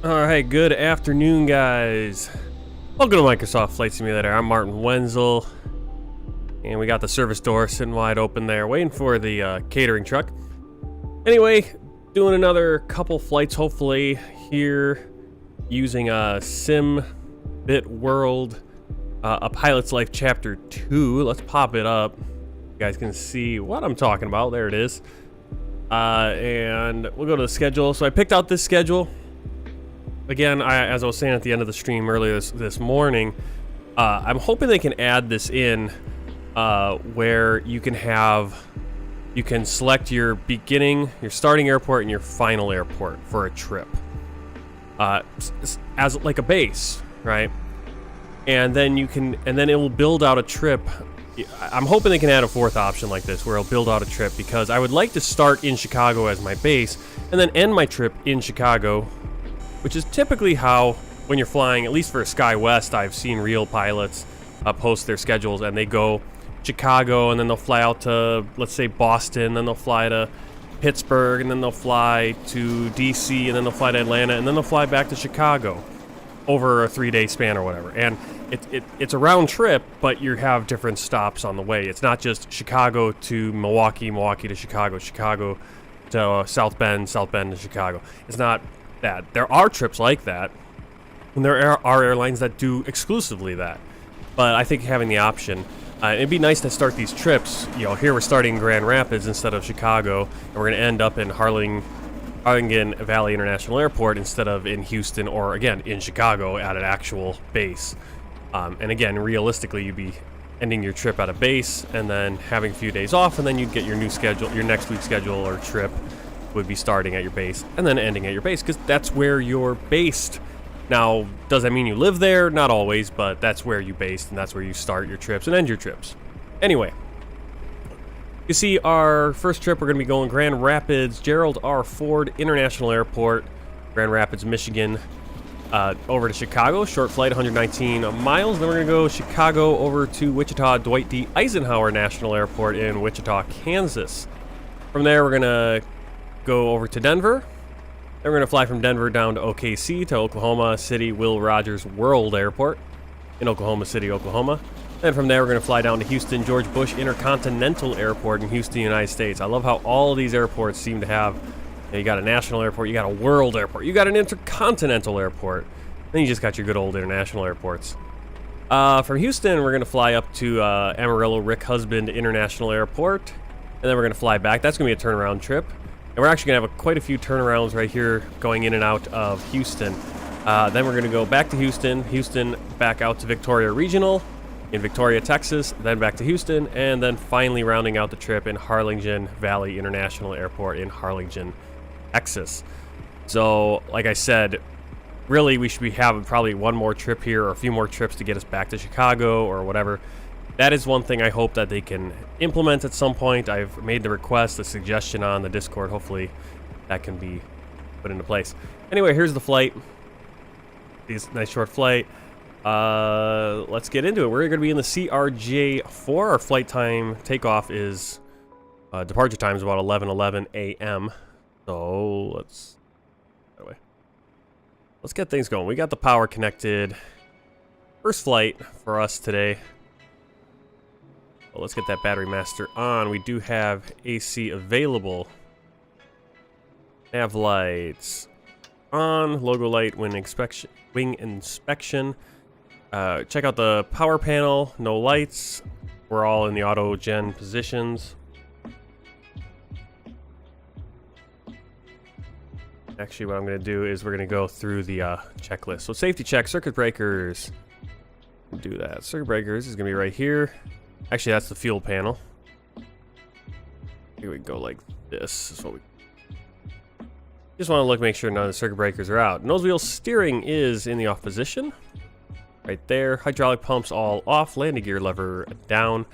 Alright, good afternoon, guys. Welcome to Microsoft Flight Simulator. I'm Martin Wenzel. And we got the service door sitting wide open there, waiting for the catering truck. Anyway, doing another couple flights, hopefully, here, using a Sim Bit World, A Pilot's Life Chapter 2. Let's pop it up. You guys can see what I'm talking about. There it is. And we'll go to the schedule. So I picked out this schedule. Again, as I was saying at the end of the stream earlier this morning, I'm hoping they can add this in where you can select your beginning, your starting airport, and your final airport for a trip as like a base, right? And then it will build out a trip. I'm hoping they can add a fourth option like this where it'll build out a trip, because I would like to start in Chicago as my base and then end my trip in Chicago, which is typically how, when you're flying, at least for SkyWest, I've seen real pilots post their schedules, and they go Chicago, and then they'll fly out to, let's say, Boston, then they'll fly to Pittsburgh, and then they'll fly to DC, and then they'll fly to Atlanta, and then they'll fly back to Chicago over a 3-day span or whatever. And it's a round trip, but you have different stops on the way. It's not just Chicago to Milwaukee, Milwaukee to Chicago, Chicago to South Bend, South Bend to Chicago. It's not that. There are trips like that, and there are airlines that do exclusively that. But I think having the option, it'd be nice to start these trips. You know, here we're starting in Grand Rapids instead of Chicago, and we're going to end up in Harlingen Valley International Airport instead of in Houston, or again in Chicago at an actual base. And again, realistically, you'd be ending your trip at a base and then having a few days off, and then you'd get your new schedule, your next week's schedule or trip would be starting at your base and then ending at your base, because that's where you're based. Now, does that mean you live there? Not always, but that's where you based, and that's where you start your trips and end your trips. Anyway, you see our first trip, we're going to be going Grand Rapids, Gerald R. Ford International Airport, Grand Rapids, Michigan, over to Chicago, short flight, 119 miles. Then we're going to go Chicago over to Wichita, Dwight D. Eisenhower National Airport in Wichita, Kansas. From there, we're going to go over to Denver. Then we're going to fly from Denver down to OKC, to Oklahoma City Will Rogers World Airport in Oklahoma City, Oklahoma. Then from there, we're going to fly down to Houston George Bush Intercontinental Airport in Houston, United States. I love how all of these airports seem to have, you got a national airport, you got a world airport, you got an intercontinental airport, then you just got your good old international airports. From Houston, we're going to fly up to Amarillo Rick Husband International Airport, and then we're going to fly back. That's going to be a turnaround trip. And we're actually going to have quite a few turnarounds right here going in and out of Houston. Then we're going to go back to Houston back out to Victoria Regional in Victoria, Texas, then back to Houston, and then finally rounding out the trip in Harlingen Valley International Airport in Harlingen, Texas. So, like I said, really we should be having probably one more trip here, or a few more trips to get us back to Chicago or whatever. That is one thing I hope that they can implement at some point. I've made the request, the suggestion on the Discord. Hopefully that can be put into place. Anyway, here's the flight. This nice short flight. Let's get into it. We're going to be in the CRJ-4. Our flight time takeoff is, departure time is about 11:11 a.m. So let's get things going. We got the power connected. First flight for us today. Well, let's get that battery master on. We do have AC available. Nav lights on. Logo light wing inspection. Check out the power panel. No lights. We're all in the auto gen positions. Actually, what I'm going to do is we're going to go through the checklist. So safety check, circuit breakers. Do that. Circuit breakers is going to be right here. Actually, that's the fuel panel. Here we go like this. Is what we just want to look, make sure none of the circuit breakers are out. Nose wheel steering is in the off position. Right there. Hydraulic pumps all off. Landing gear lever down.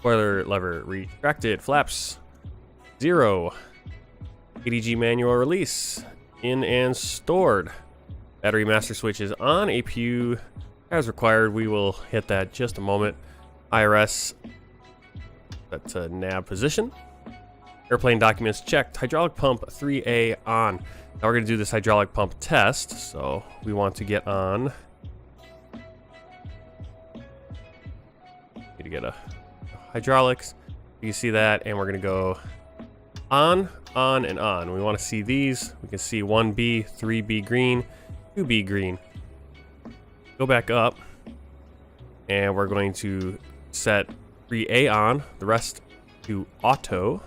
Spoiler lever retracted. Flaps 0. ADG manual release in and stored. Battery master switch is on. APU as required. We will hit that just a moment. IRS, that's a nav position. Airplane documents checked. Hydraulic pump 3A on. Now we're going to do this hydraulic pump test. So we want to get on. Need to get a hydraulics. You can see that, and we're going to go on, and on. We want to see these. We can see 1B, 3B green, 2B green. Go back up, and we're going to set 3A on, the rest to auto.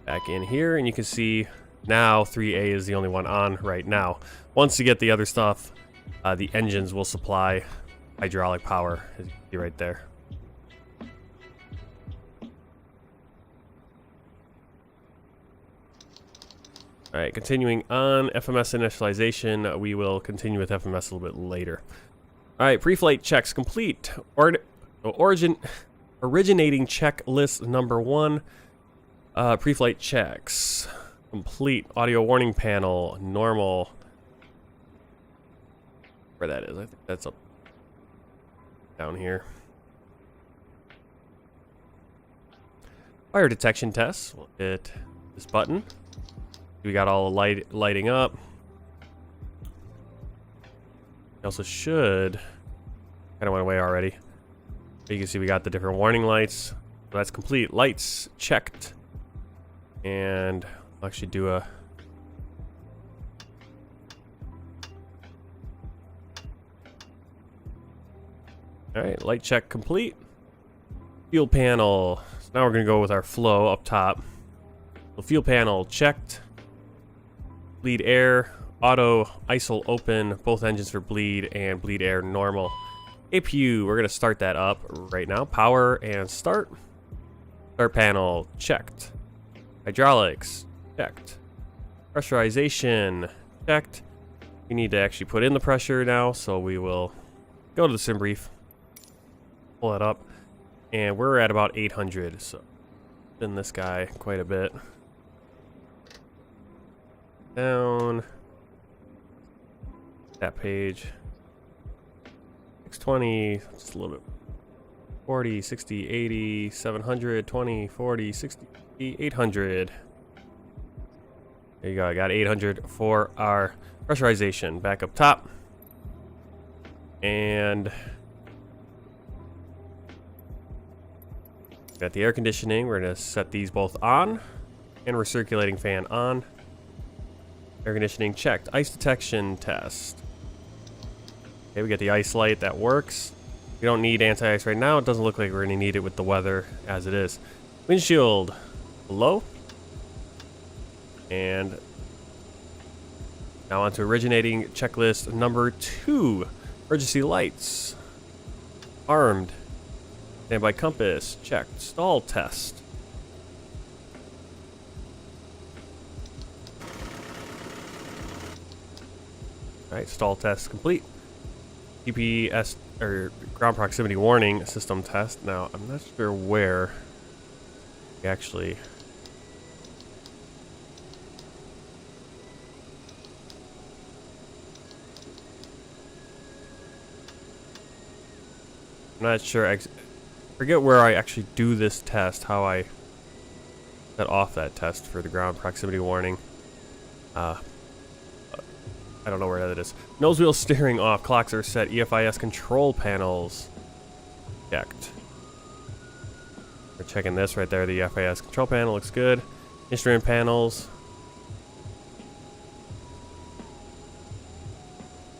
Back in here, and you can see now 3A is the only one on right now. Once you get the other stuff, the engines will supply hydraulic power, as you can see right there. All right, continuing on FMS initialization, we will continue with FMS a little bit later. All right, pre-flight checks complete. Originating checklist number 1. Pre-flight checks complete. Audio warning panel normal. Where that is, I think that's up down here. Fire detection tests. We'll hit this button. We got all the lighting up. We also should, kind of went away already. But you can see we got the different warning lights. So that's complete. Lights checked. And I'll actually do a all right, light check complete. Fuel panel. So now we're gonna go with our flow up top. The fuel panel checked. Bleed air, auto, ISOL open, both engines for bleed, and bleed air normal. APU, we're gonna start that up right now. Power and start. Start panel checked. Hydraulics checked. Pressurization checked. We need to actually put in the pressure now, so we will go to the sim brief, pull that up, and we're at about 800. So spin this guy quite a bit. Down that page. 620, just a little bit. 40, 60, 80, 700, 20, 40, 60, 800. There you go. I got 800 for our pressurization. Back up top. And got the air conditioning. We're going to set these both on. And recirculating fan on. Air conditioning checked. Ice detection test. Okay, we got the ice light. That works. We don't need anti-ice right now. It doesn't look like we're going to need it with the weather as it is. Windshield low. And now on to originating checklist number 2. Emergency lights. Armed. Standby compass. Checked. Stall test. Alright, stall test complete. GPS or ground proximity warning system test. Now, I'm not sure where we actually I'm not sure. I forget where I actually do this test, how I set off that test for the ground proximity warning. I don't know where that is. Nose wheel steering off. Clocks are set. EFIS control panels checked. We're checking this right there. The EFIS control panel looks good. Instrument panels.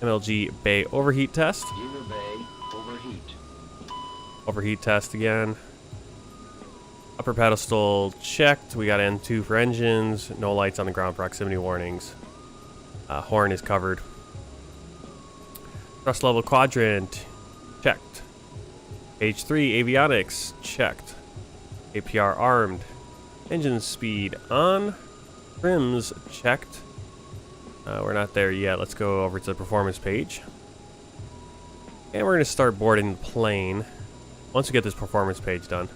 MLG bay overheat test. Bay overheat. Overheat test again. Upper pedestal checked. We got N2 for engines. No lights on the ground proximity warnings. Horn is covered. Thrust level quadrant checked. Page 3 avionics checked. APR armed. Engine speed on. Trims checked. We're not there yet. Let's go over to the performance page. And we're going to start boarding the plane once we get this performance page done.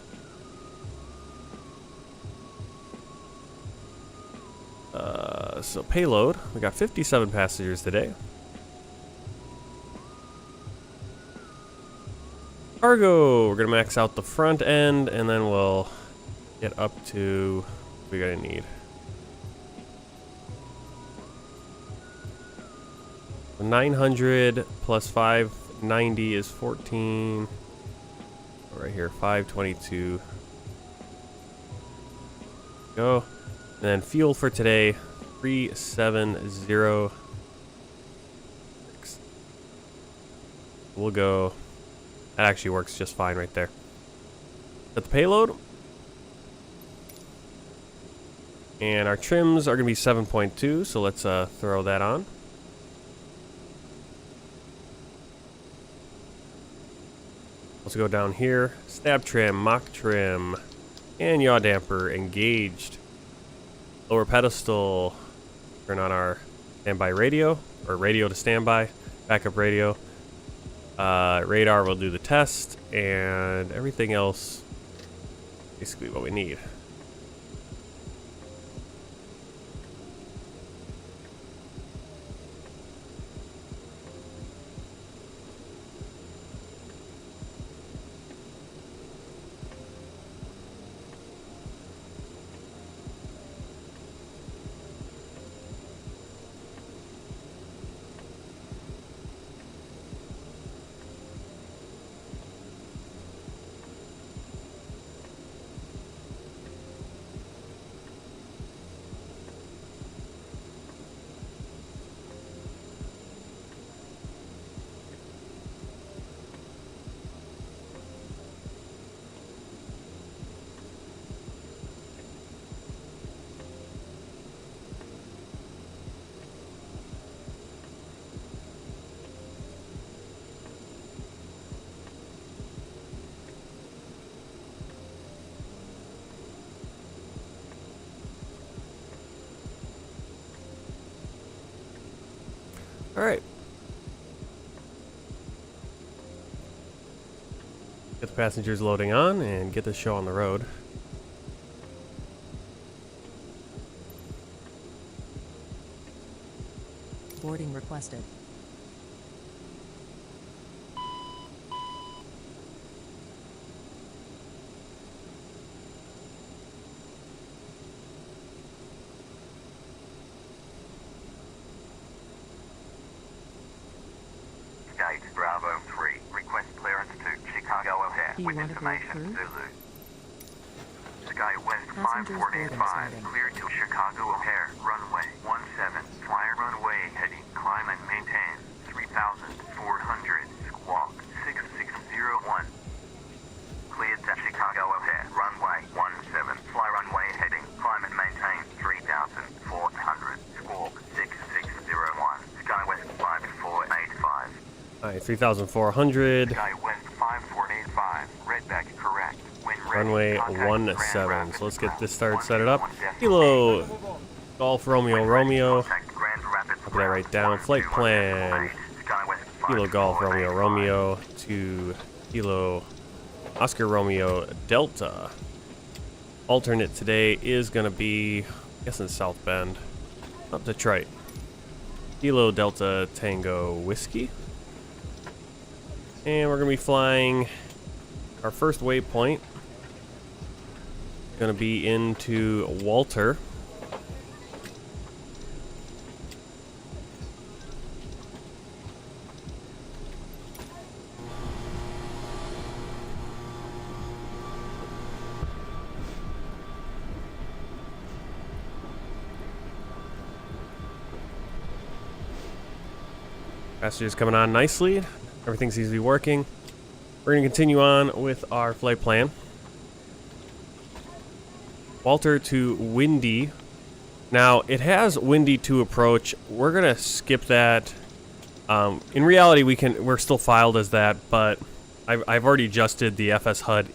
So payload, we got 57 passengers today. Cargo, we're going to max out the front end, and then we'll get up to We're gonna need 900 plus 590 is 14. Right here, 522. Go. And then fuel for today, 3706. We'll go. That actually works just fine right there. Set the payload. And our trims are going to be 7.2, so let's throw that on. Let's go down here. Stab trim, mock trim, and yaw damper engaged. Lower pedestal. Turn on our standby radio, or radio to standby. Backup radio. Radar will do the test, and everything else basically what we need. All right. Get the passengers loading on and get the show on the road. Boarding requested. Bravo 3, request clearance to Chicago O'Hare with information Zulu. SkyWest 5485, cleared to Chicago O'Hare, runway 17, flyer runway heading, climb and maintain, 3,400, squawk 6601. Cleared to Chicago O'Hare, runway 17, fly runway heading, climb and maintain, 3,400, squawk 6601, SkyWest 5485. Alright, 3,400. SkyWest 5485, redback correct. Runway 17. So let's get this started, set it up. Kilo Golf Romeo Romeo. Put that right down. Flight plan. Kilo Golf Romeo Romeo to Kilo Oscar Romeo Delta. Alternate today is going to be, I guess, in South Bend. Up Detroit. Kilo Delta Tango Whiskey. And we're going to be flying our first waypoint. Going to be into Walter. Passengers coming on nicely. Everything seems to be working. We're going to continue on with our flight plan. Walter to Windy. Now, it has Windy to approach. We're going to skip that. In reality, we're still filed as that, but I've already adjusted the FS HUD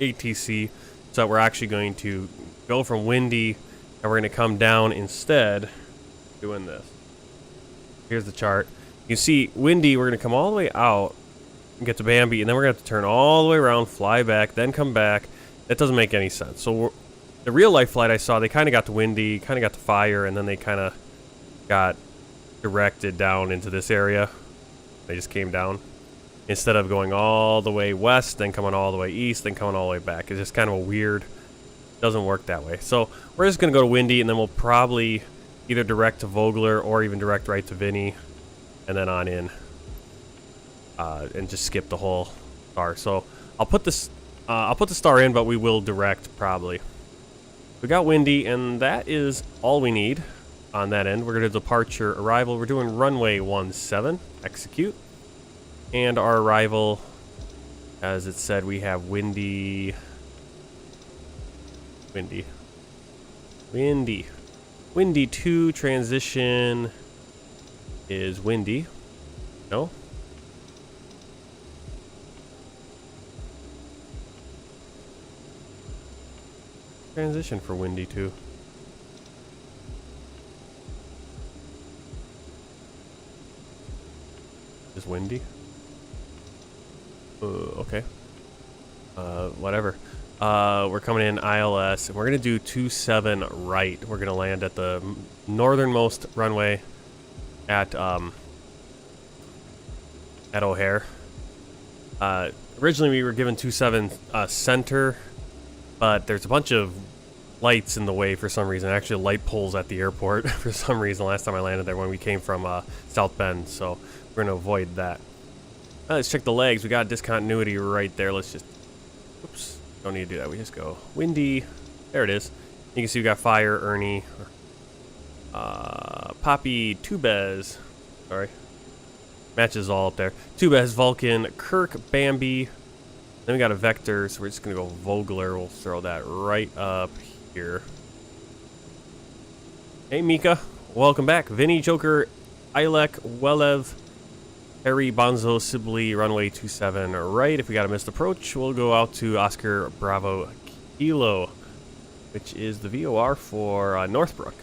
ATC so that we're actually going to go from Windy and we're going to come down instead doing this. Here's the chart. You see, Windy, we're going to come all the way out and get to Bambi, and then we're going to have to turn all the way around, fly back, then come back. That doesn't make any sense. So the real-life flight I saw, they kind of got to Windy, kind of got to Fire, and then they kind of got directed down into this area. They just came down. Instead of going all the way west, then coming all the way east, then coming all the way back. It's just kind of a weird doesn't work that way. So we're just gonna go to windy, and then we'll probably either direct to Vogler or even direct right to Vinny, and then on in, and just skip the whole star. So I'll put this, I'll put the star in, but we will direct probably. We got windy, and that is all we need on that end. We're gonna departure arrival. We're doing runway 17, execute, and our arrival, as it said, we have windy. Windy 2 transition is windy. No. Transition for windy 2. Is windy? Okay. Whatever. We're coming in ILS, and we're gonna do 27 right. We're gonna land at the northernmost runway at O'Hare. Originally we were given 27 center, but there's a bunch of lights in the way for some reason. Actually, light poles at the airport for some reason. Last time I landed there when we came from South Bend, so we're gonna avoid that. Let's check the legs. We got discontinuity right there. Let's just, oops. Don't need to do that. We just go windy. There it is. You can see we got Fire, Ernie, Poppy, Tubez. Sorry. Matches all up there. Tubez, Vulcan, Kirk, Bambi. Then we got a Vector, so we're just going to go Vogler. We'll throw that right up here. Hey, Mika. Welcome back. Vinny, Joker, Ilek, Welev, Harry, Bonzo, Sibley, runway 27 right. If we got a missed approach, we'll go out to Oscar Bravo Kilo, which is the VOR for Northbrook.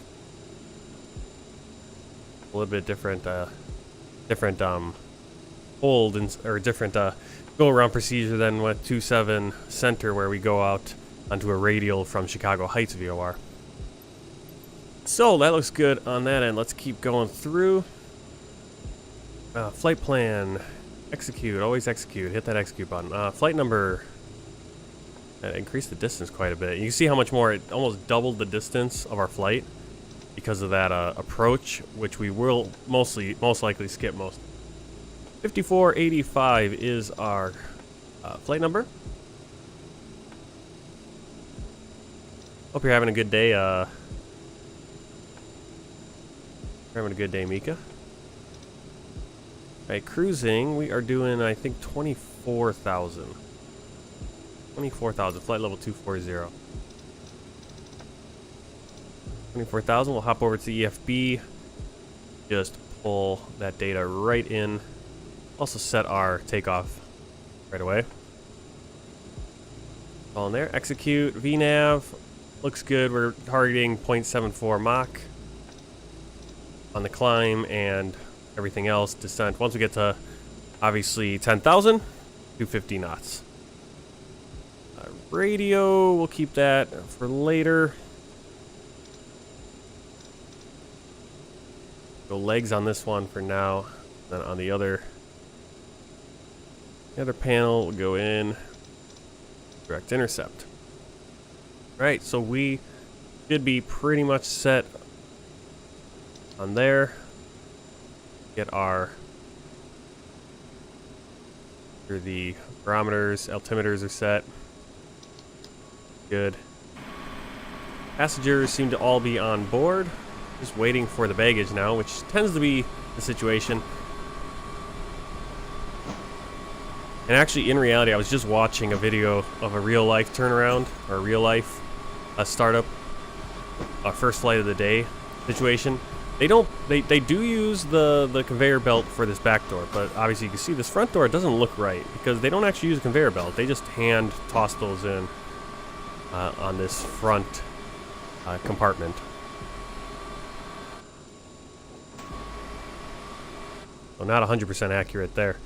A little bit different, hold or different go around procedure than with 27 center, where we go out onto a radial from Chicago Heights VOR. So that looks good on that end. Let's keep going through. Flight plan, execute, always execute, hit that execute button. Flight number, increased the distance quite a bit. You can see how much more, it almost doubled the distance of our flight because of that approach, which we will most likely skip most. 5485 is our flight number. Hope you're having a good day. You're having a good day, Mika. Alright, cruising, we are doing, I think, 24,000. 24,000, flight level 240. 24,000, we'll hop over to EFB. Just pull that data right in. Also set our takeoff right away. All in there, execute, VNAV. Looks good, we're targeting 0.74 Mach on the climb and everything else, descent. Once we get to, obviously, 10,000, 250 knots. Radio, we'll keep that for later. Go legs on this one for now. Then on the other panel, we'll go in, direct intercept. Right, so we should be pretty much set on there. Get our, the barometers, altimeters are set. Good. Passengers seem to all be on board. Just waiting for the baggage now, which tends to be the situation. And actually, in reality, I was just watching a video of a real-life turnaround, or a real-life startup, first flight of the day situation. They do use the conveyor belt for this back door, but obviously you can see this front door doesn't look right because they don't actually use a conveyor belt. They just hand toss those in on this front compartment. So not 100% accurate there.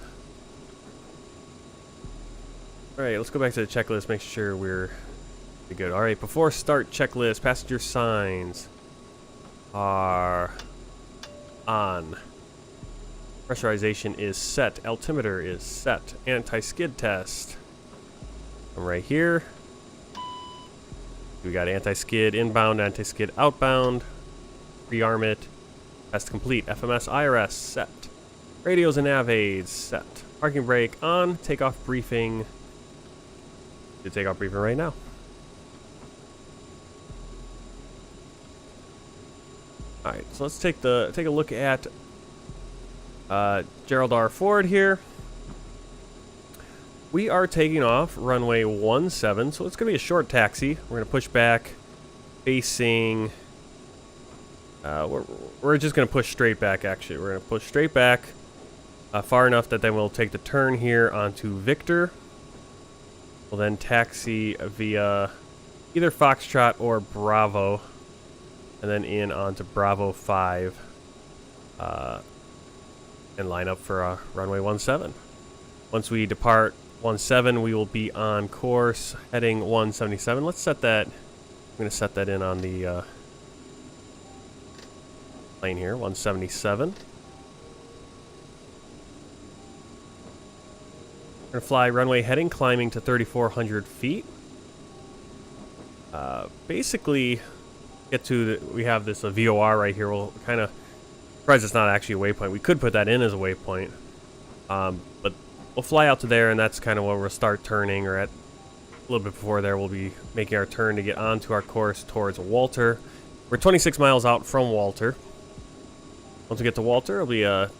Alright, let's go back to the checklist, make sure we're good. Alright, before start checklist, passenger signs are on. Pressurization is set. Altimeter is set. Anti-skid test. I'm right here. We got anti-skid inbound, anti-skid outbound. Rearm it. Test complete. FMS IRS set. Radios and nav aids set. Parking brake on. Takeoff briefing. Do takeoff briefing right now. All right, so let's take a look at Gerald R. Ford here. We are taking off runway 17, so it's going to be a short taxi. We're going to push back, facing. We're just going to push straight back. Actually, we're going to push straight back far enough that then we'll take the turn here onto Victor. We'll then taxi via either Foxtrot or Bravo, and then in onto Bravo 5, and line up for runway 17. Once we depart 17, we will be on course heading 177. Let's set that. I'm going to set that in on the plane here, 177. We're going to fly runway heading, climbing to 3,400 feet. Basically, get to we have this VOR right here. We'll kind of surprised it's not actually a waypoint. We could put that in as a waypoint, but we'll fly out to there, and that's kind of where we'll start turning, or at a little bit before there, we'll be making our turn to get onto our course towards Walter. We're 26 miles out from Walter. Once we get to Walter, it'll be a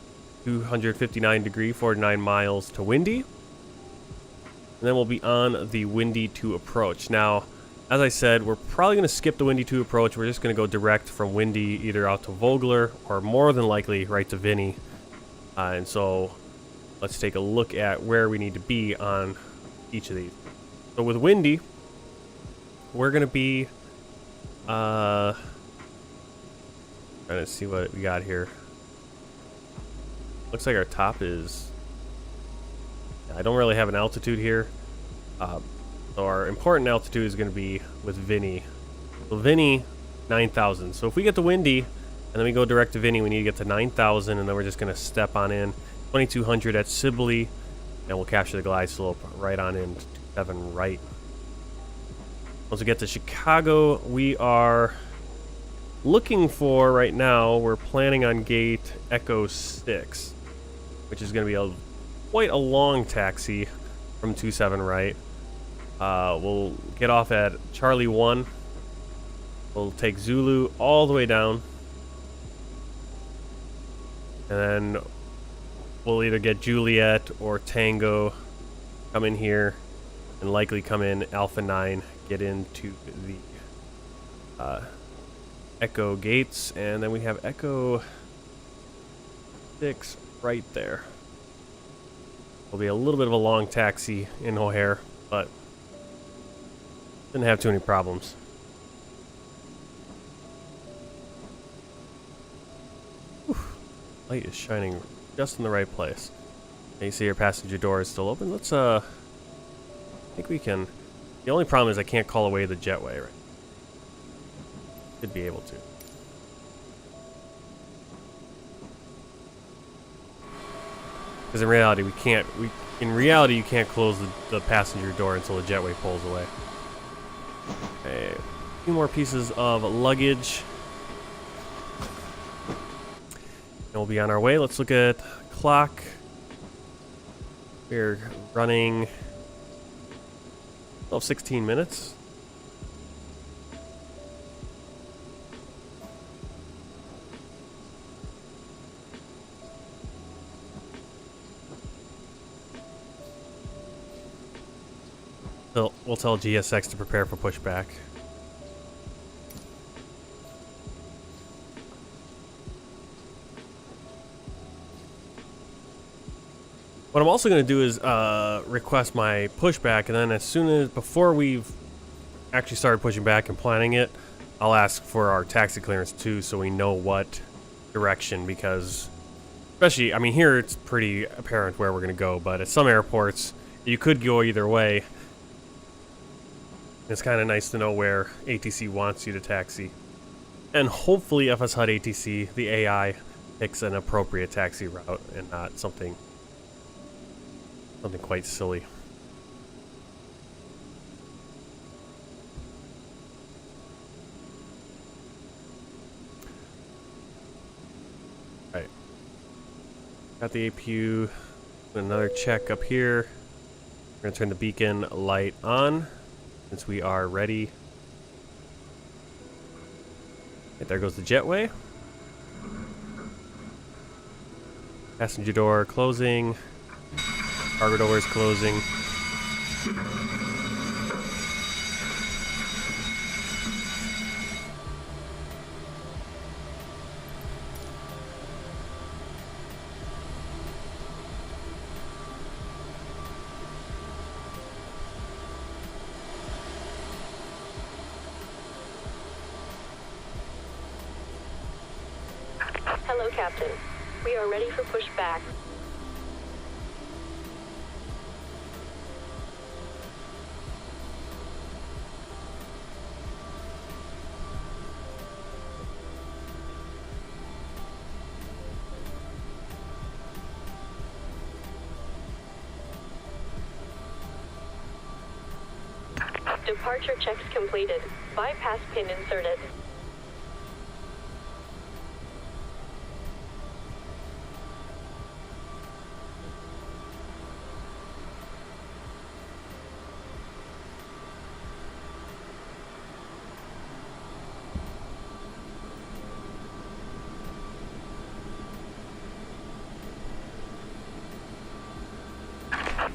259 degree, 49 miles to windy. And then we'll be on the Windy 2 approach. Now, as I said, we're probably going to skip the Windy 2 approach. We're just going to go direct from Windy either out to Vogler or more than likely right to Vinny. And so let's take a look at where we need to be on each of these. So with Windy, we're going to be trying to see what we got here. Looks like our top is... I don't really have an altitude here. So our important altitude is going to be with Vinny. So Vinny, 9,000. So if we get to Windy, and then we go direct to Vinny, we need to get to 9,000, and then we're just going to step on in. 2,200 at Sibley, and we'll capture the glide slope right on in to 7 right. Once we get to Chicago, we are looking for, right now, we're planning on gate Echo 6, which is going to be quite a long taxi from 27 right. We'll get off at Charlie 1. We'll take Zulu all the way down. And then we'll either get Juliet or Tango, come in here, and likely come in Alpha 9, get into the Echo gates, and then we have Echo 6 right there. It'll be a little bit of a long taxi in O'Hare, but didn't have too many problems. Whew. Light is shining just in the right place. And you see your passenger door is still open. Let's I think we can. The only problem is I can't call away the jetway, right? Should be able to. Because in reality, we can't. In reality, you can't close the passenger door until the jetway pulls away. Okay, a few more pieces of luggage, and we'll be on our way. Let's look at clock. We're running 16 minutes. We'll tell GSX to prepare for pushback. What I'm also going to do is request my pushback, and then as soon as, before we've actually started pushing back and planning it, I'll ask for our taxi clearance too, so we know what direction, because especially, I mean, here it's pretty apparent where we're going to go, but at some airports, you could go either way. It's kind of nice to know where ATC wants you to taxi. And hopefully FS HUD ATC, the AI, picks an appropriate taxi route and not something quite silly. Got the APU. Another check up here. We're going to turn the beacon light on since we are ready. Right, there goes the jetway. Passenger door closing. Cargo door is closing. Hello, Captain. We are ready for pushback. Departure checks completed. Bypass pin inserted.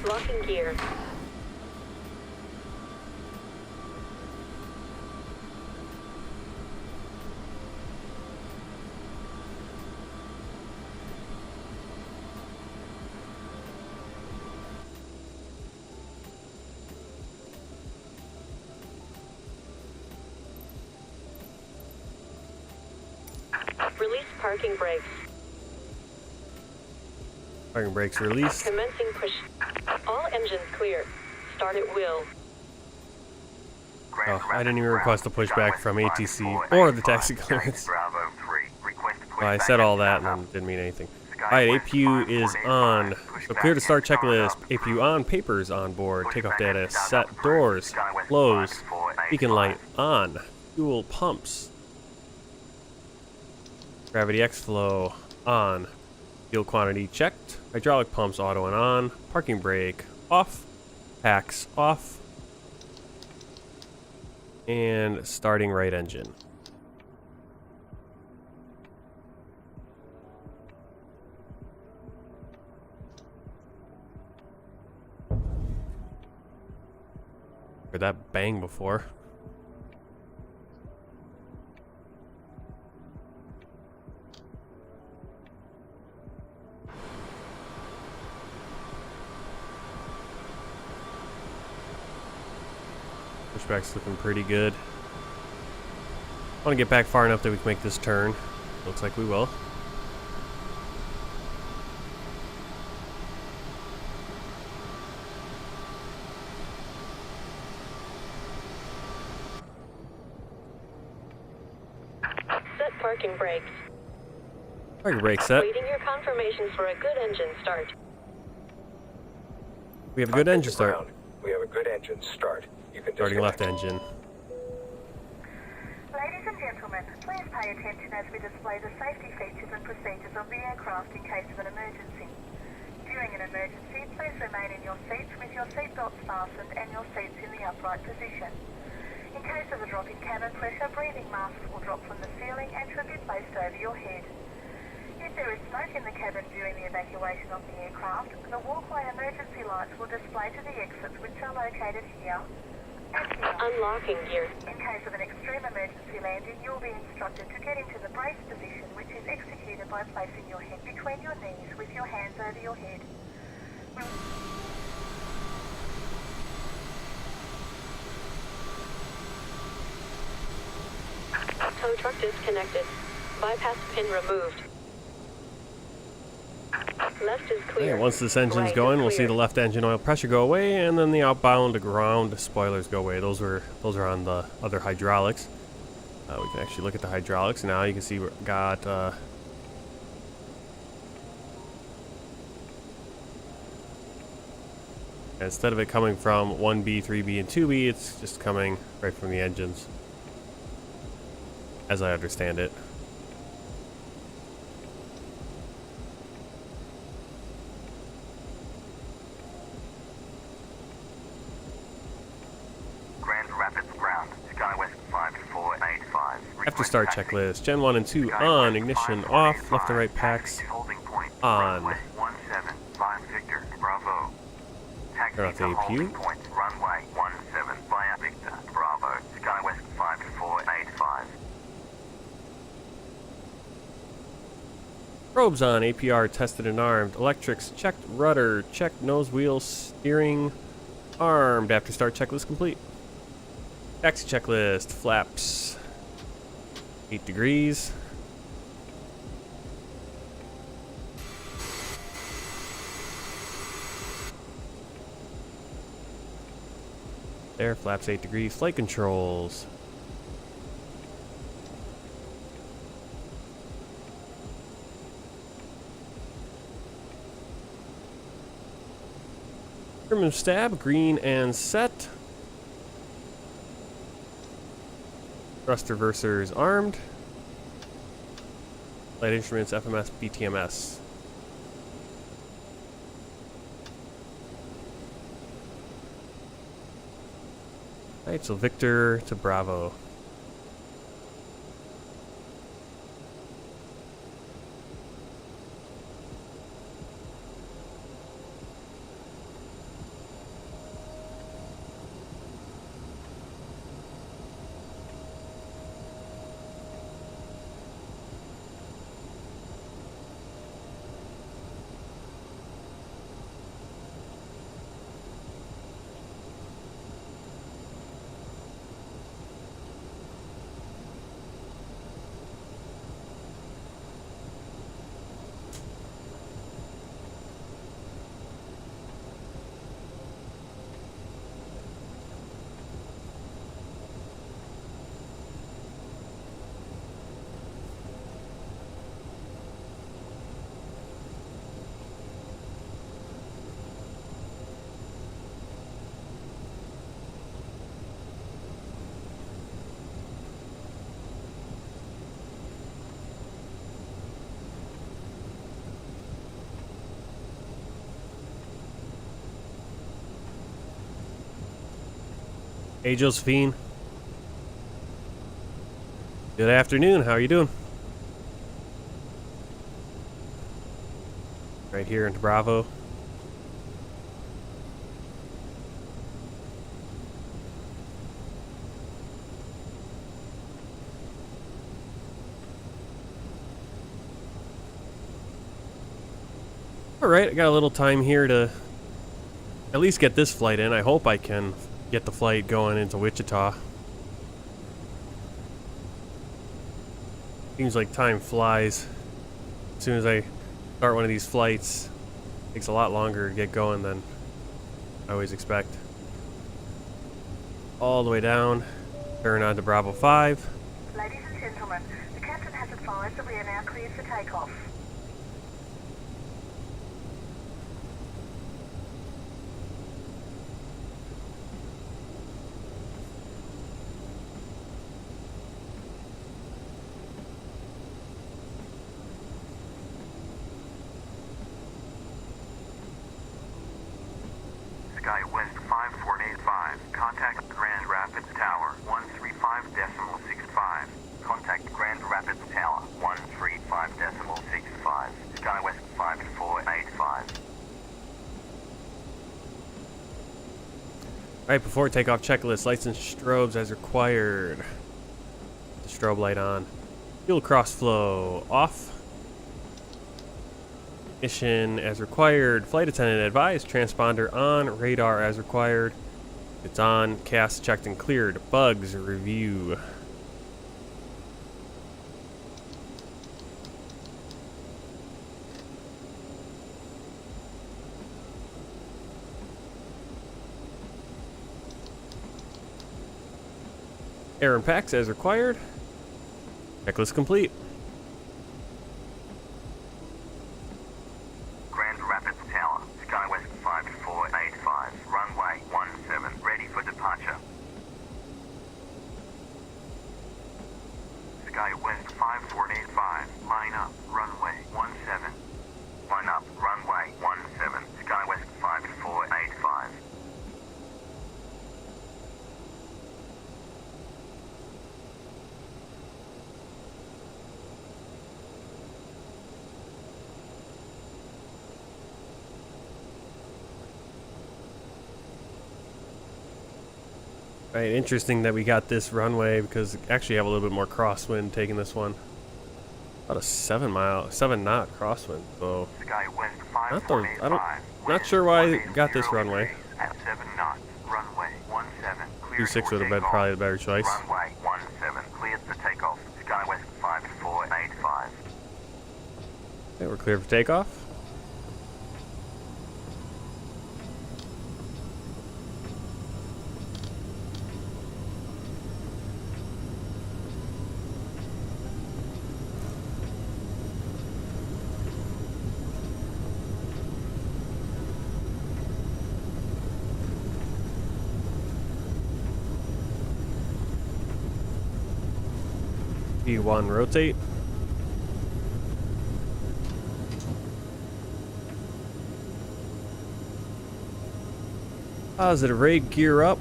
Locking gear. Release parking brakes. Parking brakes released. Commencing push. All engines clear. Start at will. Oh, I didn't even request a pushback from ATC or the taxi clearance. Well, I said all that and then didn't mean anything. Alright, APU is on. So clear to start checklist. APU on. Papers on board. Takeoff data set. Doors closed. Beacon light on. Fuel pumps. Gravity X flow on. Fuel quantity checked. Hydraulic pumps auto and on. Parking brake off. Packs off. And starting right engine. Heard that bang before. Pushback's looking pretty good. I want to get back far enough that we can make this turn. Looks like we will. Set parking brakes. Parking brake set. Waiting your confirmation for a good engine start. We have a good engine start. We have a good engine start. You can Starting left engine. Ladies and gentlemen, please pay attention as we display the safety features and procedures of the aircraft in case of an emergency. During an emergency, please remain in your seats with your seatbelts fastened and your seats in the upright position. In case of a drop in cabin pressure, breathing masks will drop from the ceiling and should be placed over your head. If there is smoke in the cabin during the evacuation of the aircraft, the walkway emergency lights will display to the exits which are located here and here. Unlocking gear. In case of an extreme emergency landing, you'll be instructed to get into the brace position, which is executed by placing your head between your knees with your hands over your head. Tow truck disconnected. Bypass pin removed. Left is clear. Okay, once this engine's Right going, is we'll see clear. the left engine oil pressure go away, and then the outbound ground spoilers go away. Those are on the other hydraulics. We can actually look at the hydraulics now. You can see we got instead of it coming from 1B, 3B, and 2B, it's just coming right from the engines, as I understand it. After start checklist. Gen 1 and 2 on. Ignition off. Left and right packs on. Runway 175 Victor, Bravo. Taxi Turn off the to holding APU. point, runway 17 via Victor, Bravo. SkyWest 5485. Probes on. APR tested and armed. Electrics checked. Rudder checked. Nose wheel steering armed. After start checklist complete. Taxi checklist. Flaps 8 degrees. There, flaps 8 degrees. Flight controls. Trim and stab, green and set. Thrust reversers armed. Flight instruments, FMS, BTMS. Alright, so Victor to Bravo. Hey Josephine. Good afternoon, how are you doing? Right here into Bravo. Alright, I got a little time here to at least get this flight in. I hope I can get the flight going into Wichita. Seems like time flies. As soon as I start one of these flights, it takes a lot longer to get going than I always expect. All the way down, turn on to Bravo 5. Ladies and gentlemen, the captain has advised that we are now cleared for takeoff. SkyWest 5485. Contact Grand Rapids Tower 135.65. Contact Grand Rapids Tower 135.65. SkyWest 5485. Alright, before takeoff checklist, lights and strobes as required. The strobe light on. Fuel cross flow off. Ignition as required. Flight attendant advised. Transponder on. Radar as required. It's on. CAS checked and cleared. Bugs review. Air and packs as required. Checklist complete. Grand Rapids Tower, SkyWest 5485, runway 17, ready for departure. SkyWest 5485, line up, runway 17. Line up, runway 17, SkyWest 5485. Right, interesting that we got this runway because actually have a little bit more crosswind taking this one. About a 7 knot crosswind. So SkyWest not sure why I got this runway. At 7 knots. Runway 17. Cleared 26 for would have been takeoff. probably the better choice. Runway 17. Cleared for takeoff. SkyWest 5485. Okay, we're clear for takeoff. E1 rotate. Positive rate, gear up.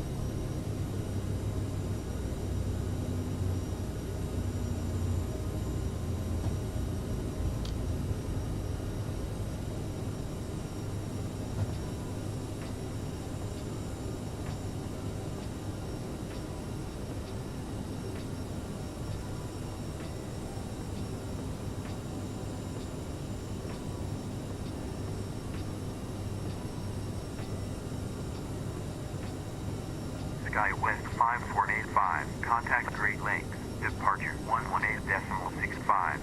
SkyWest 5485. Contact Great Lakes. Departure 118.65.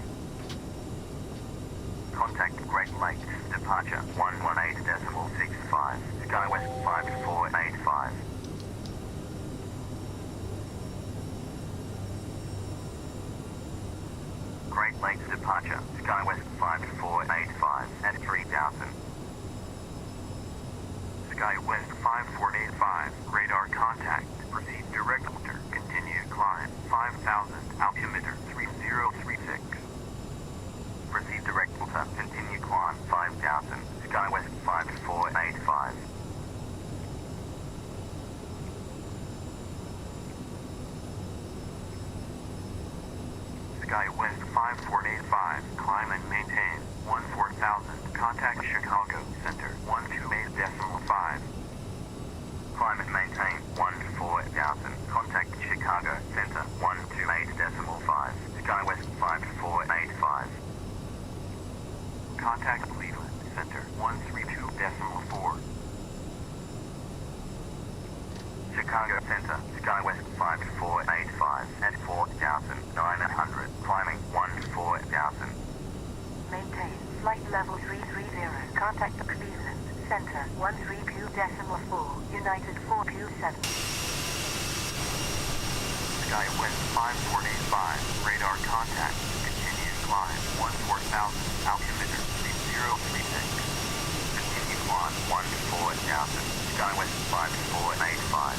Contact Great Lakes. Departure 118.65. SkyWest 5485. Great Lakes departure. SkyWest 5485 at 3000. SkyWest 5485. Radar contact. Proceed direct filter. Continue climb. 5000. Altimeter 3036. Proceed direct filter. Continue climb. 5000. SkyWest 5485. SkyWest 5485. Climb and maintain. 14,000. Contact Chicago Center. 128.5. Climb and maintain. 14,000. Contact Chicago Center. 128.5. SkyWest 5485. Contact Cleveland Center. 132.4. Chicago Center, SkyWest 5485 at 4,900, climbing 14,000. Maintain flight level 330. Contact the Cleveland Center 132.4. United 427. SkyWest 5485, radar contact, continue climb 14,000, altimeter 3036. Continue climb 14,000, SkyWest 5485.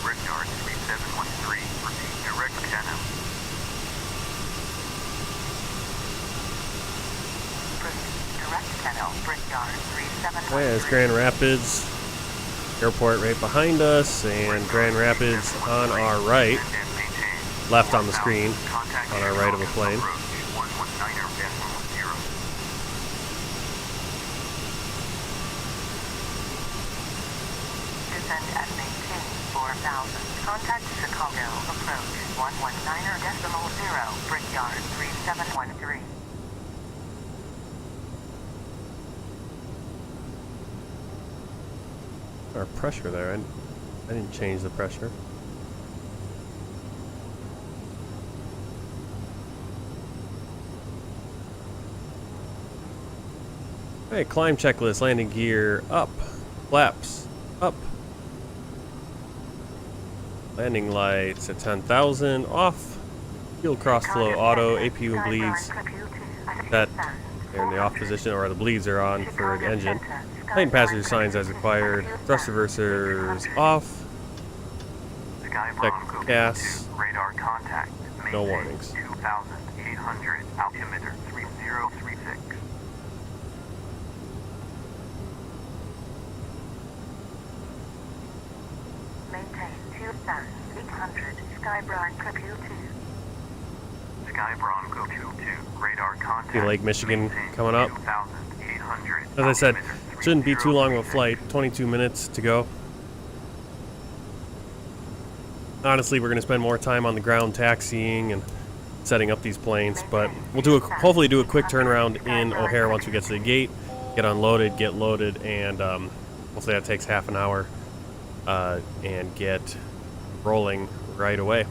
Brickyard 3713, proceed direct channel. Direct channel, Brickyard 3713. Okay, there's Grand Rapids Airport right behind us, and Grand Rapids on our right, left on the screen, on our right of the plane. Descend and maintain 4,000. Contact Chicago approach 119.0. Brickyard 3713. Our pressure there, I didn't change the pressure. Okay, climb checklist, landing gear up, flaps up. Landing lights at 10,000, off. Fuel cross flow auto, APU and bleeds. That they're in the off position, or the bleeds are on for the engine. Plane passenger signs as required. Thrust reversers off. Check gas. Radar contact. No warnings. 2,800. Altimeter 3036. Maintain 2,800. Sky Bronco 22. Sky Bronco 22. Radar contact. See Lake Michigan coming up. 2,800. As I said, shouldn't be too long of a flight. 22 minutes to go. honestly, we're going to spend more time on the ground taxiing and setting up these planes, but we'll hopefully do a quick turnaround in O'Hare once we get to the gate, get unloaded, get loaded, and hopefully that takes half an hour, and get rolling right away.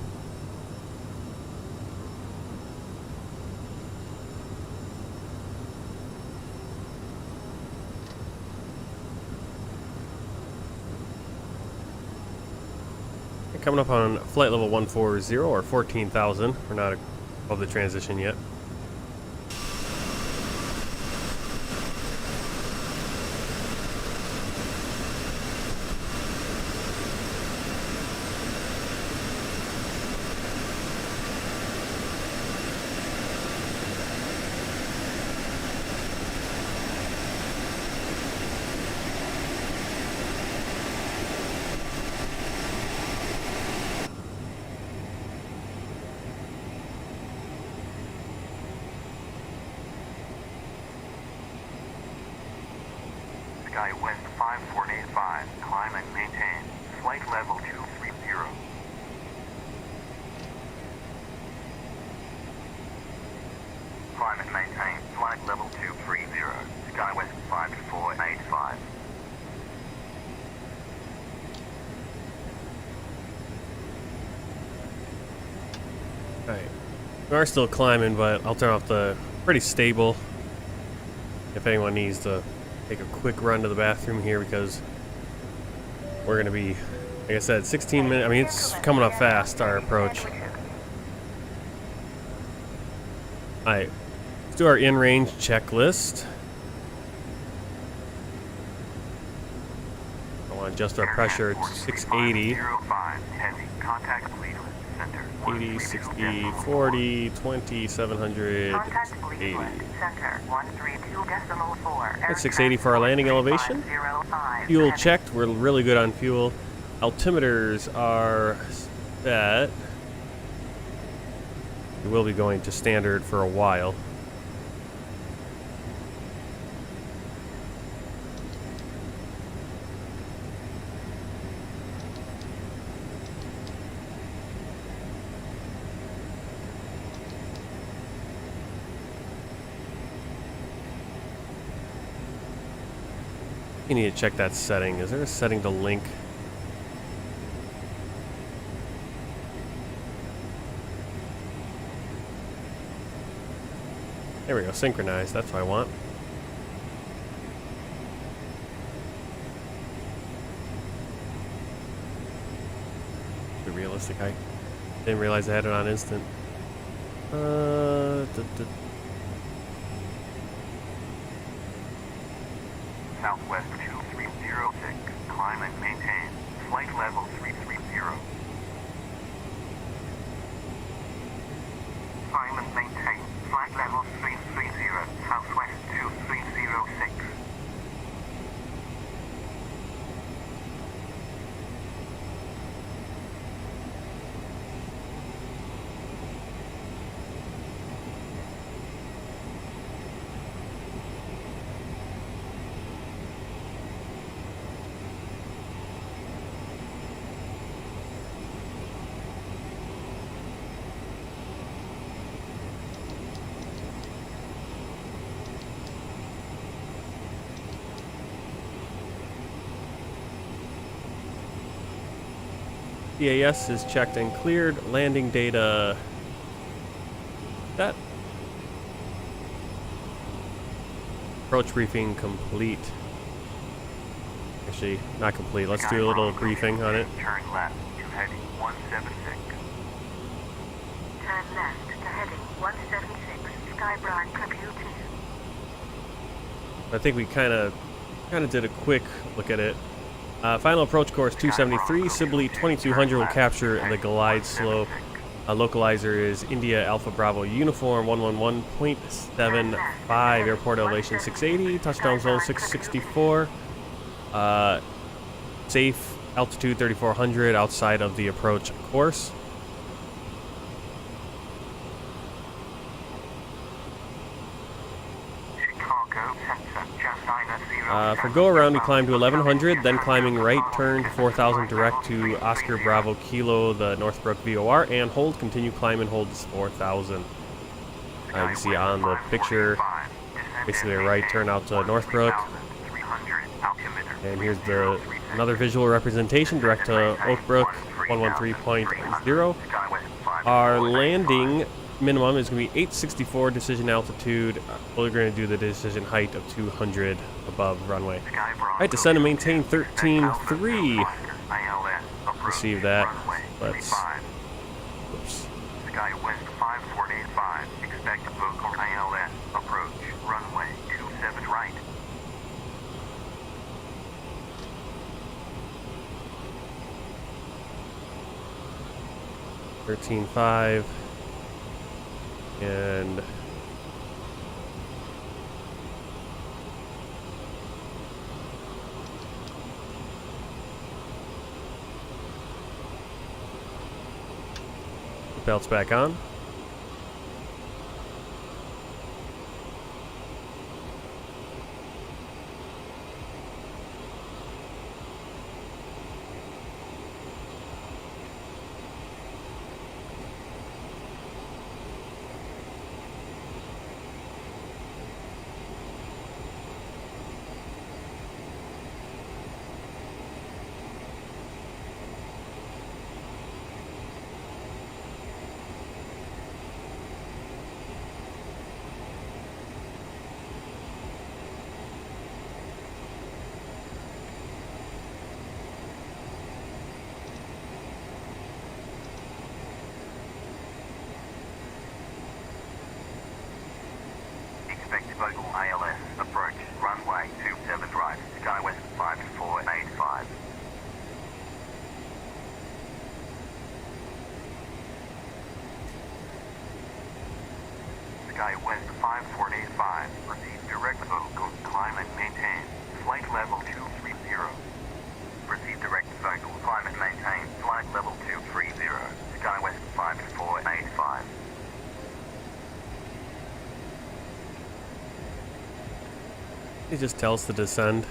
Coming up on flight level 140 or 14,000. We're not above the transition yet. SkyWest 5485, climb and maintain. Flight level 230. Climb and maintain. Flight level 230. SkyWest 5485. Alright. We are still climbing, but I'll turn off the pretty stable. If anyone needs to take a quick run to the bathroom here, because we're going to be, like I said, 16 minutes. I mean, it's coming up fast, our approach. Alright, let's do our in-range checklist. I want to adjust our pressure to 680. 80, 60, 40, 20, 700, 80. That's 680 for our landing elevation. Fuel checked. We're really good on fuel. Altimeters are set. We will be going to standard for a while. You need to check that setting. Is there a setting to link? There we go, synchronize. That's what I want. Be realistic. I didn't realize I had it on instant. Southwest 2306, climb and maintain. Flight level 330. Climb and maintain. Flight level 330, Southwest 2306. DAS is checked and cleared. Landing data. That. Approach briefing complete. Actually, not complete. Let's do a little briefing on it. Turn left to heading 176. Turn left to heading 176, Skybrine computing. I think we kind of did a quick look at it. Final approach course 273, Sibley 2200 will capture the glide slope. Localizer is India Alpha Bravo Uniform 111.75, airport elevation 680, touchdown zone 664, safe altitude 3400 outside of the approach course. Chicago For go around, we climb to 1100, then climbing right turn to 4000 direct to Oscar Bravo Kilo, the Northbrook VOR, and hold, continue climb and hold to 4000. You can see on the picture, basically a right turn out to Northbrook. And here's another visual representation, direct to Oakbrook, 113.0. Our landing minimum is going to be 864 decision altitude. We're going to do the decision height of 200 above runway. Alright, descend and maintain 13.3. Receive that. Let's. Oops. SkyWest 5485, expect vocal ILS, approach, runway 27 right. $13.5 and belts back on. Expect vocal ILS, approach, runway 27 right, SkyWest 5485. SkyWest 5485, proceed direct vocal, climb and maintain, flight level 230. Proceed direct vocal, climb and maintain, flight level 230, SkyWest 5485. It just tells to descend.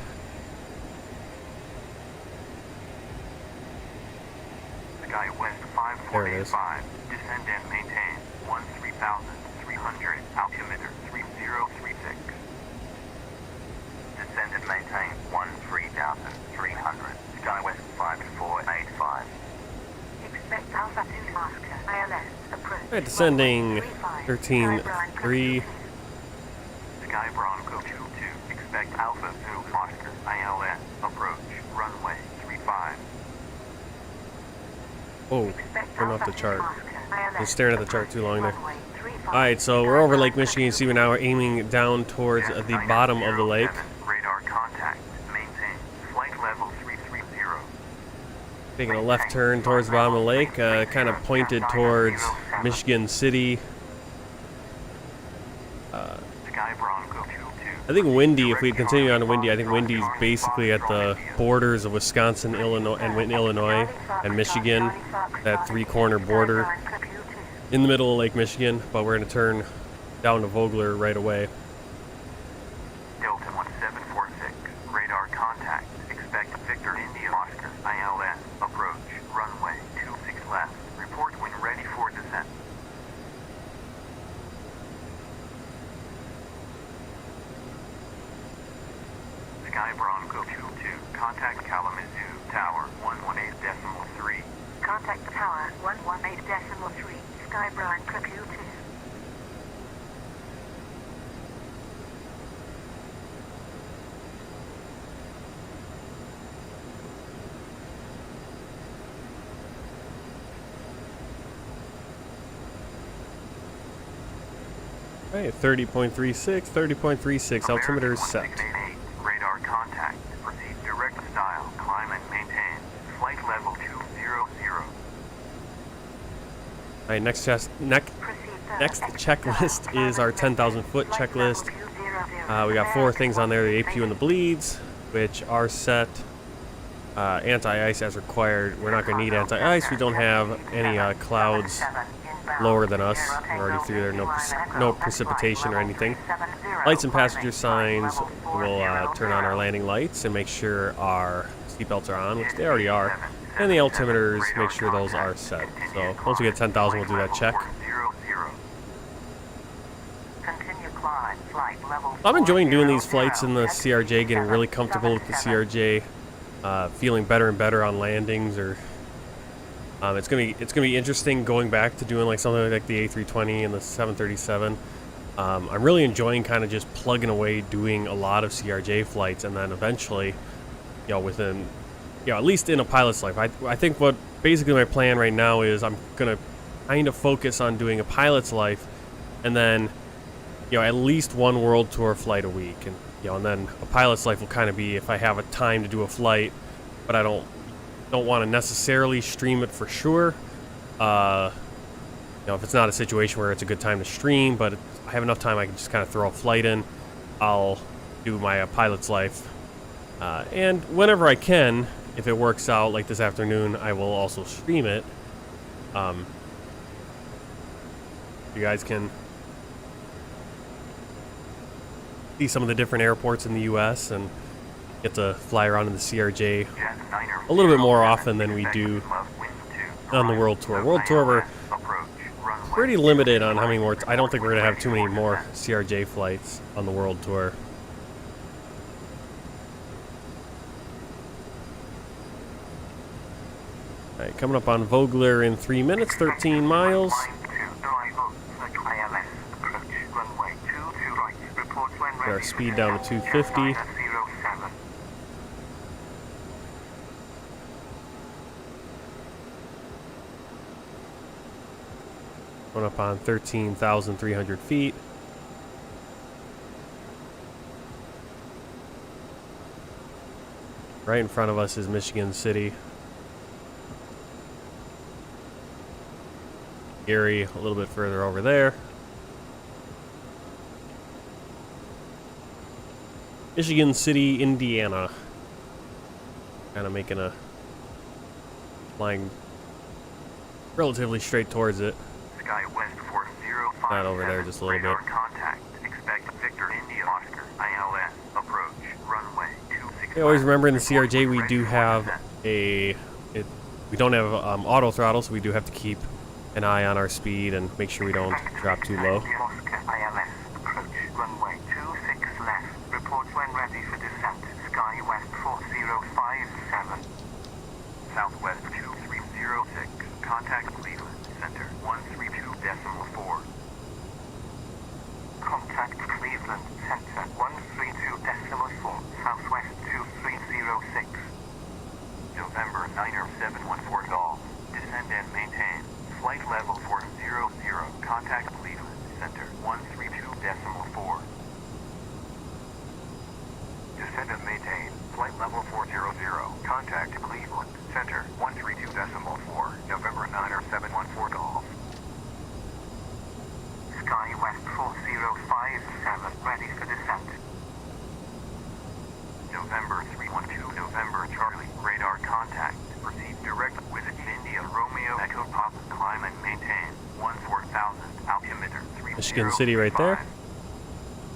SkyWest 5485, descend and maintain 13,300, altimeter 3036. Descend and maintain 13,300, SkyWest 5485. Expect Alpha 2 Oscar ILS approach. Alright, descending 13.3. Sky Bronco 22, expect Alpha 2 Oscar ILS, approach, runway 35. Oh, turn off the chart. I'm staring at the chart too long there. Alright, so we're over Lake Michigan. You see we now are aiming down towards the bottom of the lake. Radar contact, maintain, flight level 330. Taking a left turn towards the bottom of the lake, kind of pointed towards Michigan City. Sky Bronco 22. I think Windy, if we continue on to Windy, I think Windy's basically at the borders of Wisconsin, Illinois, and Michigan, that three-corner border in the middle of Lake Michigan, but we're going to turn down to Vogler right away. Delta 1746, radar contact, expect Victor India Oscar ILS, approach, runway 26 left, report when ready for descent. Sky Bronco 22, contact Kalamazoo Tower 118.3. Contact Tower 118.3, Sky Bronco 22. Alright, 30.36, 30.36, altimeter is set. 688, radar contact, proceed direct style, climb and maintain, flight level 200. Alright, next checklist is our 10,000 foot checklist. We got 4 things on there: the APU and the bleeds, which are set. Anti-ice as required. We're not going to need anti-ice. We don't have any clouds lower than us. We're already through there, no precipitation or anything. Lights and passenger signs, we'll turn on our landing lights and make sure our seatbelts are on, which they already are. And the altimeters, make sure those are set. So once we get 10,000, we'll do that check. I'm enjoying doing these flights in the CRJ, getting really comfortable with the CRJ, feeling better and better on landings. Or it's gonna be interesting going back to doing like something like the A320 and the 737. I'm really enjoying kind of just plugging away, doing a lot of CRJ flights, and then eventually, within, at least in a pilot's life. I think what basically my plan right now is I'm gonna kind of focus on doing a pilot's life, and then at least one world tour flight a week, and and then a pilot's life will kind of be if I have a time to do a flight, but I don't want to necessarily stream it for sure. If it's not a situation where it's a good time to stream, but I have enough time, I can just kind of throw a flight in. I'll do my pilot's life, and whenever I can, if it works out, like this afternoon, I will also stream it. You guys can see some of the different airports in the U.S. and get to fly around in the CRJ a little bit more often than we do on the World Tour. World Tour, we're pretty limited on how many more. I don't think we're going to have too many more CRJ flights on the World Tour. All right, coming up on Vogler in 3 minutes, 13 miles. Get our speed down to 250. Going up on 13,300 feet. Right in front of us is Michigan City. Gary a little bit further over there. Michigan City, Indiana. Kind of making a flying relatively straight towards it. SkyWest 405. Not over there, just a little bit. Contact. Expect Victor India Oscar. ILS. Approach. Runway 26. I always remember in the CRJ we do have we don't have auto throttle, so we do have to keep an eye on our speed and make sure we don't drop too low. Oscar. ILS. Approach. Runway 26 left. Report when ready for descent. SkyWest 4057. Southwest 2306. Contact Cleveland Center 132.4. Contact Cleveland Center 132.4. Southwest 2306. November 90714 Golf. Descend and maintain. Flight level 400. Contact Cleveland Center 132.4. Descend and maintain. Flight level 400. Contact Cleveland Center 132.4. November 90714 Golf. SkyWest 4057 ready for descent. November 312 November Charlie. Radar contact. Proceed direct with India Romeo Echo Pop. Climb and maintain 14,000 altimeter 3. Michigan City right there.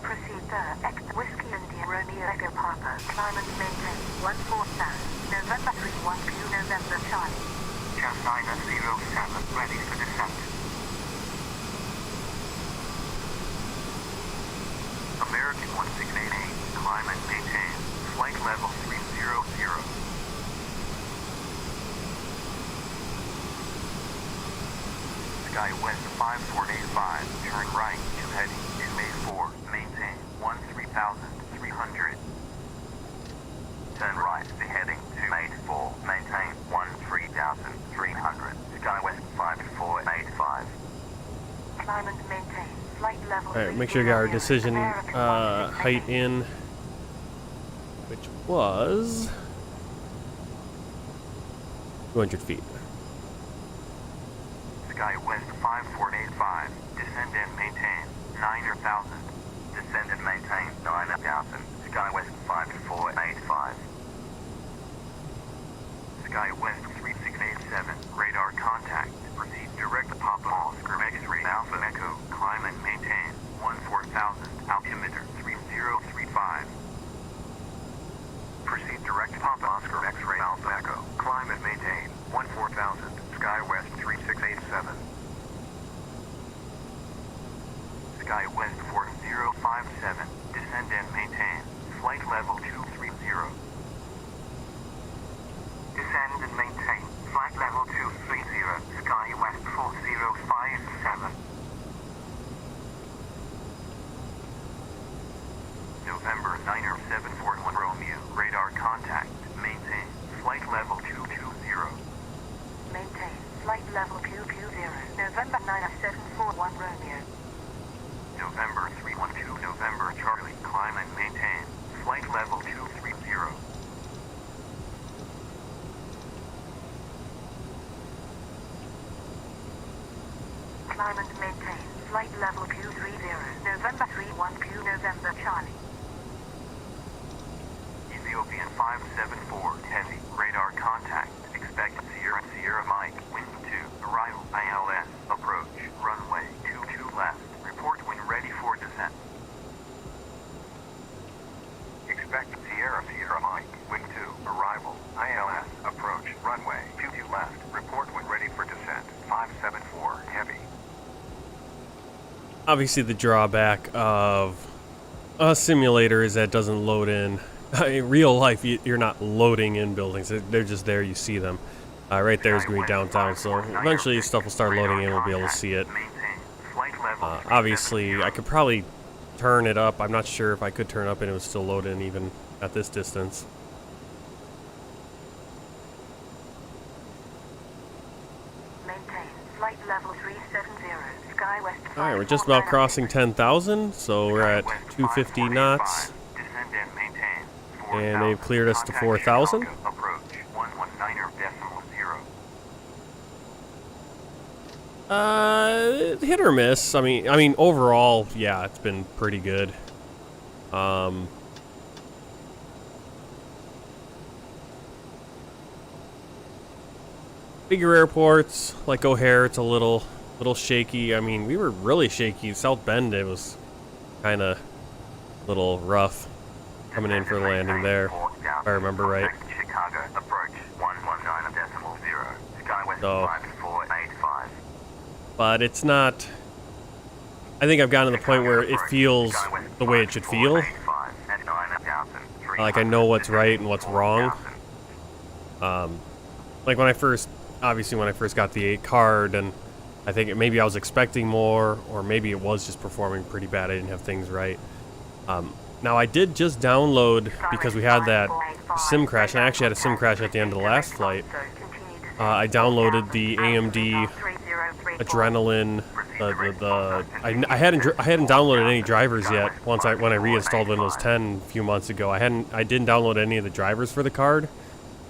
Proceed X Whiskey India Romeo Echo Papa. Climb and maintain 14,000. November 312 November Charlie. Channel 907 ready for descent. American 1688. Climb and maintain. Flight level 300. SkyWest 5485. Turn right to heading 284. Maintain 13,300. Turn right to heading 284. Maintain 13,300. SkyWest 5485. Climb and maintain. Flight level. All right, make sure you got our decision height in, which was 200 feet. SkyWest 5485. Descend and maintain 9,000. Descend and maintain 9,000. SkyWest 5485. SkyWest 3687. Radar contact. Proceed direct to Papa Oscar. Descend and maintain. Flight level 230. Descend and maintain. Flight level 230. SkyWest 4057. November 9er 741 Romeo. Radar contact. Maintain. Flight level 220. Maintain. Flight level 220. November 9er 741 Romeo. November 312 November Charlie. Climb and maintain. Flight level 230. Climb and maintain. Flight level 230. November 312 November Charlie. Ethiopian 574 Heavy. Radar contact. Expect Sierra Mike. Wind 2. Arrival. ILS. Approach. Runway 22 left. Report when ready for descent. Expect Sierra Mike. Wind 2. Arrival. ILS. Approach. Runway 22 left. Report when ready for descent. 574 Heavy. Obviously, the drawback of a simulator is that it doesn't load in. In real life, you're not loading in buildings. They're just there. You see them. Right there is going to be downtown. So eventually, stuff will start loading in. We'll be able to see it. Obviously, I could probably turn it up. I'm not sure if I could turn it up and it would still load in even at this distance. Maintain. Flight level 370. SkyWest. All right, we're just about crossing 10,000, so we're at 250 knots. Descend and maintain. And they've cleared us to 4,000. Approach 119.0. Hit or miss. I mean, overall, yeah, it's been pretty good. Bigger airports like O'Hare, it's a little shaky. I mean, we were really shaky. South Bend, it was kind of a little rough coming in for the landing there, if I remember right. Chicago approach 119.0. SkyWest So, 5485. but it's not. I think I've gotten to the point where it feels the way it should feel. Like I know what's right and what's wrong. Like when I first got the KORD, and I think maybe I was expecting more, or maybe it was just performing pretty bad. I didn't have things right. Now I did just download, because we had that sim crash, and I actually had a sim crash at the end of the last flight. I downloaded the AMD Adrenaline. I hadn't downloaded any drivers yet. When I reinstalled Windows 10 a few months ago, I didn't download any of the drivers for the KORD,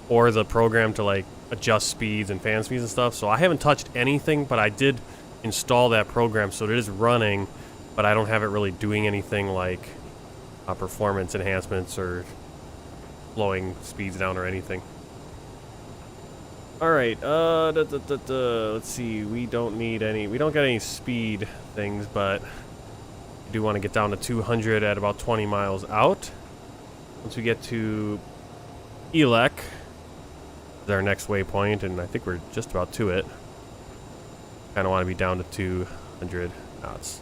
or the program to like adjust speeds and fan speeds and stuff. So I haven't touched anything, but I did install that program, so it is running, but I don't have it really doing anything like performance enhancements or slowing speeds down or anything. All right, let's see. We don't get any speed things, but we do want to get down to 200 at about 20 miles out. Once we get to Elec, is our next waypoint, and I think we're just about to it. Kind of want to be down to 200 knots.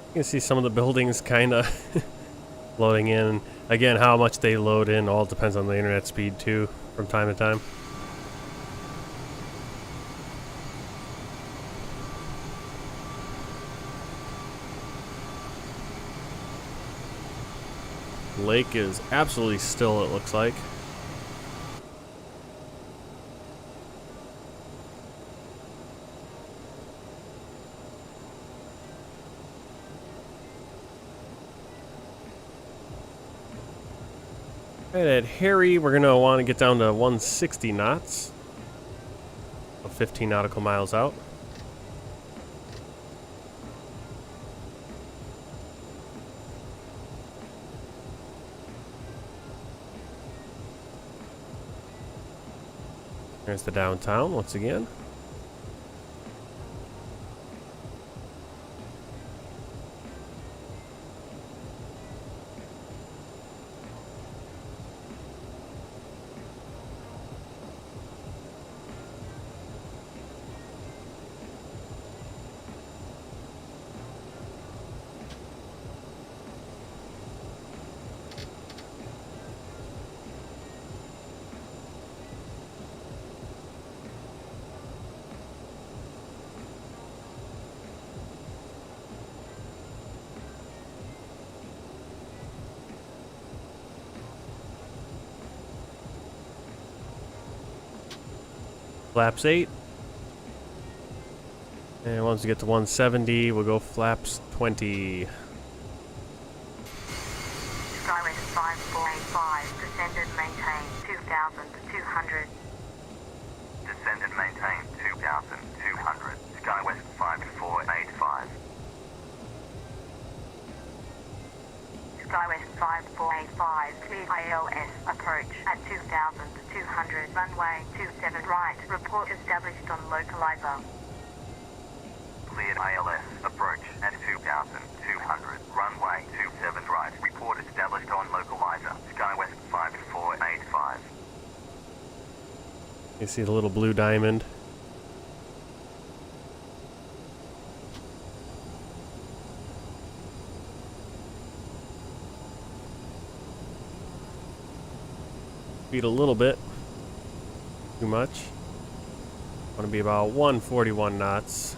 You can see some of the buildings kind of loading in. Again, how much they load in all depends on the internet speed too, from time to time. Lake is absolutely still, it looks like. Right at Harry, we're going to want to get down to 160 knots. 15 nautical miles out. There's the downtown once again. flaps 8. And once we get to 170, we'll go flaps 20. SkyWest 5485, descend and maintain 2,200. Descend and maintain 2,200. SkyWest 5485. SkyWest 5485, clear ILS, approach at 2,200, runway 27 right, report established on localizer. Cleared ILS, approach at 2,200, runway 27 right, report established on localizer, SkyWest 5485. You see the little blue diamond? Speed a little bit. Too much. Want to be about 141 knots.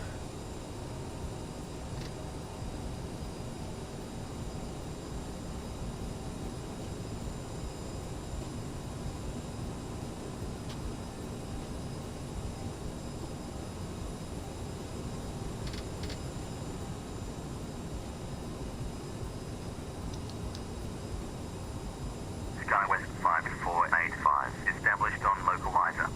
SkyWest 5485, established on localizer.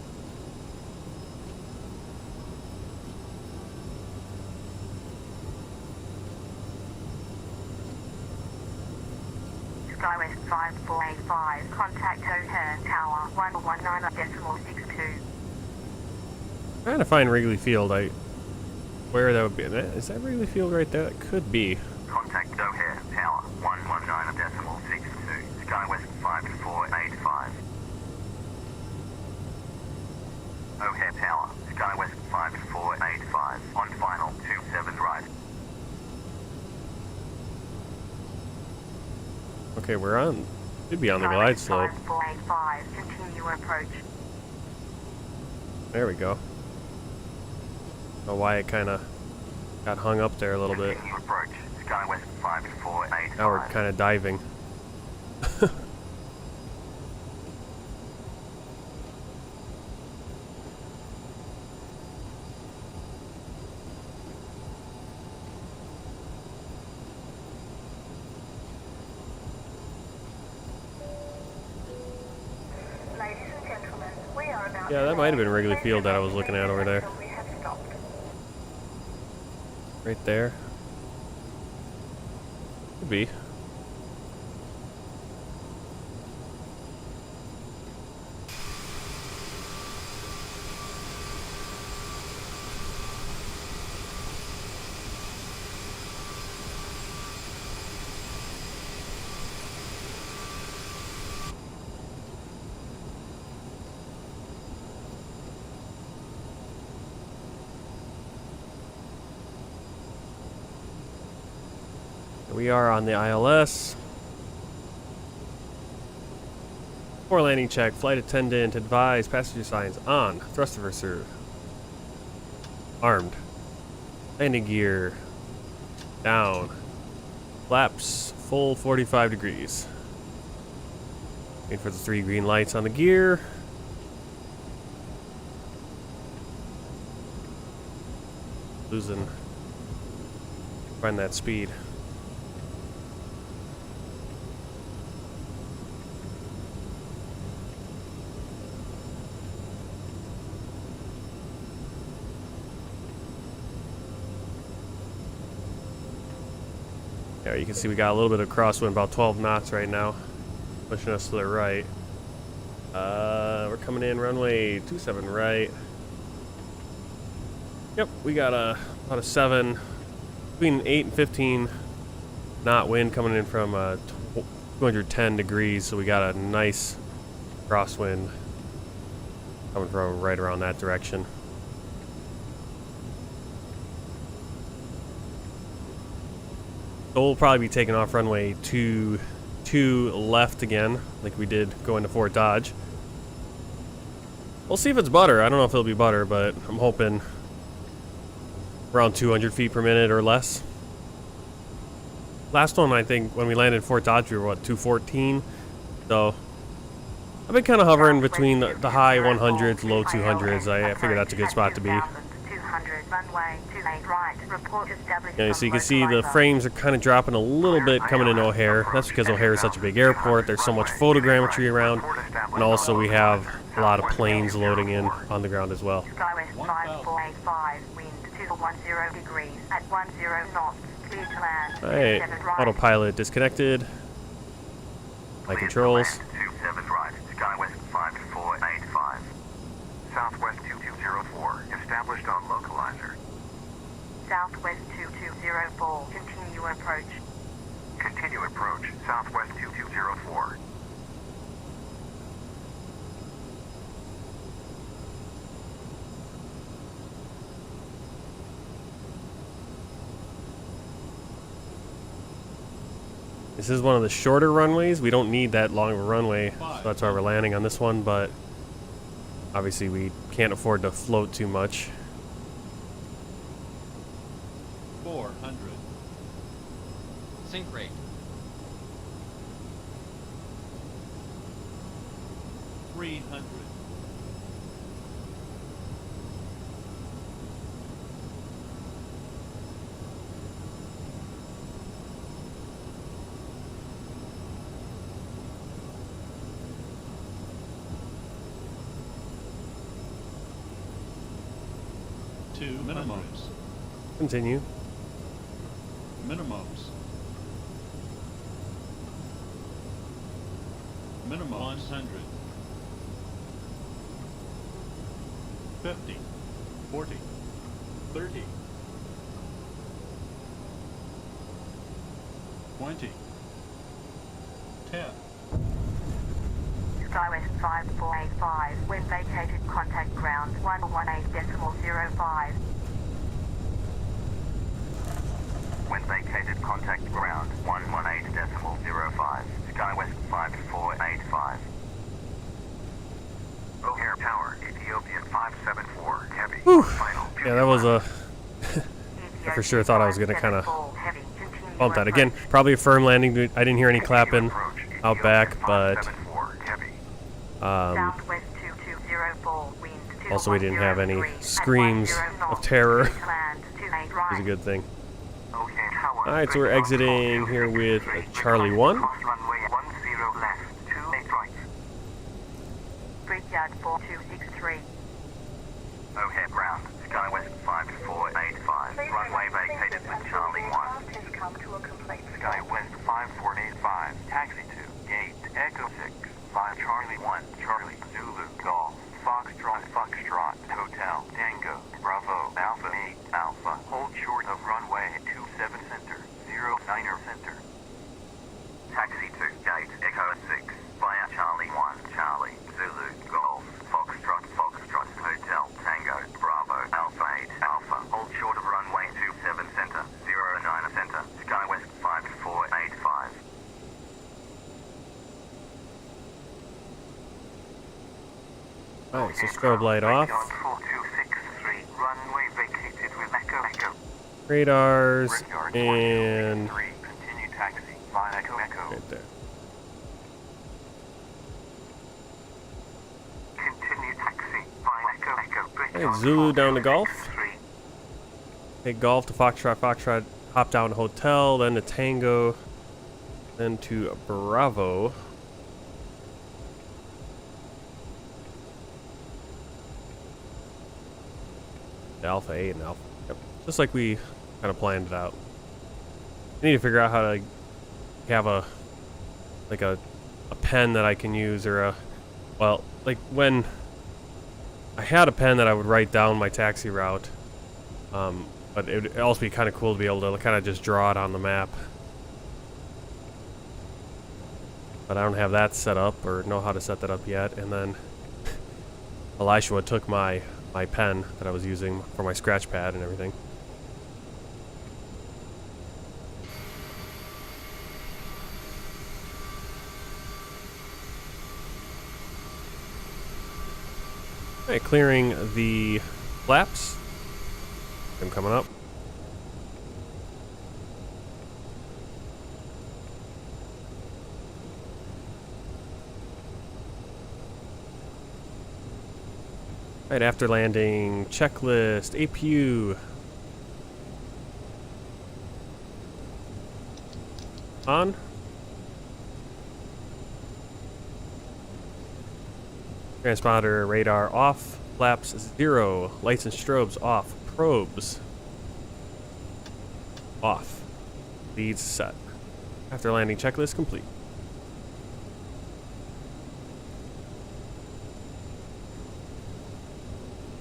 SkyWest 5485, contact Hotas Tower 119.62. Trying to find Wrigley Field. Where that would be. Is that Wrigley Field right there? It could be. Contact O'Hare Tower 119.62. SkyWest 5485. O'Hare Tower, SkyWest 5485. On final 27 right. Okay, we're on. Should be on the glide slope. 5485, continue approach. There we go. Don't know why it kind of got hung up there a little bit. Continue approach. SkyWest 5485. Now we're kind of diving. Ladies and gentlemen, we are about Yeah, that might have been Wrigley Field that I was looking at over there. We have stopped. Right there. Could be. We are on the ILS. Before landing check, flight attendant advise passenger signs on. Thrust reverser armed. Landing gear down. Flaps full 45 degrees. Wait for the 3 green lights on the gear. Losing. Find that speed. Yeah, you can see we got a little bit of crosswind, about 12 knots right now, pushing us to the right. We're coming in runway 27 right. Yep, we got about a 7, between 8 and 15 knot wind coming in from 210 degrees, so we got a nice crosswind coming from right around that direction. So we'll probably be taking off runway 22 left again, like we did going to Fort Dodge. We'll see if it's butter. I don't know if it'll be butter, but I'm hoping around 200 feet per minute or less. Last one, I think, when we landed in Fort Dodge, we were, what, 214? So I've been kind of hovering between the high 100s, low 200s. I figure that's a good spot to be. Yeah, so you can see the frames are kind of dropping a little bit coming into O'Hare. That's because O'Hare is such a big airport. There's so much photogrammetry around, and also we have a lot of planes loading in on the ground as well. SkyWest 5485, wind 210 degrees at 10 knots, clear to land. Alright, 27 right. autopilot disconnected. My controls. 27 right, SkyWest 5485. Southwest 2204, established on localizer. Southwest 2204, continue approach. Continue approach, Southwest 2204. This is one of the shorter runways. We don't need that long of a runway, so that's why we're landing on this one, but obviously we can't afford to float too much. 400. Sync rate. 300. 2 minimums. Continue. Minimums. Minimum 100. 50. 40. 30. 20. 10. SkyWest 5485, when vacated contact ground 118.05. When vacated, contact ground 118.05. SkyWest 5485. O'Hare Tower, Ethiopian 574, heavy. Final. Yeah, that was a... I for sure thought I was going to kind of bump that. Again, probably a firm landing. I didn't hear any clapping out back, but... Southwest 2204, wind also we didn't have any screams of terror, which is a good thing. Alright, so we're exiting here with Charlie 1. Brickyard 4263. O'Hare ground, SkyWest 5485. Runway vacated with Charlie 1. SkyWest 5485. Taxi to gate Echo 6. 5 Charlie 1. Charlie Zulu Golf. Foxtrot Hotel Tango Bravo Alpha 8 Alpha. Hold short of runway 27 center 09er center. Taxi to gate Echo 6 via Charlie 1 Charlie Zulu Golf Foxtrot Hotel Tango Bravo Alpha 8 Alpha. Hold short of runway 27 center 09er center. SkyWest 5485. Alright, so strobe light off. Runway vacated with Echo. Radars, Brickyard and... 4263. Continue taxi via Echo. right there. Continue taxi via Echo. Alright, Zulu down to Golf. Take Golf to Foxtrot, hop down to Hotel, then to Tango, then to Bravo. Alpha 8 and Alpha. Yep. Just like we kind of planned it out. I need to figure out how to have a pen that I can use, or a, well, like when I had a pen that I would write down my taxi route, but it would also be kind of cool to be able to kind of just draw it on the map. But I don't have that set up or know how to set that up yet. And then Elisha took my pen that I was using for my scratch pad and everything. Alright, clearing the flaps. I'm coming up. Right after landing, checklist, APU. On. Transponder radar off. Flaps 0. Lights and strobes off. Probes off. Leads set. After landing, checklist complete.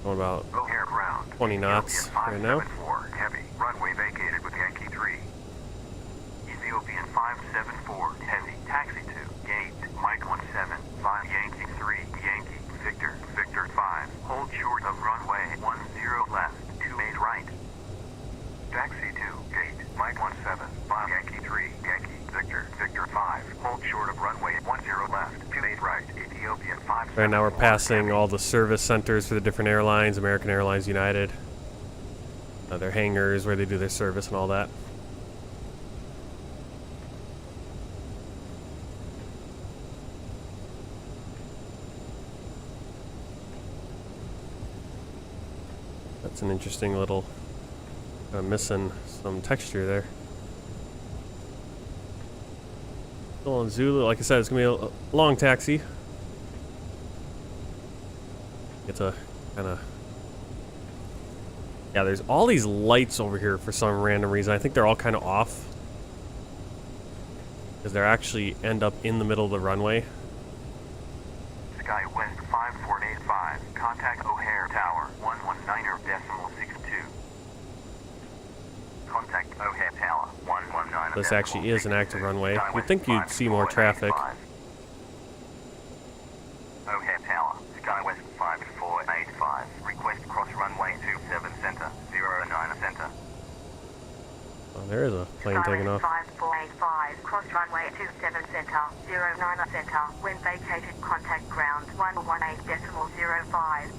Going about O'Hare ground. 20 knots right now. 574 heavy. Runway vacated with Yankee 3. Ethiopian 574 heavy. Taxi to gate. Mike 17. 5 Yankee 3. Yankee. Victor. Victor 5. Hold short of runway 10 left. 28 right. Taxi to gate. Mike 17. 5 Yankee 3. Yankee. Victor. Victor 5. Hold short of runway 10 left. 28 right. Ethiopian 5. Right now we're passing all the service centers for the different airlines, American Airlines, United. Their hangars where they do their service and all that. That's an interesting little, missing some texture there. Still on Zulu, like I said, it's gonna be a long taxi. It's a kind of, yeah, there's all these lights over here for some random reason. I think they're all kind of off because they're actually end up in the middle of the runway. SkyWest 5485. Contact O'Hare Tower 119.62. Contact O'Hare Tower 119. This actually is an active runway. You'd think you'd see more traffic. O'Hare Tower, SkyWest 5485. Request cross runway 27 center, 09 center. Oh, there is a plane taking off. 5485, cross runway 27 center, 09 center. When vacated, contact ground 118.05.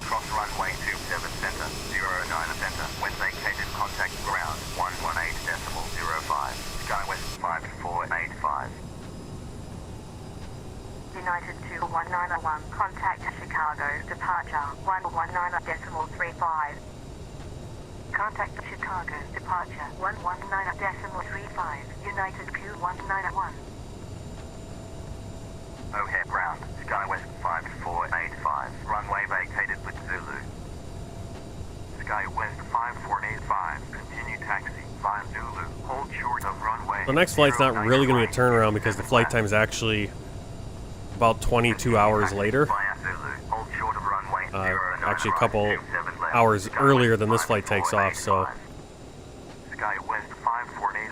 Cross runway 27 center, 09 center. When vacated, contact ground 118.05. SkyWest 5485. United 2191, contact Chicago, departure 119.35. Contact Chicago, departure 119.35, United Q191. O'Hare ground, SkyWest 5485. Runway vacated with Zulu. SkyWest 5485, continue taxi, 5 Zulu. Hold short of runway. The next flight's not really going to be a turnaround because the flight time is actually about 22 hours later. Actually a couple hours earlier than this flight takes off, so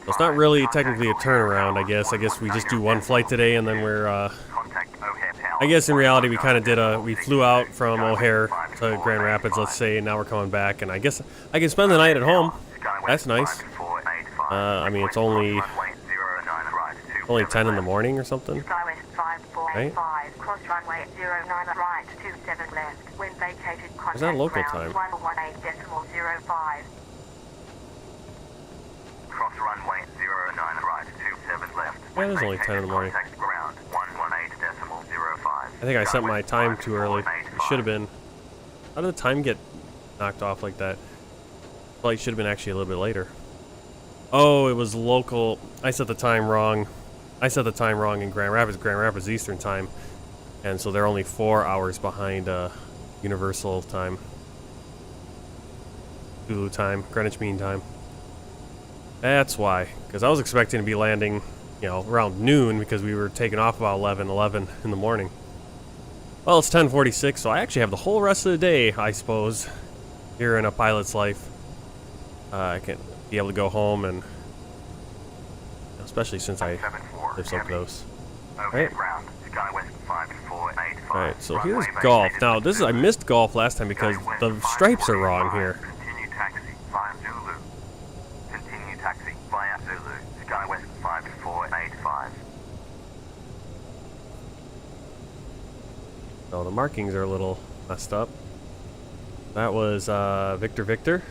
it's not really technically a turnaround, I guess. I guess we just do one flight today and then we're, I guess in reality we kind of did we flew out from O'Hare to Grand Rapids, let's say, and now we're coming back, and I guess I can spend the night at home. That's nice. I mean, it's only 10 in the morning or something. Right? Cross runway 09 right, 27 left. When vacated, contact Is that local ground time? 118.05. Cross runway 09 right, 27 left. Yeah, it is only 10 in the morning. Contact ground 118.05. I think I set my time too early. It should have been. How did the time get knocked off like that? Flight should have been actually a little bit later. Oh, it was local. I set the time wrong. I set the time wrong in Grand Rapids Eastern time, and so they're only 4 hours behind Universal time, Zulu time, Greenwich Mean Time. That's why, because I was expecting to be landing, around noon because we were taking off about 11 in the morning. Well, it's 10:46, so I actually have the whole rest of the day, I suppose, here in a pilot's life. I can be able to go home, and especially since I live so close. Right. Alright, so here's golf. Now, I missed golf last time because the stripes are wrong here. Continue taxi, 5 Zulu. Continue taxi, via Zulu. SkyWest 5485. So the markings are a little messed up. That was Victor.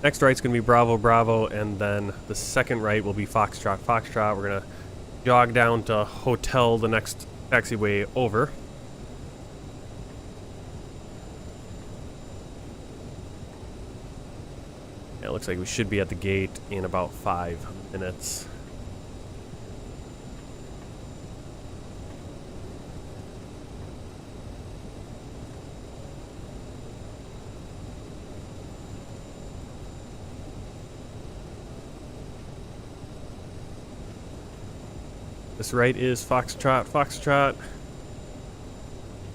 Next right's gonna be Bravo, and then the second right will be Foxtrot. We're gonna jog down to Hotel, the next taxiway over. Yeah, it looks like we should be at the gate in about 5 minutes. This right is Foxtrot, Foxtrot.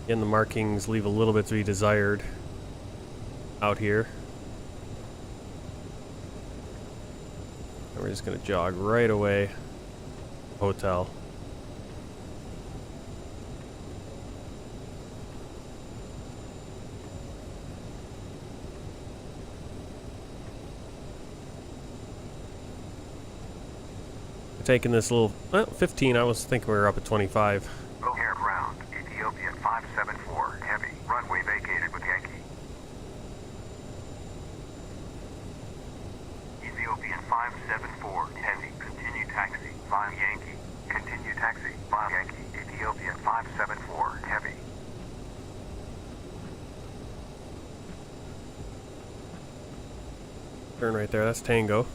Again, the markings leave a little bit to be desired out here. And we're just gonna jog right away. Hotel. Taking this little, well, 15. I was thinking we were up at 25. O'Hare ground, Ethiopia 574, heavy, runway vacated with Yankee. Ethiopian 574, heavy, continue taxi, via Yankee. Continue taxi, via Yankee, Ethiopian 574, heavy. Turn right there, that's Tango.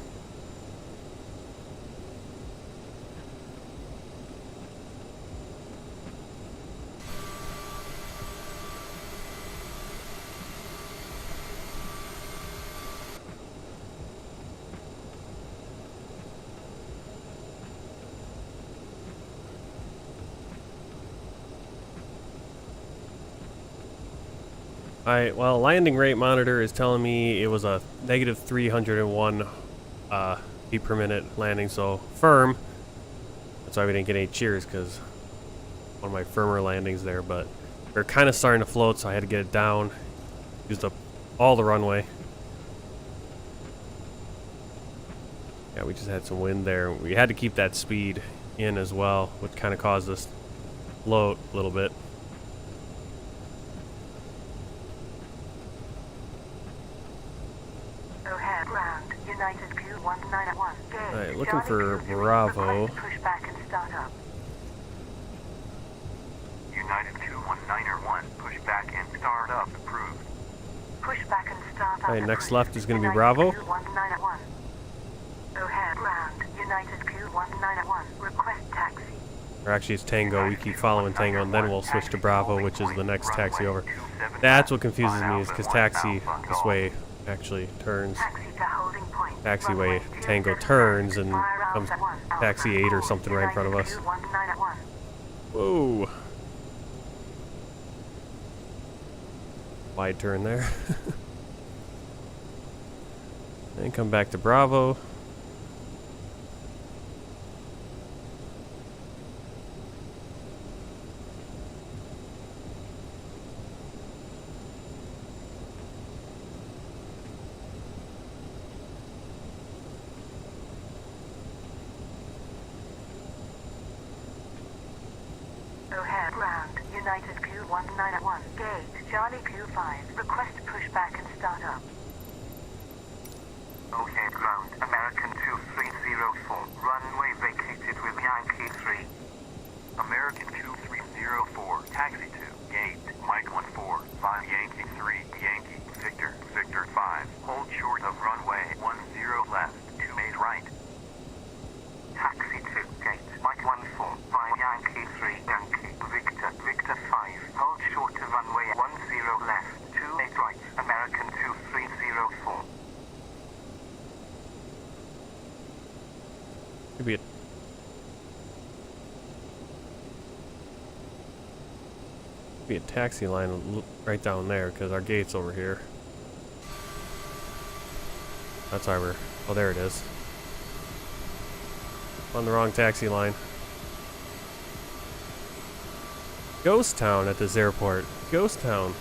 Alright, well, landing rate monitor is telling me it was a negative 301 feet per minute landing, so firm. That's why we didn't get any cheers, because one of my firmer landings there, but we're kind of starting to float, so I had to get it down. Used up all the runway. Yeah, we just had some wind there. We had to keep that speed in as well, which kind of caused us to float a little bit. Alright, looking for Bravo. Push back and start up. United 219er1, push back and start up, approved. Push back and start up. Alright, next left is going to be Bravo. O'Hare ground, United Q191, request taxi. Or actually it's Tango, we keep following Tango, and then we'll switch to Bravo, which is the next taxi over. That's what confuses me, is because taxi this way actually turns. Taxiway Tango turns and comes taxi 8 or something right in front of us. Whoa. Wide turn there. Then come back to Bravo. O'Hare ground, United Q191, gate, Charlie Q5, request push back and start up. O'Hare ground, American 2304, runway vacated with Yankee 3. American 2304, taxi to, gate, Mike 14, via Yankee 3, Yankee, Victor, Victor 5, hold short of runway 10 left, 28 right. Taxi to, gate, Mike 14, via Yankee 3, Yankee, Victor, Victor 5, hold short of runway 10 left, 28 right, American 2304. Maybe a taxi line right down there, because our gate's over here. That's why we're... oh, there it is. On the wrong taxi line. Ghost town at this airport. Ghost town.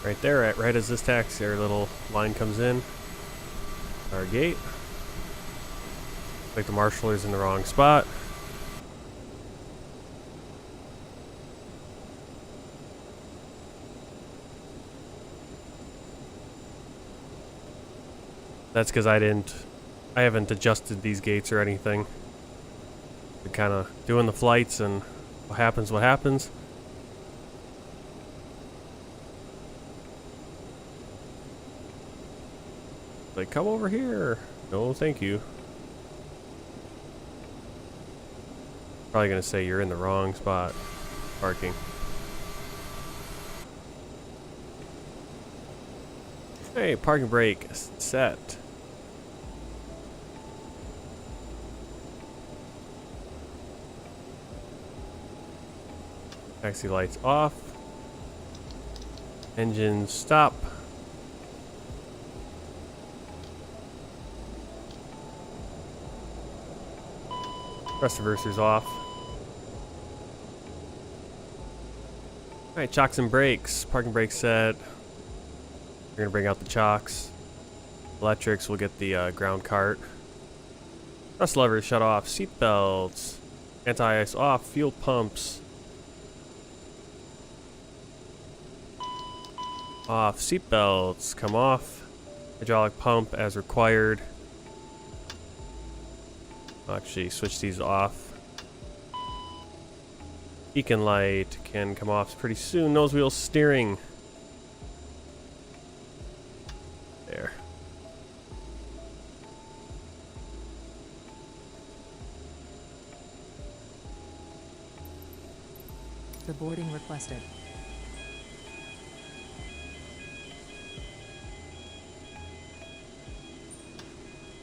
Right there, right as this taxi or little line comes in. Our gate. Like the marshaller's in the wrong spot. That's because I haven't adjusted these gates or anything. We're kind of doing the flights and what happens, what happens. Like, come over here. No, thank you. Probably gonna say you're in the wrong spot. Parking. Hey, parking brake set. Taxi lights off. Engine stop. Thrust reversers off. Alright, chocks and brakes. Parking brake set. We're gonna bring out the chocks. Electrics, we'll get the ground cart. Thrust levers shut off. Seat belts. Anti-ice off. Fuel pumps off. Seat belts come off. Hydraulic pump as required. I'll actually switch these off. Beacon light can come off pretty soon. Nose wheel steering. There. The boarding requested.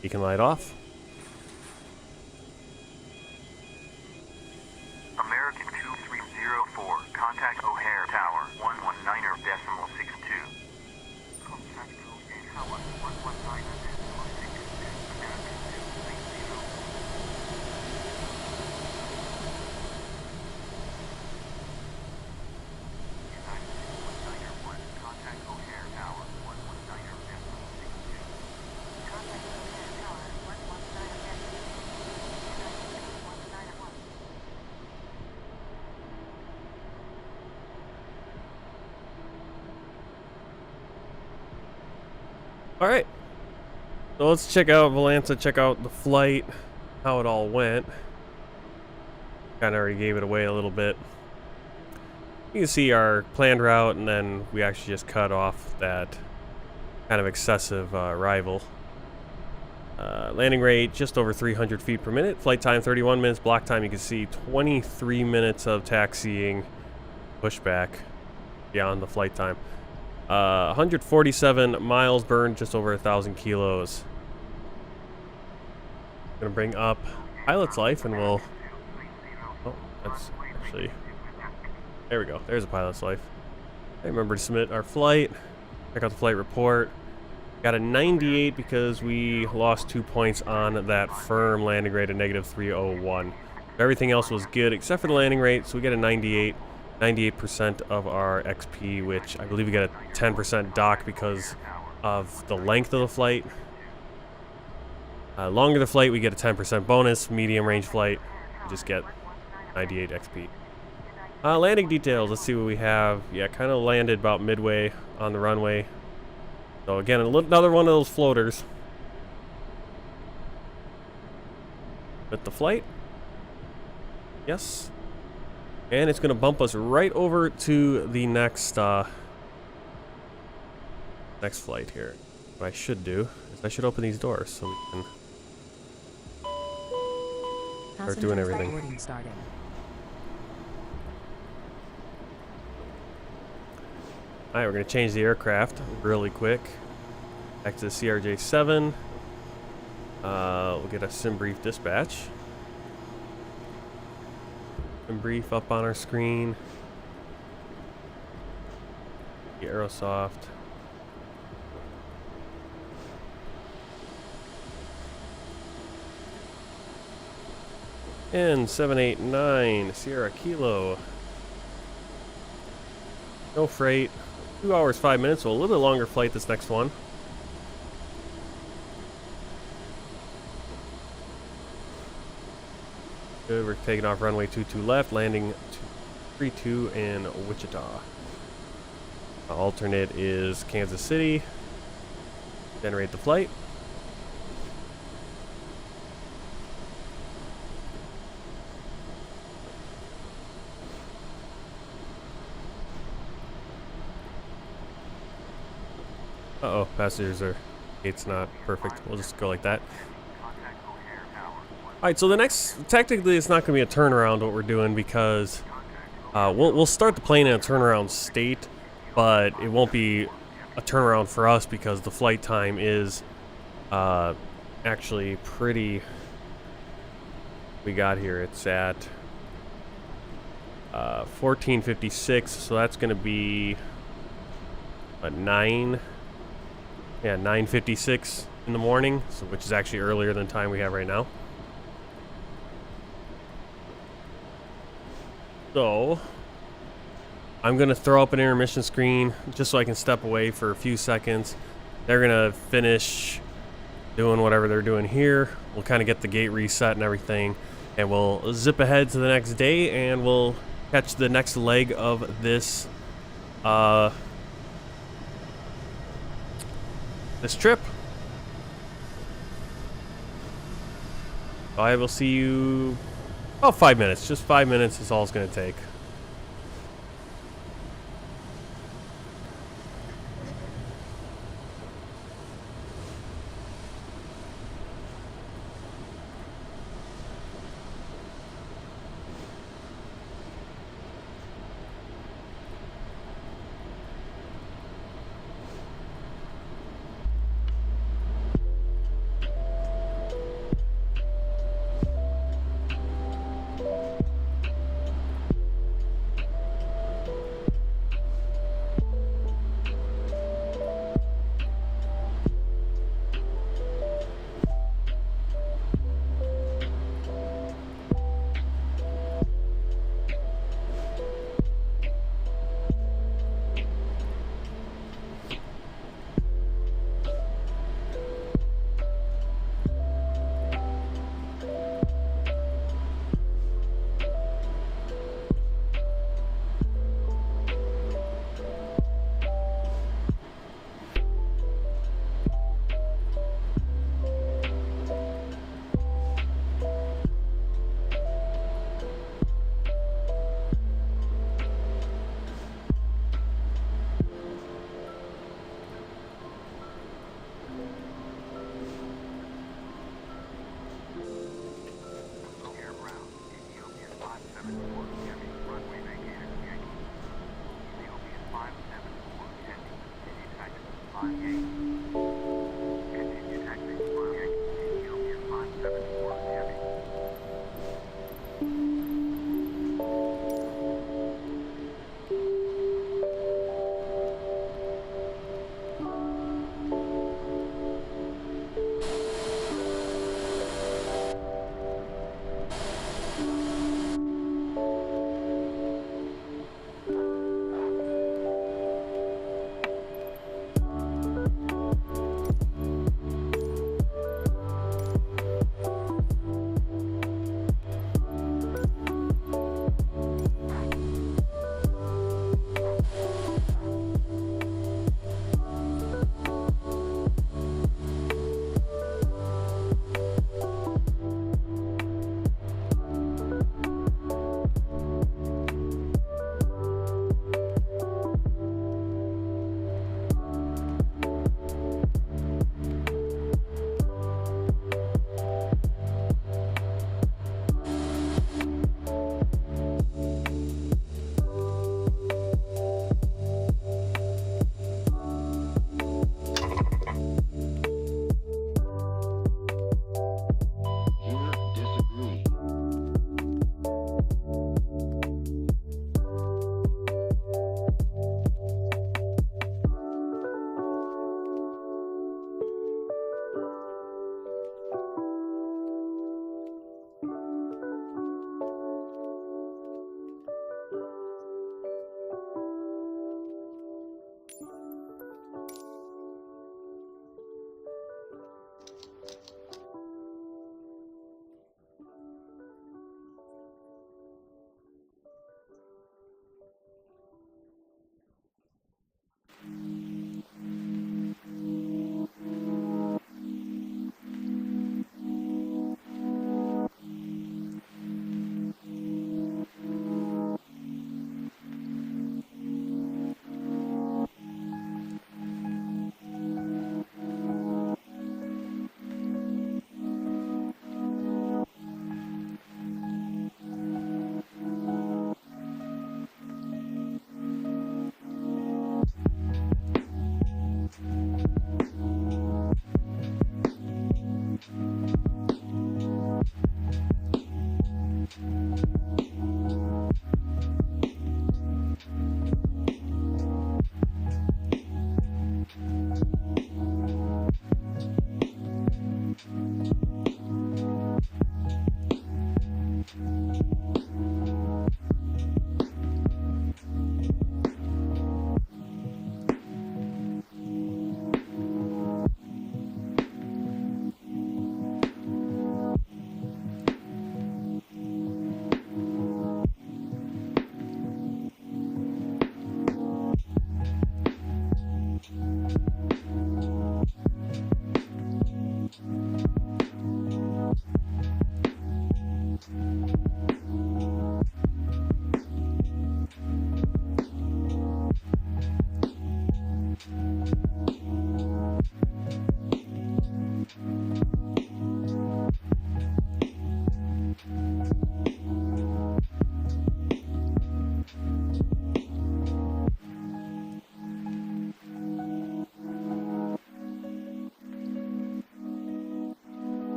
Beacon light off. American 2304, contact O'Hare Tower, 119.62. Contact O'Hare Tower, 119.62. American 230. Contact O'Hare Tower, 119.62. Alright. So let's check out Valanza, check out the flight, how it all went. Kinda already gave it away a little bit. You can see our planned route, and then we actually just cut off that kind of excessive arrival. Landing rate just over 300 feet per minute. Flight time 31 minutes. Block time you can see 23 minutes of taxiing pushback beyond the flight time. 147 miles burned, just over 1,000 kilos. Gonna bring up pilot's life, and we'll. Oh, that's actually. There we go. There's a pilot's life. I remember to submit our flight. Check out the flight report. Got a 98 because we lost 2 points on that firm landing rate of -301. Everything else was good except for the landing rate, so we get a 98. 98% of our XP, which I believe we get a 10% dock because of the length of the flight. Longer the flight, we get a 10% bonus. Medium range flight, we just get 98 XP. Landing details, let's see what we have. Yeah, kind of landed about midway on the runway. So again, another one of those floaters. With the flight. Yes. And it's going to bump us right over to the next flight here. What I should do is I should open these doors so we can start doing everything. Boarding starting. Alright, we're going to change the aircraft really quick. Back to the CRJ-7. We'll get a sim brief dispatch. Sim brief up on our screen. The Aerosoft. N789 Sierra Kilo. No freight. 2 hours 5 minutes, so a little bit longer flight this next one. Good, we're taking off runway 22 left, landing 32 in Wichita. Alternate is Kansas City. Generate the flight. Uh-oh, passengers are, gate's not perfect. We'll just go like that. Alright, so the next, technically it's not going to be a turnaround what we're doing because we'll start the plane in a turnaround state, but it won't be a turnaround for us because the flight time is actually pretty, we got here, it's at 14:56, so that's going to be a 9:56 in the morning, so which is actually earlier than time we have right now. So I'm gonna throw up an intermission screen just so I can step away for a few seconds. They're gonna finish doing whatever they're doing here. We'll kind of get the gate reset and everything, and we'll zip ahead to the next day, and we'll catch the next leg of this this trip. I will see you about 5 minutes. Just 5 minutes is all it's going to take.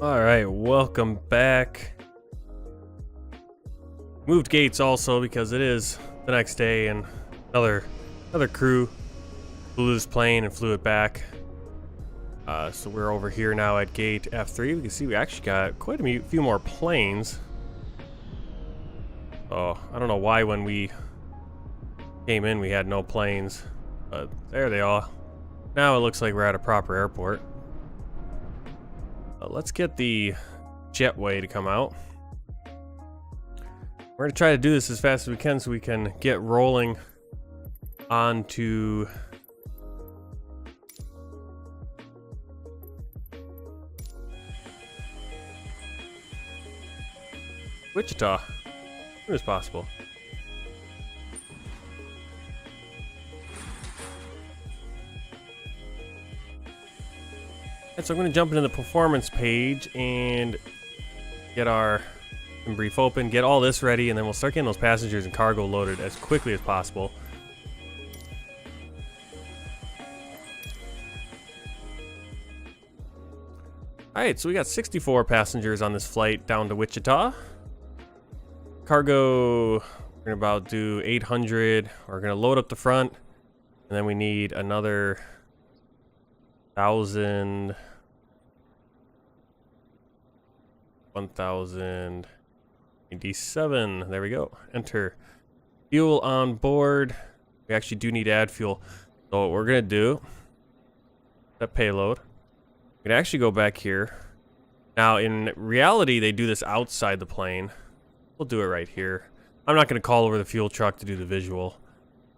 All right, welcome back. Moved gates also because it is the next day, and another crew flew this plane and flew it back. So we're over here now at gate F3. We can see we actually got quite a few more planes. Oh, I don't know why when we came in we had no planes, but there they are. Now it looks like we're at a proper airport. Let's get the jetway to come out. We're gonna try to do this as fast as we can so we can get rolling onto Wichita as soon as possible. And so I'm going to jump into the performance page and get our brief open, get all this ready, and then we'll start getting those passengers and cargo loaded as quickly as possible. Alright, so we got 64 passengers on this flight down to Wichita. Cargo, we're going to about do 800. We're going to load up the front, and then we need another 1,000, 1,087. There we go. Enter. Fuel on board. We actually do need to add fuel. So what we're going to do, that payload, we can actually go back here. Now, in reality, they do this outside the plane. We'll do it right here. I'm not going to call over the fuel truck to do the visual,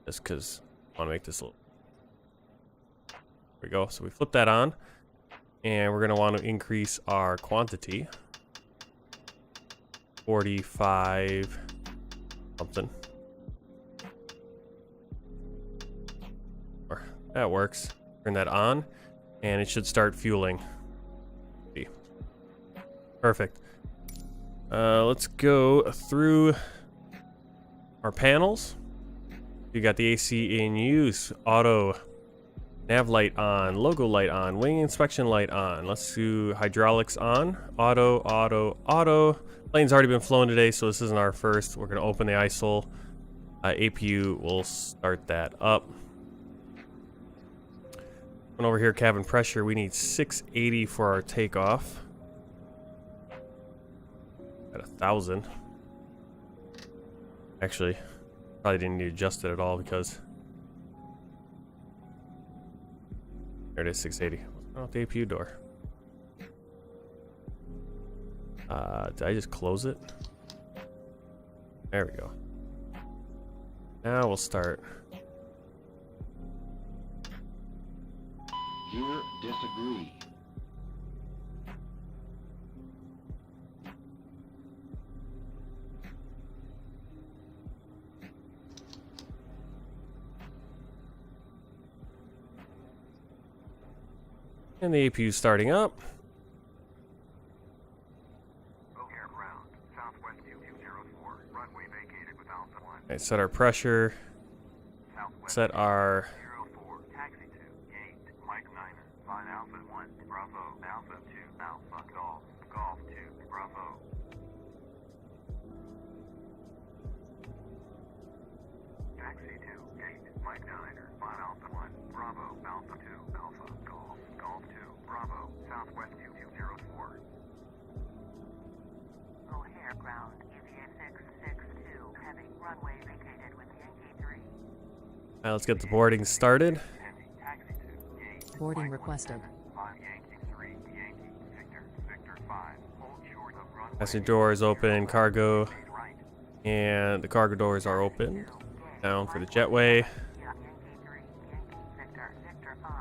just because I want to make this a little... There we go. So we flip that on, and we're going to want to increase our quantity. 45 something. That works. Turn that on, and it should start fueling. See. Perfect. Let's go through our panels. You got the AC in use, auto, nav light on, logo light on, wing inspection light on. Let's do hydraulics on, auto, auto, auto. Plane's already been flown today, so this isn't our first. We're going to open the ISOL. APU will start that up. And over here, cabin pressure, we need 680 for our takeoff. At 1,000. Actually, probably didn't need to adjust it at all because there it is, 680. What's wrong with the APU door? Did I just close it? There we go. Now we'll start. Here, disagree. And the APU starting up. O'Hare ground, Southwest 2204, runway vacated with Alpha 1. Okay, set our pressure. Southwest Set our 04, taxi to gate, Mike 9, flight Alpha 1, Bravo, Alpha 2, Alpha, Golf, Golf 2, Bravo. Taxi to gate, Mike 9, flight Alpha 1, Bravo, Alpha 2, Alpha, Golf, Golf 2, Bravo, Southwest 2204. O'Hare ground, UVA 662, heavy runway vacated with Yankee 3. Alright, let's get the boarding started. Taxi to gate, Boarding Mike requested. 5 Yankee 3, Yankee, Victor, Victor 5, hold short of runway. Passenger doors open, cargo, Made right. and the cargo doors are open. Down for the jetway. Yankee 3, Yankee, Victor, Victor 5,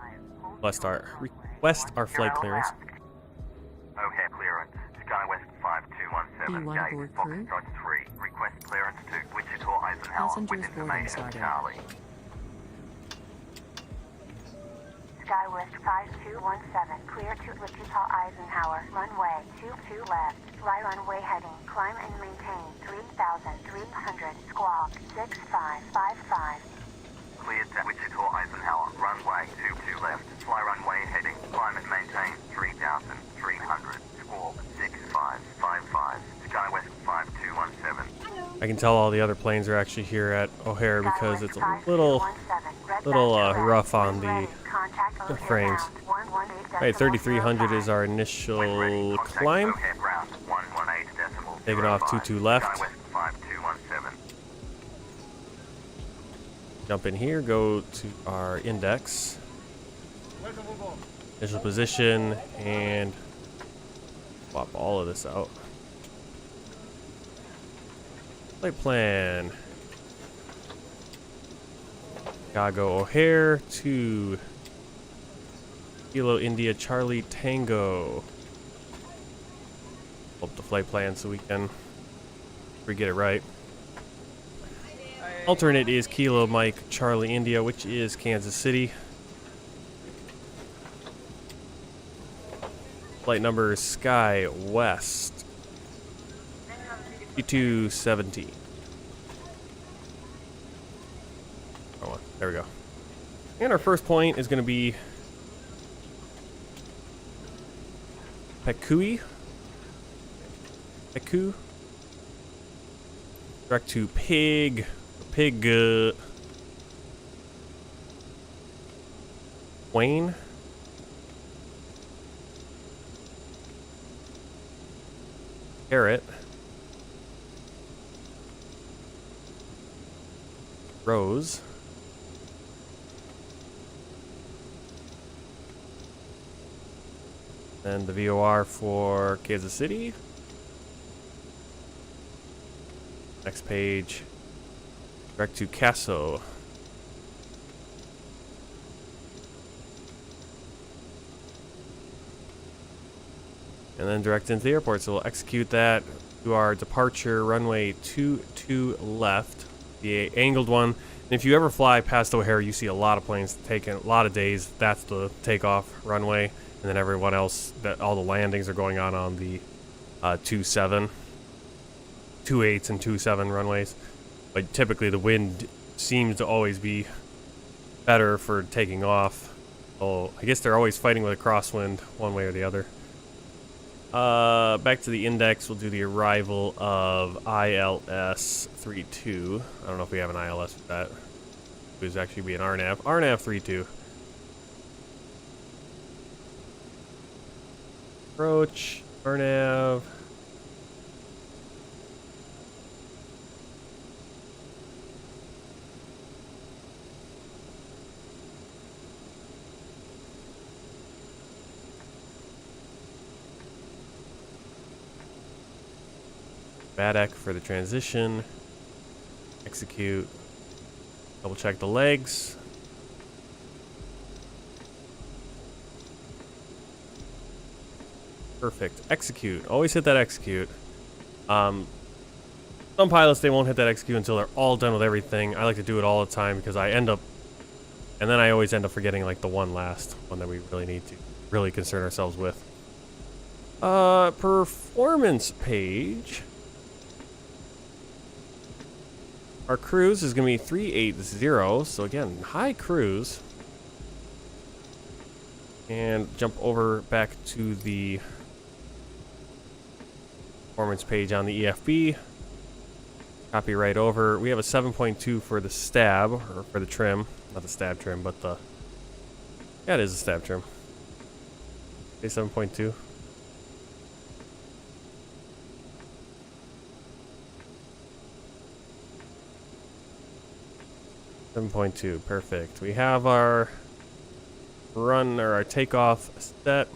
hold Request our flight clearance. O'Hare clearance. SkyWest 5217 B1 gate, aboard crew. Foxtrot 3. Request clearance to Wichita Eisenhower Passengers with boarding information started. Charlie. SkyWest 5217, clear to Wichita Eisenhower, runway 22 left, fly runway heading, climb and maintain 3,300, squawk 6555. Cleared to Wichita Eisenhower, runway 22 left, fly runway heading, climb and maintain 3,300, squawk I can tell all the other planes are actually here at O'Hare because it's a little rough on the frames. Alright, 3300 is our initial climb. Taking off 22 left. Jump in here, go to our index. Initial position, and swap all of this out. Flight plan. Chicago O'Hare to Kilo India Charlie Tango. Up the flight plan so we can get it right. Alternate is Kilo Mike Charlie India, which is Kansas City. Flight number is SkyWest 2270. Oh, there we go. And our first point is going to be Peku. Direct to Pig. Wayne. Carrot. Rose. And the VOR for Kansas City. Next page. Direct to Casso. And then direct into the airport. So we'll execute that to our departure runway 22 left. The angled one. And if you ever fly past O'Hare, you see a lot of planes taking a lot of days. That's the takeoff runway. And then everyone else, all the landings are going on the 27, 28s and 27 runways. But typically the wind seems to always be better for taking off. Oh, I guess they're always fighting with a crosswind one way or the other. Back to the index, we'll do the arrival of ILS 32. I don't know if we have an ILS with that. It would actually be an RNAV. RNAV 32. Approach, RNAV. BADEC for the transition. Execute. Double check the legs. Perfect. Execute. Always hit that execute. Some pilots, they won't hit that execute until they're all done with everything. I like to do it all the time because I always end up forgetting like the one last one that we really need to really concern ourselves with. Performance page. Our cruise is going to be 380, so again, high cruise. And jump over back to the performance page on the EFB. Copy right over. We have a 7.2 for the stab, or for the trim. Not the stab trim, but the... Yeah, it is a stab trim. Okay, 7.2. Perfect. We have our run or our takeoff set.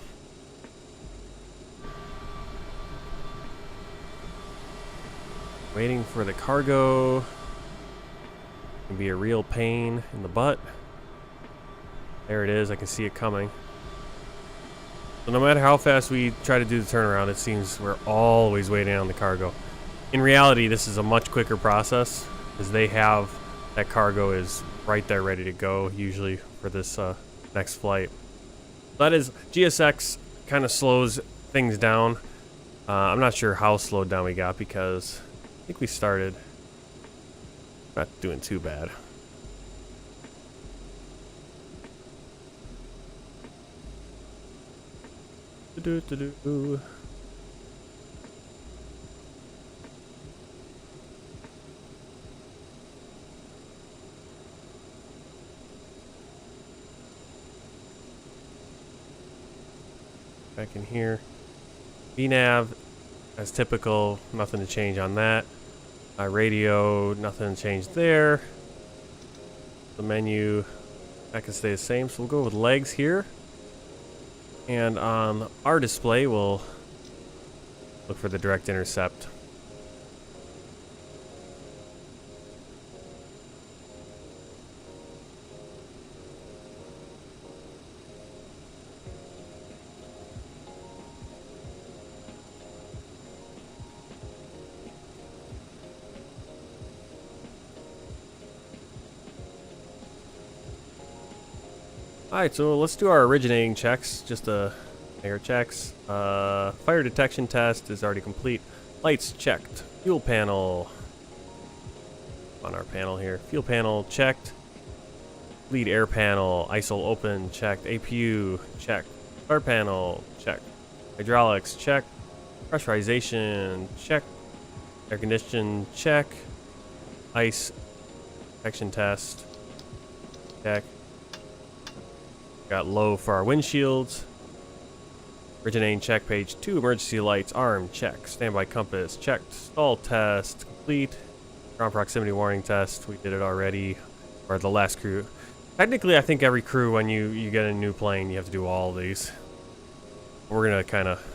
Waiting for the cargo. Can be a real pain in the butt. There it is. I can see it coming. So no matter how fast we try to do the turnaround, it seems we're always waiting on the cargo. In reality, this is a much quicker process because they have that cargo is right there ready to go usually for this next flight. That is, GSX kind of slows things down. I'm not sure how slowed down we got because I think we started not doing too bad. back in here. VNav, as typical, nothing to change on that. Radio, nothing to change there. The menu, that can stay the same, so we'll go with legs here. And on our display, we'll look for the direct intercept. Alright, so let's do our originating checks, just air checks. Fire detection test is already complete. Lights checked. Fuel panel on our panel here. Fuel panel checked. Lead air panel, ISO open, checked. APU checked. Start panel checked. Hydraulics checked. Pressurization checked. Air condition check. Ice detection test check. Got low for our windshields. Originating check page 2. Emergency lights arm check. Standby compass checked. Stall test complete. Ground proximity warning test. We did it already. Or the last crew. Technically, I think every crew, when you get a new plane, you have to do all of these. We're gonna kind of,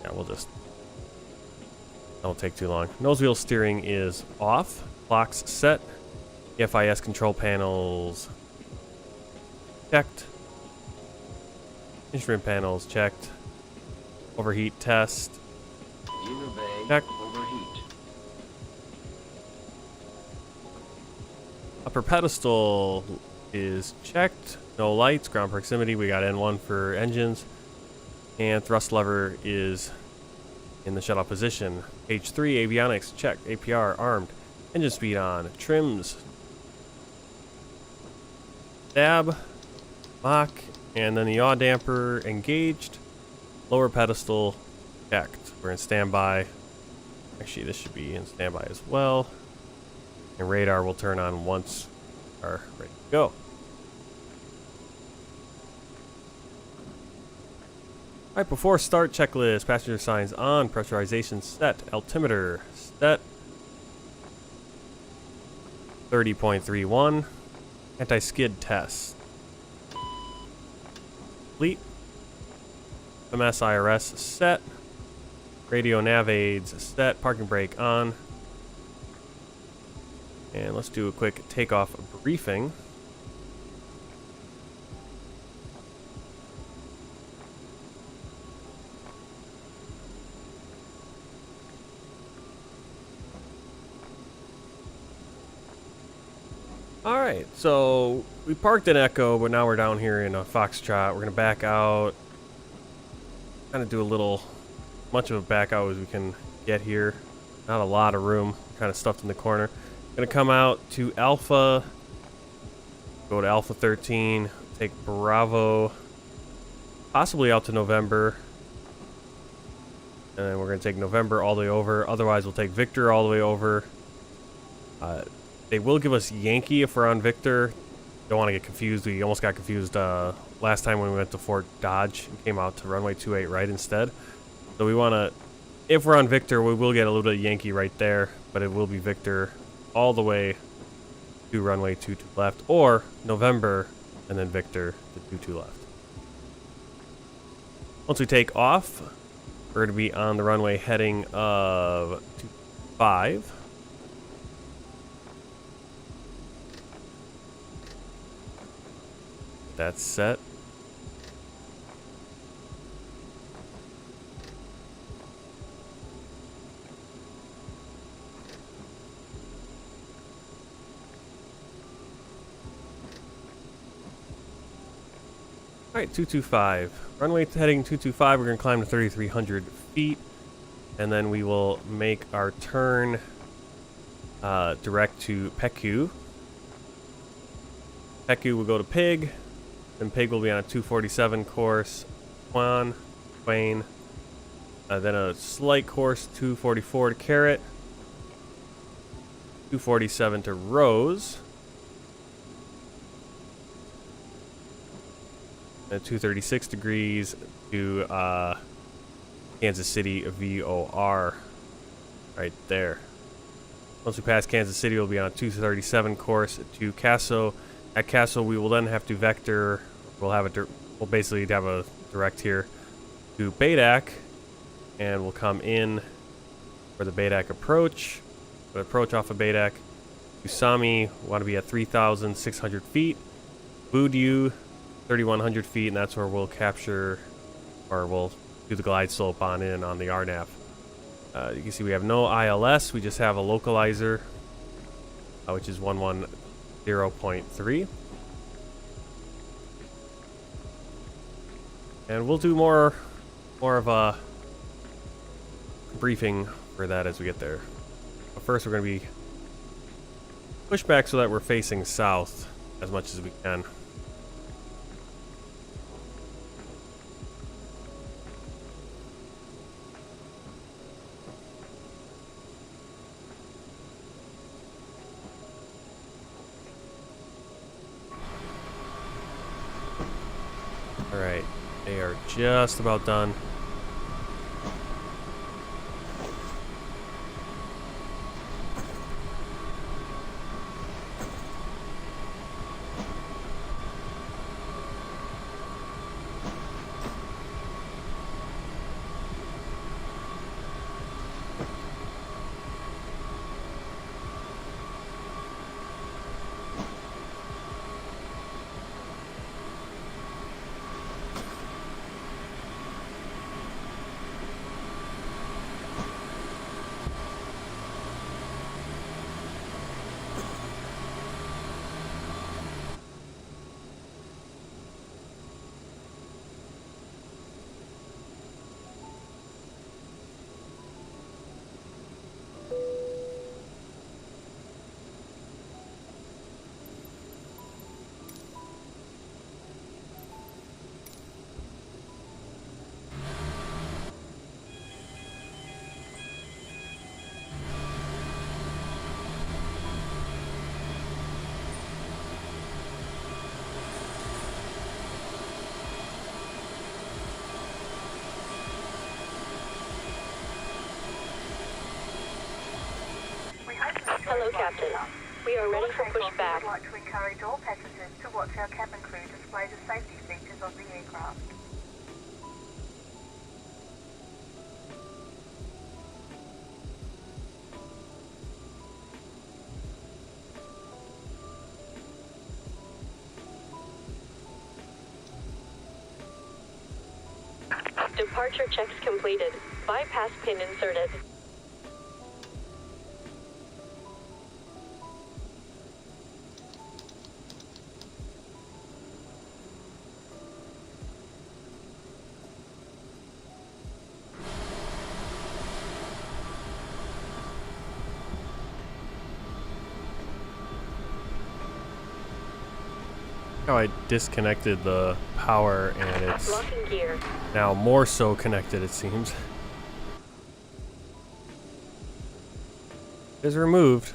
yeah, we'll just, don't take too long. Nose wheel steering is off. Clocks set. FIS control panels checked. Instrument panels checked. Overheat test. Inner bay checked. overheat. Upper pedestal is checked. No lights. Ground proximity. We got N1 for engines. And thrust lever is in the shutoff position. Page 3 avionics checked. APR armed. Engine speed on. Trims. Dab. Lock, and then the yaw damper engaged. Lower pedestal checked. We're in standby. Actually, this should be in standby as well. And radar will turn on once we're ready to go. Alright, before start checklist, passenger signs on, pressurization set, altimeter set. 30.31. Anti-skid test. Complete. MSIRS set. Radio nav aids set. Parking brake on. And let's do a quick takeoff briefing. Alright, so we parked in Echo, but now we're down here in a Foxtrot. We're going to back out. Kind of do a little, much of a back out as we can get here. Not a lot of room, kind of stuffed in the corner. Going to come out to Alpha. Go to Alpha 13. Take Bravo. Possibly out to November. And then we're going to take November all the way over. Otherwise, we'll take Victor all the way over. They will give us Yankee if we're on Victor. Don't want to get confused. We almost got confused last time when we went to Fort Dodge and came out to runway 28 right instead. So we want to, if we're on Victor, we will get a little bit of Yankee right there, but it will be Victor all the way to runway 22 left, or November and then Victor to 22 left. Once we take off, we're going to be on the runway heading of 25. That's set. Alright, 225. Runway heading 225, we're going to climb to 3,300 feet. And then we will make our turn direct to Peku. Peku will go to Pig. Then Pig will be on a 247 course. Twain. Then a slight course 244 to Carrot. 247 to Rose. at 236 degrees to Kansas City VOR right there. Once we pass Kansas City, we'll be on a 237 course to Casso. At Casso, we will then have to vector. We'll basically have a direct here to Badak, and we'll come in for the Badak approach. We'll approach off of Badak. Usami, want to be at 3,600 feet. Budu, 3,100 feet, and that's where we'll capture, or we'll do the glide slope on in on the RNAV. You can see we have no ILS, we just have a localizer, which is 110.3. And we'll do more of a briefing for that as we get there. But first we're going to be pushed back so that we're facing south as much as we can. Alright, they are just about done. Hello, Captain. We are ready for pushback. We would like to encourage all passengers to watch our cabin crew display the safety features of the aircraft. Departure checks completed. Bypass pin inserted. How I disconnected the power and it's Locking gear. now more so connected, it seems. It is removed.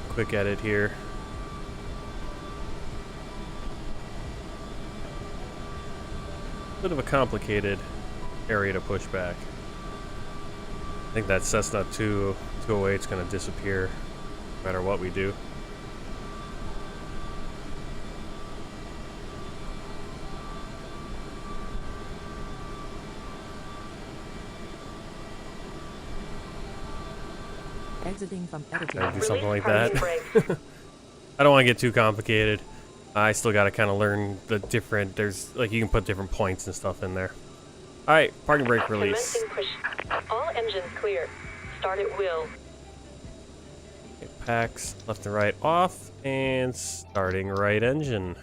Quick edit here. Bit of a complicated area to push back. I think that Cessna 208 is going to disappear no matter what we do. Exiting from editing. Gotta do something like that. I don't want to get too complicated. I still got to kind of learn the different, there's like you can put different points and stuff in there. Alright, parking brake release. Commencing push. All engines clear. Start at will. Okay, packs left and right off, and starting right engine.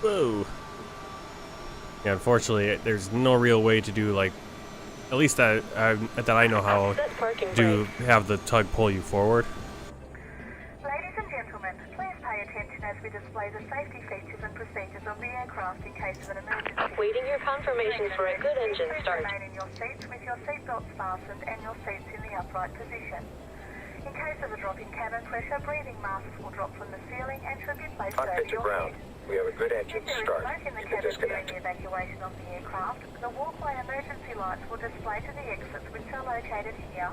Whoa. Yeah, unfortunately, there's no real way to do, like, at least that I know how to have the tug pull you forward. Ladies and gentlemen, please pay attention as we display the safety features and procedures of the aircraft in case of an emergency. Waiting your confirmation for a good engine Please start. remain in your seats with your seatbelts fastened and your seats in the upright position. In case of a drop in cabin pressure, breathing masks will drop from the ceiling and should be placed over Cockpit to your ground. head. We have a good engine If there is start. smoke in the You can cabin during disconnect. the evacuation of the aircraft, the walkway emergency lights will display to the exits, which are located here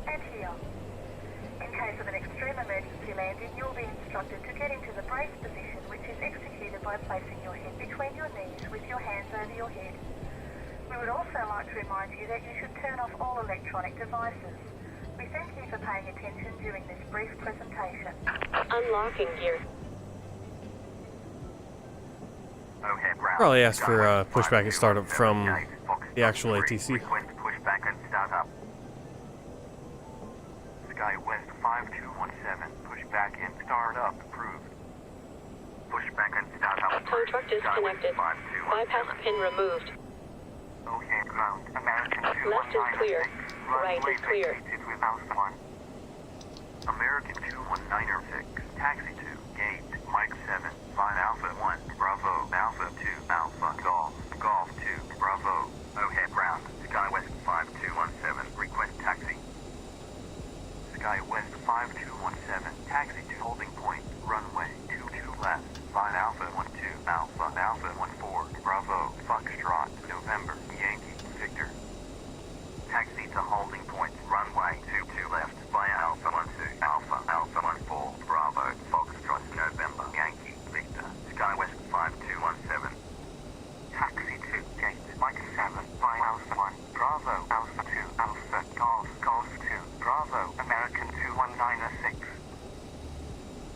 and here. In case of an extreme emergency landing, you will be instructed to get into the brace position, which is executed by placing your head between your knees with your hands over your head. We would also like to remind you that you should turn off all electronic devices. We thank you for paying attention during this brief presentation. Unlocking gear. Probably ask for pushback and startup from the actual ATC. Request pushback and startup. SkyWest 5217, pushback and startup approved. Pushback and startup Tow truck disconnected. Bypass pin removed. Okay, ground. American Left is clear. Right is clear. American 21906, taxi to gate, Mike 7, flight Alpha 1, Bravo, Alpha 2, Alpha, Golf, Golf 2, Bravo, O'Hare ground, SkyWest 5217, request taxi. SkyWest 5217, taxi to holding point, runway 22 left, flight Alpha 12, Alpha, Alpha 14, Bravo, Foxtrot, November, Yankee, Victor. Taxi to holding point, runway 22 left, via Alpha 12, Alpha, Alpha 14, Bravo, Foxtrot, November, Yankee, Victor, SkyWest 5217. Taxi to gate, Mike 7, via Alpha 1, Bravo, Alpha 2, Alpha, Golf, Golf 2, Bravo, American 21906.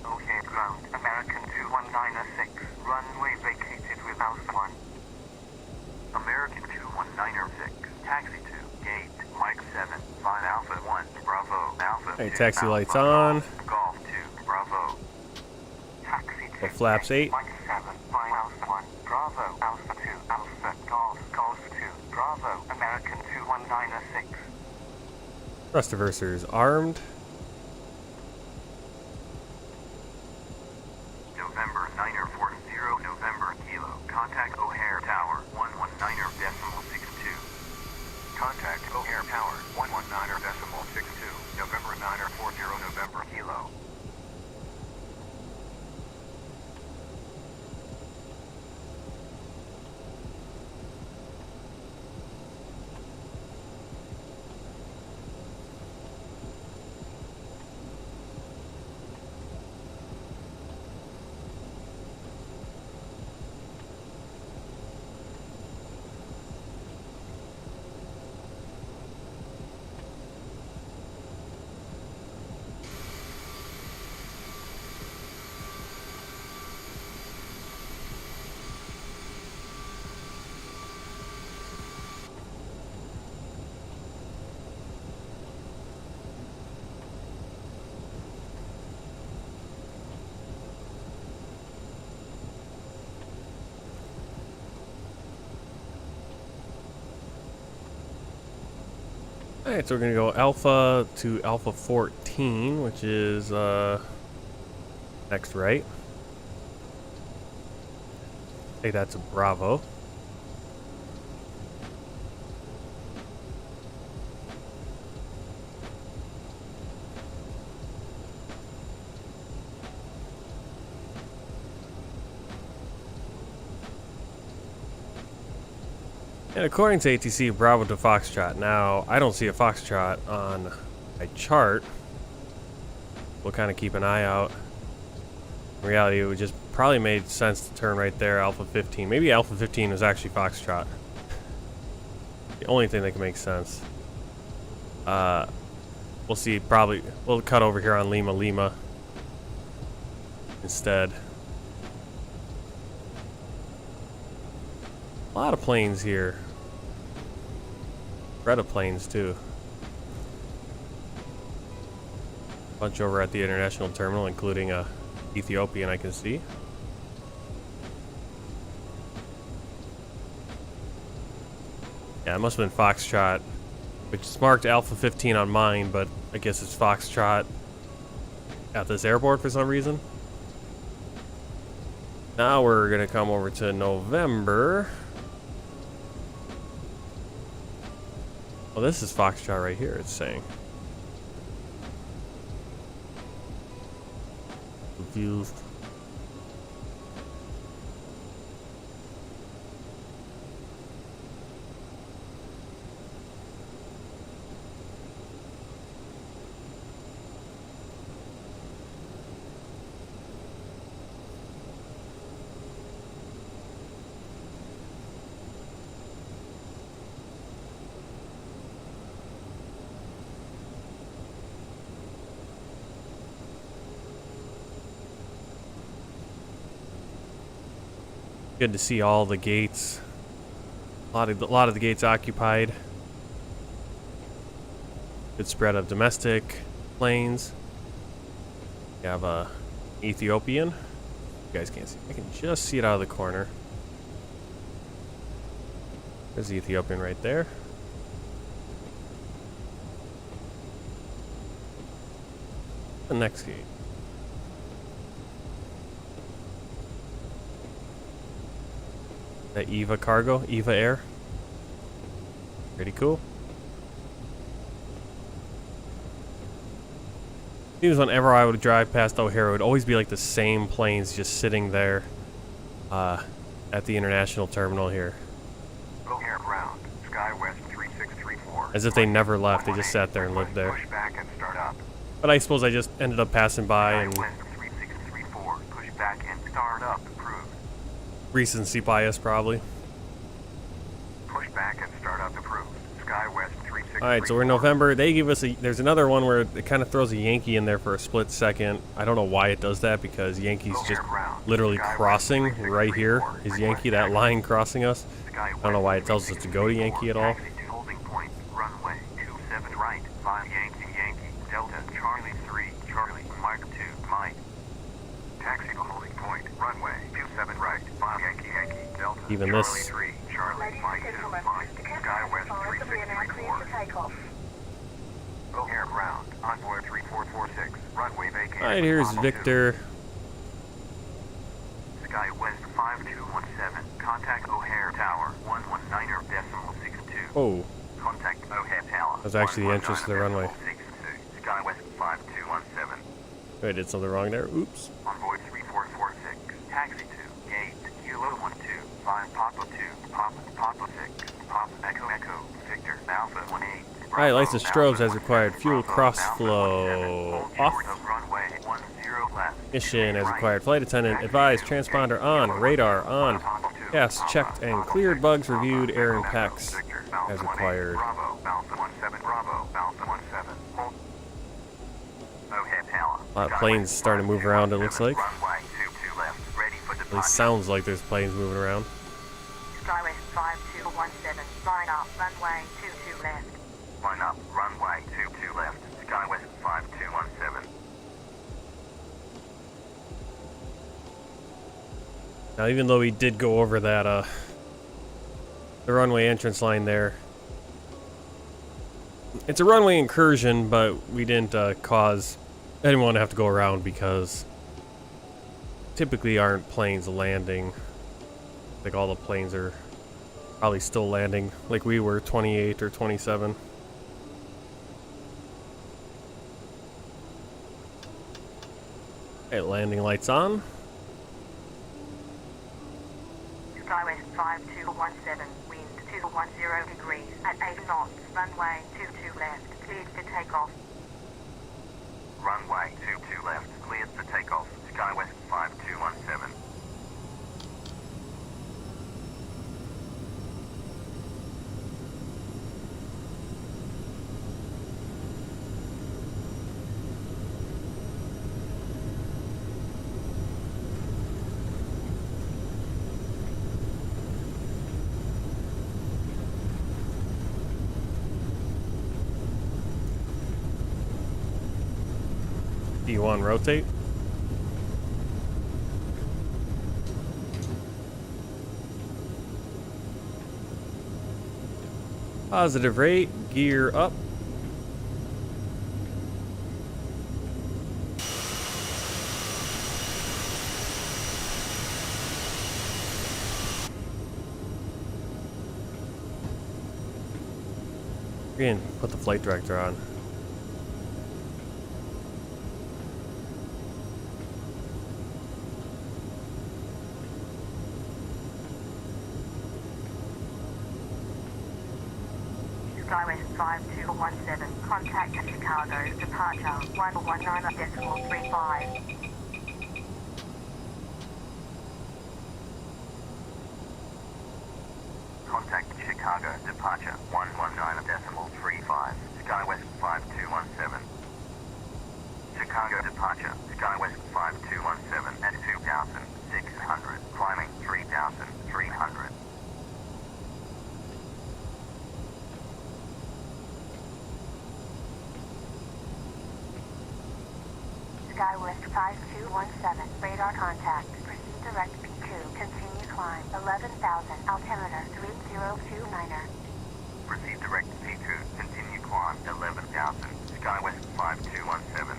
Okay, ground, American 21906, runway vacated with Alpha 1. American 21906, taxi to gate, Mike 7, flight Alpha 1, Bravo, Alpha 2, Alright, taxi lights Alpha, on. Golf 2, Bravo. Taxi to The flaps gate, 8. Mike 7, flight Alpha 1, Bravo, Alpha 2, Alpha, Golf, Golf 2, Bravo, American 21906. Thrust reversers armed. November 940, November Kilo. Contact O'Hare Tower, 119.62. Contact O'Hare Tower, 119.62. November 940, November Kilo. Alright, so we're gonna go Alpha to Alpha 14, which is next right. Take that to Bravo. And according to ATC, Bravo to Foxtrot. Now, I don't see a Foxtrot on my chart. We'll kind of keep an eye out. In reality, it would just probably made sense to turn right there, Alpha 15. Maybe Alpha 15 was actually Foxtrot. The only thing that can make sense. We'll see, probably, we'll cut over here on Lima Lima instead. A lot of planes here. Rudder planes too. Bunch over at the international terminal, including a Ethiopian I can see. Yeah, it must have been Foxtrot, which is marked Alpha 15 on mine, but I guess it's Foxtrot at this airport for some reason. Now we're gonna come over to November. Well, this is Foxtrot right here, it's saying. Confused. Good to see all the gates. A lot of the gates occupied. Good spread of domestic planes. We have a Ethiopian. You guys can't see. I can just see it out of the corner. There's the Ethiopian right there. The next gate. That Eva Cargo, Eva Air. Pretty cool. Seems whenever I would drive past O'Hare, it would always be like the same planes just sitting there at the international terminal here. O'Hare ground, SkyWest 3634. As if they never left, they just sat there and lived there. Push back and start up. But I suppose I just ended up passing by and SkyWest 3634. Push back and start up. Approved. recency bias probably. Push back and start up. Approved. SkyWest 3634. Alright, so we're in November. They give us there's another one where it kind of throws a Yankee in there for a split second. I don't know why it does that, because Yankee's just literally crossing right here. Is Yankee, that line crossing us? I don't know why it tells us to go to Yankee at all. Holding point, runway 27 right, 5 Yankee, Delta, Charlie 3, Charlie, Mike 2, Mike. Taxi to holding point, runway 27 right, 5 Yankee, Delta, Even Charlie this. 3, Charlie, Ladies Mike and 2, gentlemen, Mike. the captain SkyWest advised that we are now clear 3634. for takeoff. O'Hare ground, Envoy 3446, runway vacant. Alright, here's Apollo 2. Victor. SkyWest 5217, contact O'Hare Tower 119.62. Oh, Contact O'Hare Tower. That was actually the entrance to the runway. 119.62. SkyWest 5217. I did something wrong there. Oops. Envoy 3446. Taxi to gate Kilo 12 5 Papa 2 Papa 6 Papa Echo Victor Alpha 18. Alright, lights and strobes as required. Fuel cross flow off. Runway 10 left. Mission as required. Flight attendant advised. Transponder on. Radar on. Gas checked and cleared. Bugs reviewed. Air and packs as required. Bravo, Alpha 17, Bravo, Alpha 17. Hold. O'Hare Tower. A lot of planes starting to move around, it looks like. Runway 22 left. Ready for At departure. least sounds like there's planes moving around. SkyWest 5217, line up, runway 22 left. Line up, runway 22 left. SkyWest 5217. Now, even though we did go over that, the runway entrance line there, it's a runway incursion, but we didn't cause anyone to have to go around because typically aren't planes landing. Like all the planes are probably still landing like we were, 28 or 27. Okay, landing lights on. SkyWest 5217, wind 210 degrees at 8 knots, runway 22 left, cleared for takeoff. Runway 22 left. Cleared for takeoff. SkyWest 5217. D1 rotate. Positive rate, gear up. Again, put the flight director on. SkyWest 5217, contact Chicago, departure 119.35. Contact Chicago, departure 119.35. SkyWest 5217. Chicago departure, SkyWest 5217 at 2,600, climbing 3,300. SkyWest 5217, radar contact, proceed direct P2, continue climb 11,000, altimeter 3029er. Proceed direct P2, continue climb 11,000, SkyWest 5217.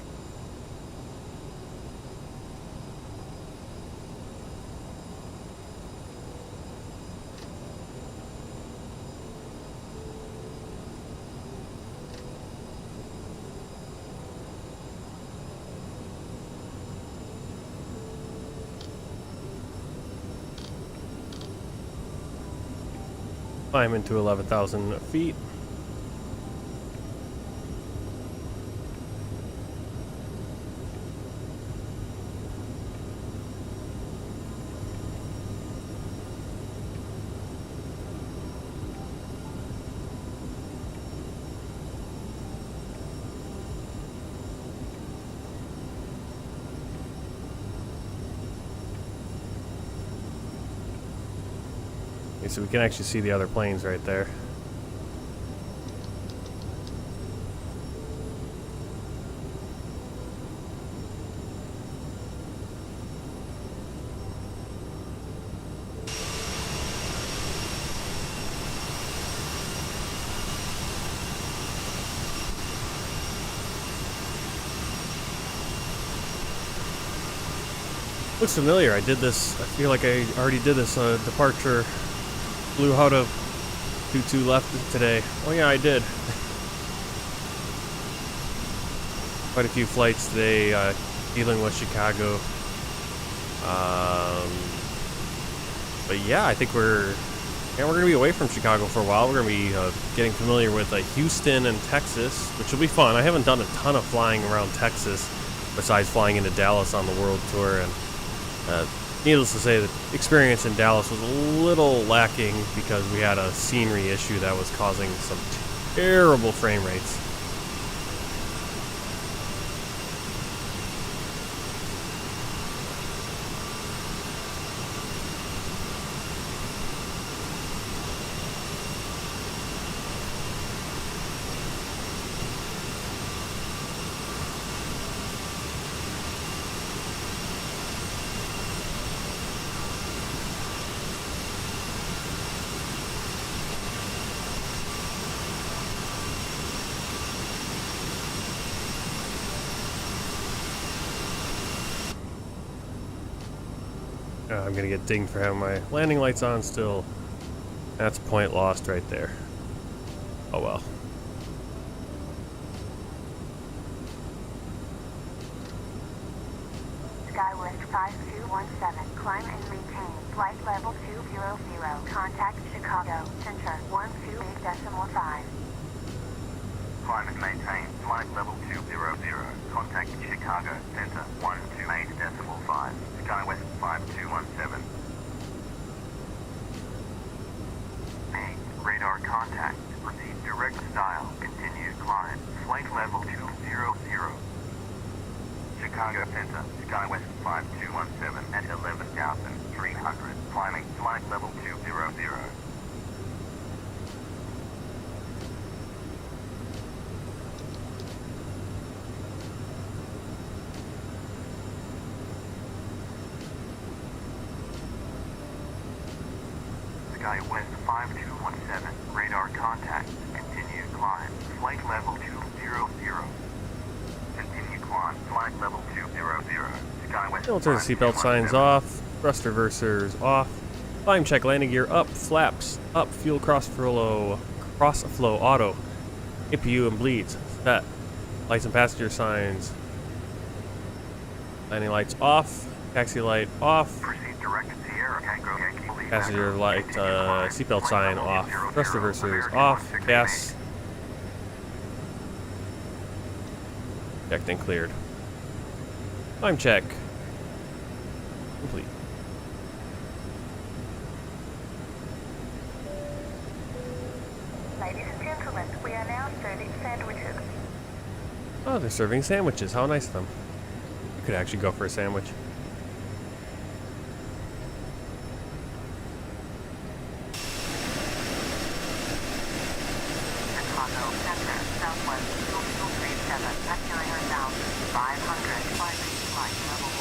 Climb into 11,000 feet. Okay, so we can actually see the other planes right there. Looks familiar. I did this. I feel like I already did this departure. Blue Hota 22 left today. Oh yeah, I did. Quite a few flights today dealing with Chicago. But yeah, I think we're gonna be away from Chicago for a while. We're gonna be getting familiar with Houston and Texas, which will be fun. I haven't done a ton of flying around Texas besides flying into Dallas on the world tour, and needless to say, the experience in Dallas was a little lacking because we had a scenery issue that was causing some terrible frame rates. I'm gonna get dinged for having my landing lights on still. That's a point lost right there. Oh well. SkyWest 5217, climb and maintain flight level 200, contact Chicago, center 128.5. Climb and maintain flight level 200, contact Chicago, center 128.5, SkyWest 5217. Main radar contact, proceed direct style, continue climb, flight level 200. Chicago center, SkyWest 5217 at 11,300, climbing flight level 200. SkyWest 5217, radar contact. Continue climb. Flight level 200. Continue climb. Flight level 200. SkyWest. Military seatbelt signs off. Thrust reversers off. Climb check. Landing gear up. Flaps up. Fuel cross-flow auto. APU and bleeds set. Lights and passenger signs. Landing lights off. Taxi light off. Proceed direct to Sierra Tango Yankee. Passenger light seatbelt sign off. Thrust reversers off. Gas checked and cleared. Climb check complete. Ladies and gentlemen, we are now serving sandwiches. Oh, they're serving sandwiches. How nice of them. You could actually go for a sandwich. Chicago Center, Southwest 2237 at 9,500, climbing flight level 10.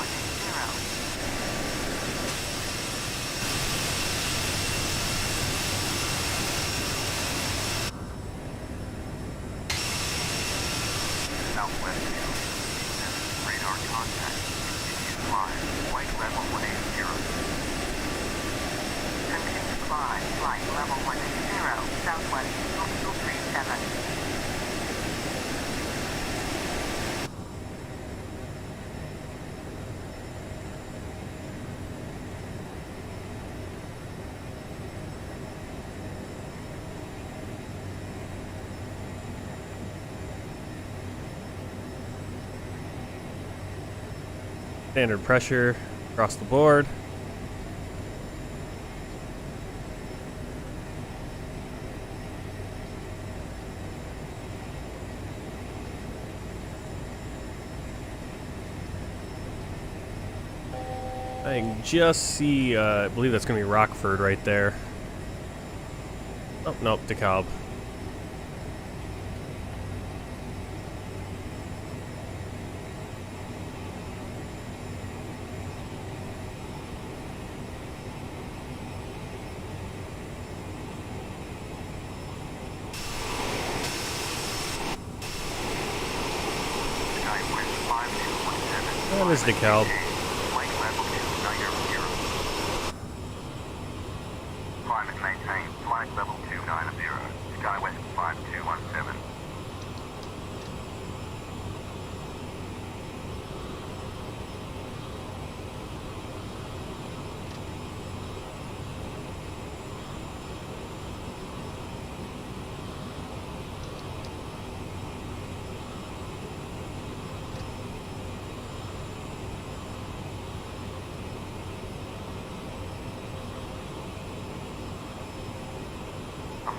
Southwest 2, radar contact. Continue climb. Flight level 180. Continue climb, flight level 180, Southwest 2237. Standard pressure across the board. I can just see, I believe that's going to be Rockford right there. Oh, nope, DeKalb. SkyWest 5217. That is DeKalb. Flight level 290. Climb and maintain. Flight level 290. SkyWest 5217.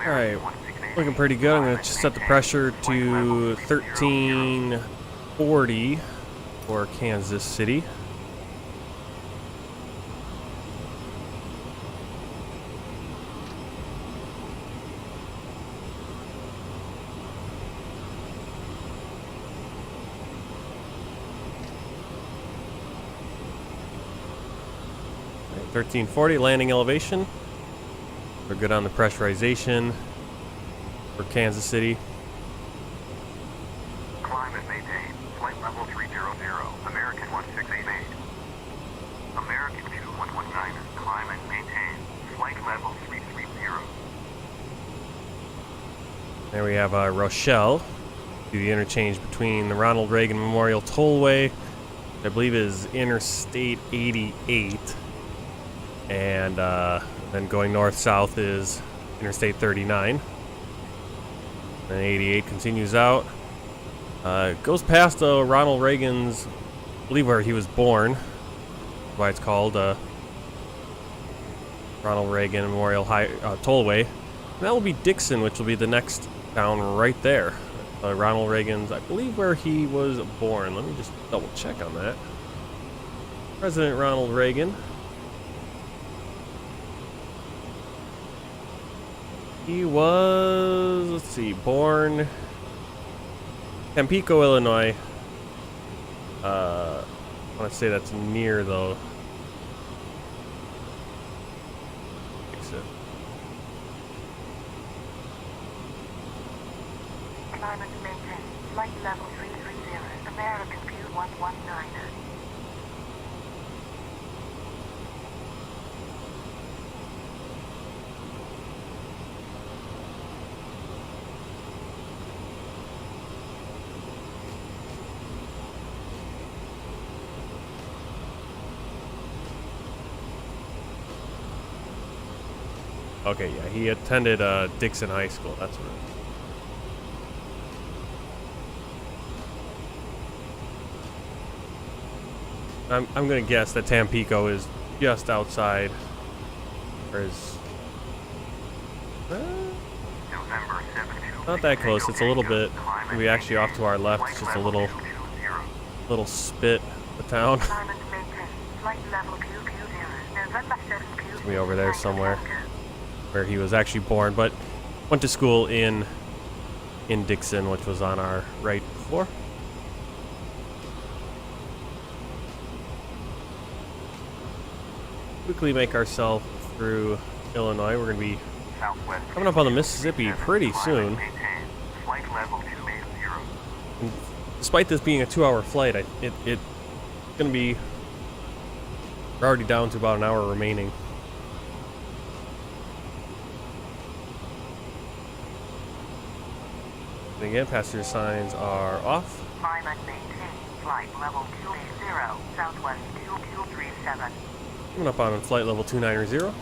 Alright, looking pretty good. I'm going to just set the pressure to 1340 for Kansas City. Right, 1340 landing elevation. We're good on the pressurization for Kansas City. Climb and maintain. Flight level 300. American 168. American 2119. Climb and maintain. Flight level 330. There we have Rochelle. Do the interchange between the Ronald Reagan Memorial Tollway, I believe is Interstate 88, and then going north-south is Interstate 39. Then 88 continues out. Goes past Ronald Reagan's, I believe where he was born. Why it's called Ronald Reagan Memorial Tollway. And that will be Dixon, which will be the next town right there. Ronald Reagan's, I believe where he was born. Let me just double check on that. President Ronald Reagan. He was, let's see, born Tampico, Illinois. I want to say that's near, though. Fix it. flight level 330, American View 119er. Okay, yeah, he attended Dixon High School. That's what it is. I'm gonna guess that Tampico is just outside, or is November 7 not that close. It's a little bit. We actually off to our left. It's just a little spit of town. Climate maintained. Flight level 220, November 7 It's me over there somewhere, where he was actually born, but went to school in Dixon, which was on our right before. Quickly make ourselves through Illinois. We're going to be coming up on the Mississippi pretty soon. Flight level 280. And despite this being a 2-hour flight, it's going to be, we're already down to about an hour remaining. And again, passenger signs are off. Climate maintained. Flight level 280, Southwest 2237. Coming up on flight level 290.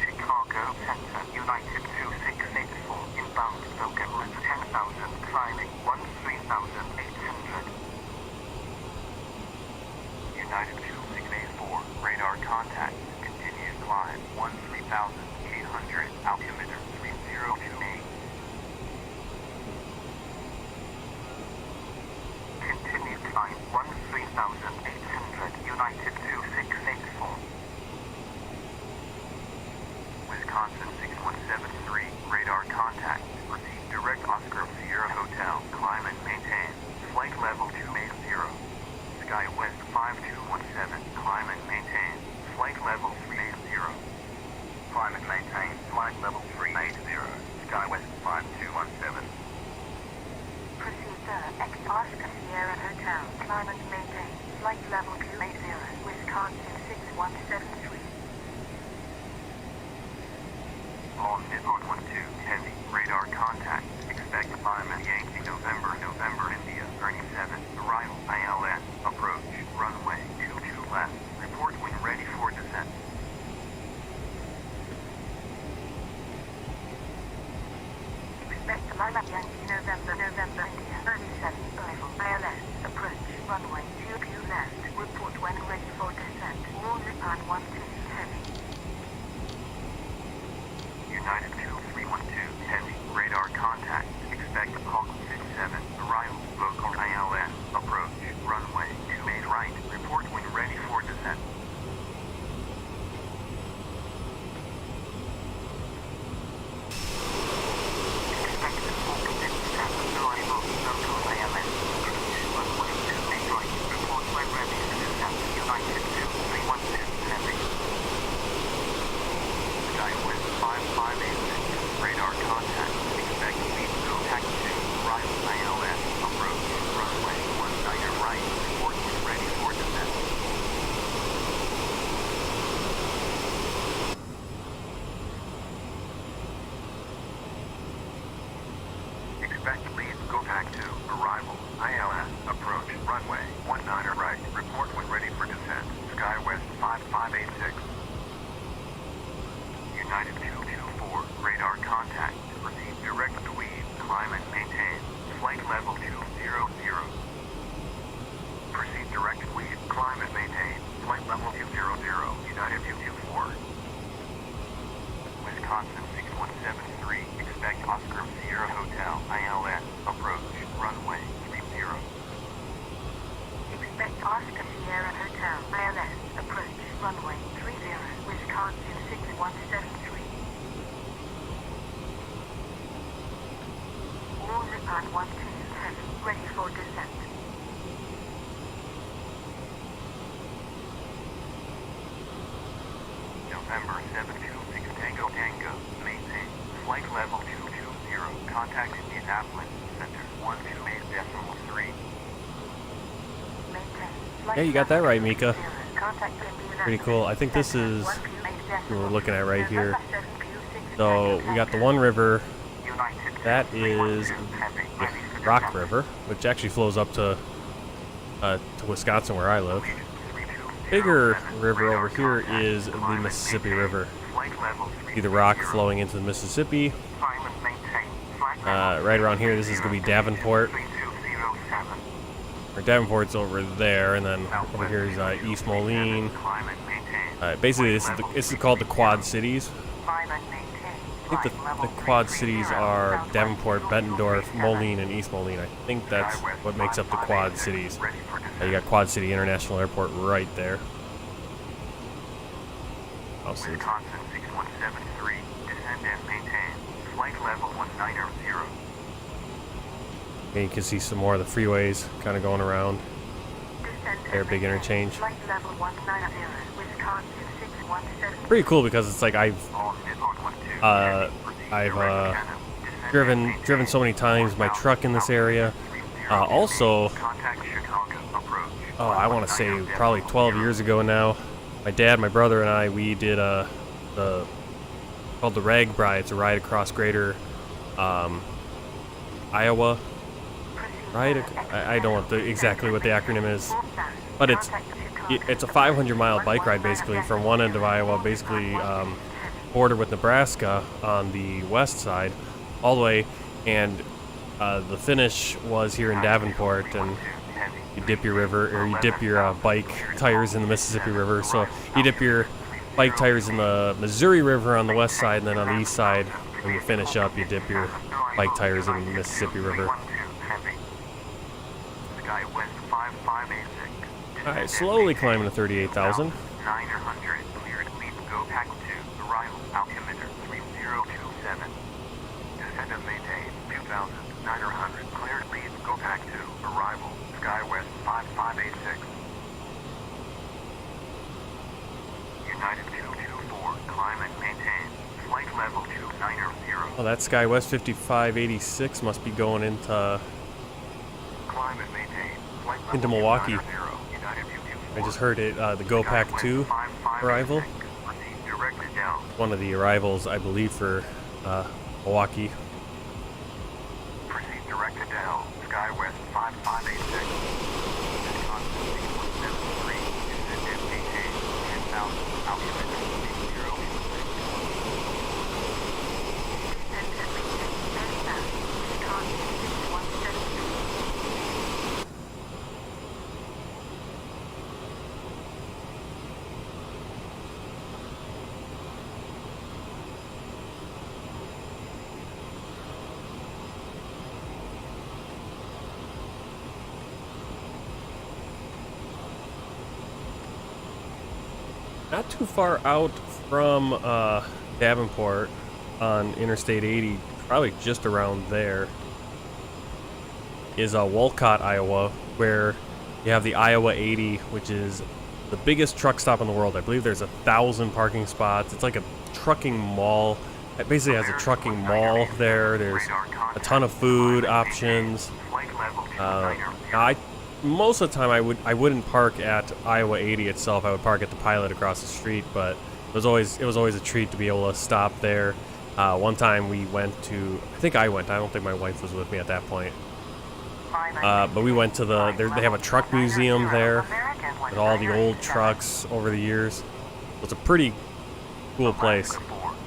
Chicago Center, United 2684, inbound token was 10,000, climbing 13,800. United 2684, radar contact, continue climb 13,800, altimeter 3028. Continue climb 13,800, United 2684. Wisconsin 6173, radar contact. Proceed direct Oscar Sierra Hotel, climb and maintain. Flight level 280. SkyWest 5217, climb and maintain. Flight level 380. Climb and maintain. Flight level 380. SkyWest 5217. Proceed X Oscar Sierra Hotel. Climb and maintain. Flight level 280, Wisconsin 6173. On Nippon 12, heavy, radar contact, expect climb at Yankee November, India, 37, arrival, ILS, approach, runway, 22 left, report when ready for descent. Expect climb at Yankee November, India, 37, arrival, ILS, approach, runway, 22 left, report when ready for descent. All Nippon 12, heavy. United 2312, heavy, radar contact, expect Hawk 67, arrival, local ILS, approach, runway, 28 right, report when ready for descent. Expect Hawk 57, arrival, local ILS, approach, runway, 28 right, report when ready for descent. United 2312, heavy. SkyWest 5586, radar contact, expect lead contact 2, arrival ILS, approach, runway 19 right, report when ready for descent. Expect lead contact 2, arrival, ILS, approach, runway 19 right, report when ready for Lipad 12 heavy, ready for descent. November 726 Tango Tango, maintain. Flight level 220, contact Indianapolis Center 128.3. Maintain. Yeah, you got that right, Mika. Contact Indianapolis Pretty cool. I think this is what 128.3. we're looking at right here. November 726 So we got the one river. United That is heavy, the ready for Rock descent. River, which actually flows up to Wisconsin, where I live. 320, Bigger seven, river radar over here contact, is the climb and Mississippi maintain. River. Flight level See the rock 330. flowing into the Mississippi. Climb and maintain. Flight level Right around here, this is going to be Davenport. 3207. Or Davenport's over there, and then over here is East Moline. Climb and maintain. Basically, this is called the Quad Cities. Climb and maintain. I think the Quad Cities are Davenport, Bettendorf, Moline, and East Moline. I think that's what makes up the Quad Cities. Ready for descent. You got Quad City International Airport right there. I'll see. Wisconsin 6173. Descend and maintain. Flight level 190. And you can see some more of the freeways kind of going around. Descend There, and big maintain. interchange. Flight level 190. Wisconsin 617. Pretty cool because it's like I've driven so many times my truck in this area. Also, I want to say probably 12 years ago now, my dad, my brother, and I, we did called the Rag Ride. It's a ride across greater Iowa. Right? I don't know exactly what the acronym is, but it's a 500-mile bike ride basically from one end of Iowa, basically border with Nebraska on the west side, all the way, and the finish was here in Davenport, and you dip your bike tires in the Mississippi River. So you dip your bike tires in the Missouri River on the west side, and then on the east side, when you finish up, you dip your bike tires in the Mississippi River. SkyWest 5586. All right, slowly climbing to 38,000. 900 cleared. Leave go pack 2. Arrival. Altimeter 3027. Descend and maintain 2,900 cleared. Leave go pack 2. Arrival. SkyWest 5586. United 224. Climb and maintain. Flight level 290. Oh, that SkyWest 5586 must be going into Climb and maintain. Flight level Into Milwaukee. 290. United 224. I just heard it, the Go Pack 2 arrival. Proceed directed down. One of the arrivals, I believe, for Milwaukee. Proceed directed down. SkyWest 5586. Wisconsin 6173. Descend and maintain 10,000. Altimeter 8026. Descend and maintain. Very fast. Wisconsin 6173. Not too far out from Davenport on Interstate 80, probably just around there, is Wolcott, Iowa, where you have the Iowa 80, which is the biggest truck stop in the world. I believe there's 1,000 parking spots. It's like a trucking mall. It basically has a trucking mall there. There's a ton of food options. Flight level Now, most of the time I wouldn't park at Iowa 80 itself. I would park at the Pilot across the street, but it was always a treat to be able to stop there. One time we went to, I think I went. I don't think my wife was with me at that point. But we went to they have a truck museum there with all the old trucks over the years. It's a pretty cool place.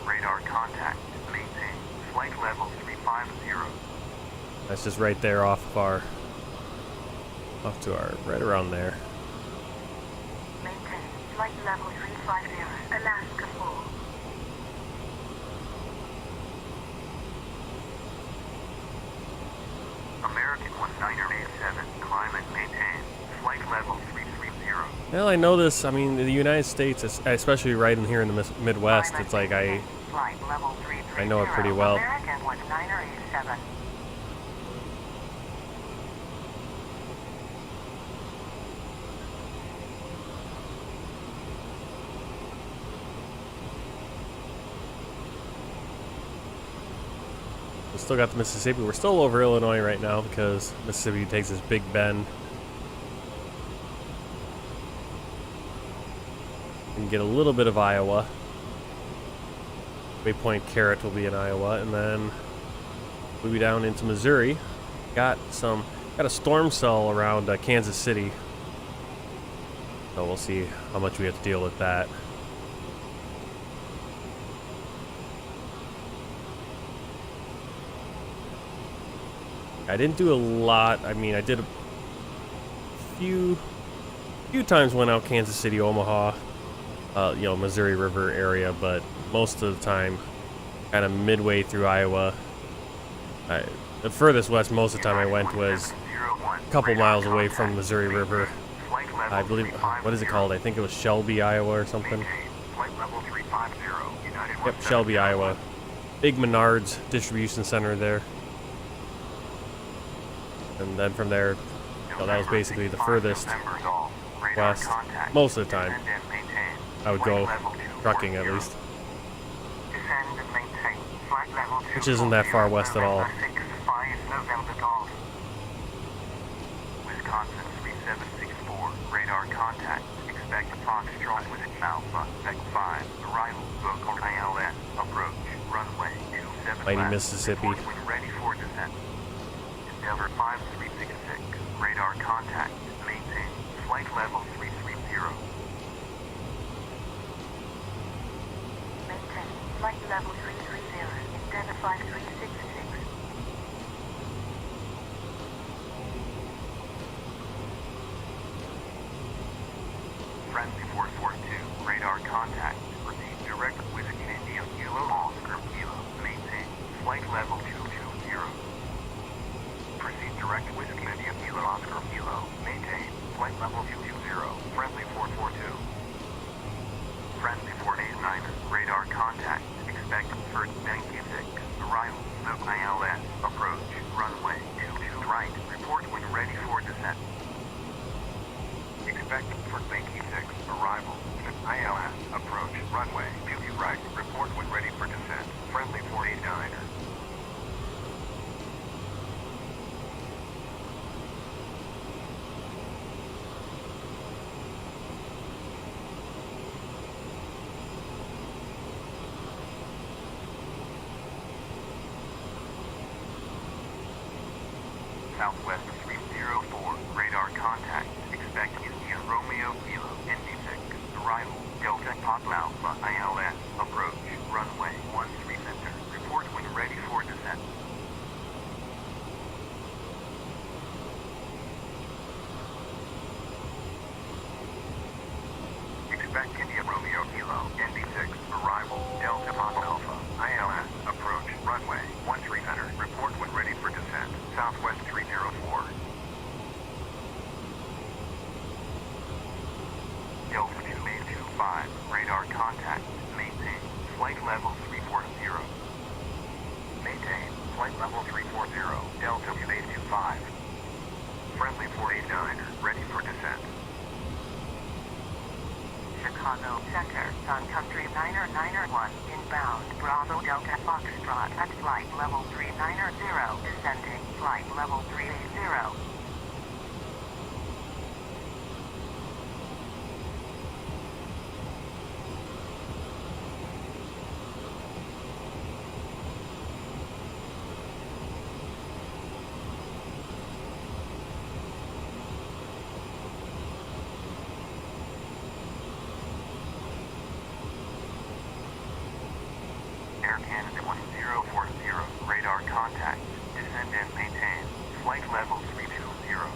Radar contact. Maintain. Flight level 350. That's just right there off to our, right around there. Maintain. Flight level 350. Alaska 4. American 1987. Climb and maintain. Flight level 330. Well, I know this. I mean, the United States, especially right in here in the Midwest, it's like Flight level 330. I know it pretty well. American 1987. We still got the Mississippi. We're still over Illinois right now because Mississippi takes this big bend. And get a little bit of Iowa. Waypoint Carrot will be in Iowa, and then we'll be down into Missouri. Got a storm cell around Kansas City. So we'll see how much we have to deal with that. I didn't do a lot. I mean, I did a few times went out Kansas City, Omaha, you know, Missouri River area, but most of the time, kind of midway through Iowa. The furthest west most of the time I went was a couple miles away from Missouri River. I believe, what is it called? I think it was Shelby, Iowa or something. Yep, Shelby, Iowa. Big Menards distribution center there. And then from there, you know, that was basically the furthest west. Most of the time, I would go trucking at least. Which isn't that far west at all. Wisconsin 3764, radar contact. Expect Foxtrot with Alpha, Spec 5, arrival, Vocal ILS, approach, runway 27 Mighty left. Mississippi. Report when ready for descent. Endeavor 5366, radar contact, maintain, flight level 330. Maintain. Flight level 330. Endeavor 5366. Friendly 442, radar contact. Proceed direct with India Kilo Oscar Kilo. Maintain. Flight level 220. Proceed direct with India Kilo Oscar Kilo. Maintain. Flight level 220. Friendly 442. Friendly 489, radar contact. Expect for 96. Arrival. No ILS. Approach. Runway 22 right. Report when ready for descent. Expect for 96. Arrival. ILS. Approach. Runway 22 right. Report when ready for descent. Friendly 489. Southwest 304, radar contact. Expect India Romeo Kilo, ND6. Arrival, Delta Pop Alpha, ILS. Approach, runway 13 center. Report when ready for descent. Expect India Romeo Kilo, ND6. Arrival, Delta Pop Alpha, ILS. Approach, runway 13 center. Report when ready for descent. Southwest 304. Delta 2825, radar contact. Maintain. Flight level 340. Maintain. Flight level 340. Delta 2825. Friendly 489, ready for descent. Chicago Center, Sun Country 991, inbound, Bravo Delta Foxtrot at flight level 390, descending, flight level 380. Air Canada 1040, radar contact. Descend and maintain. Flight level 320.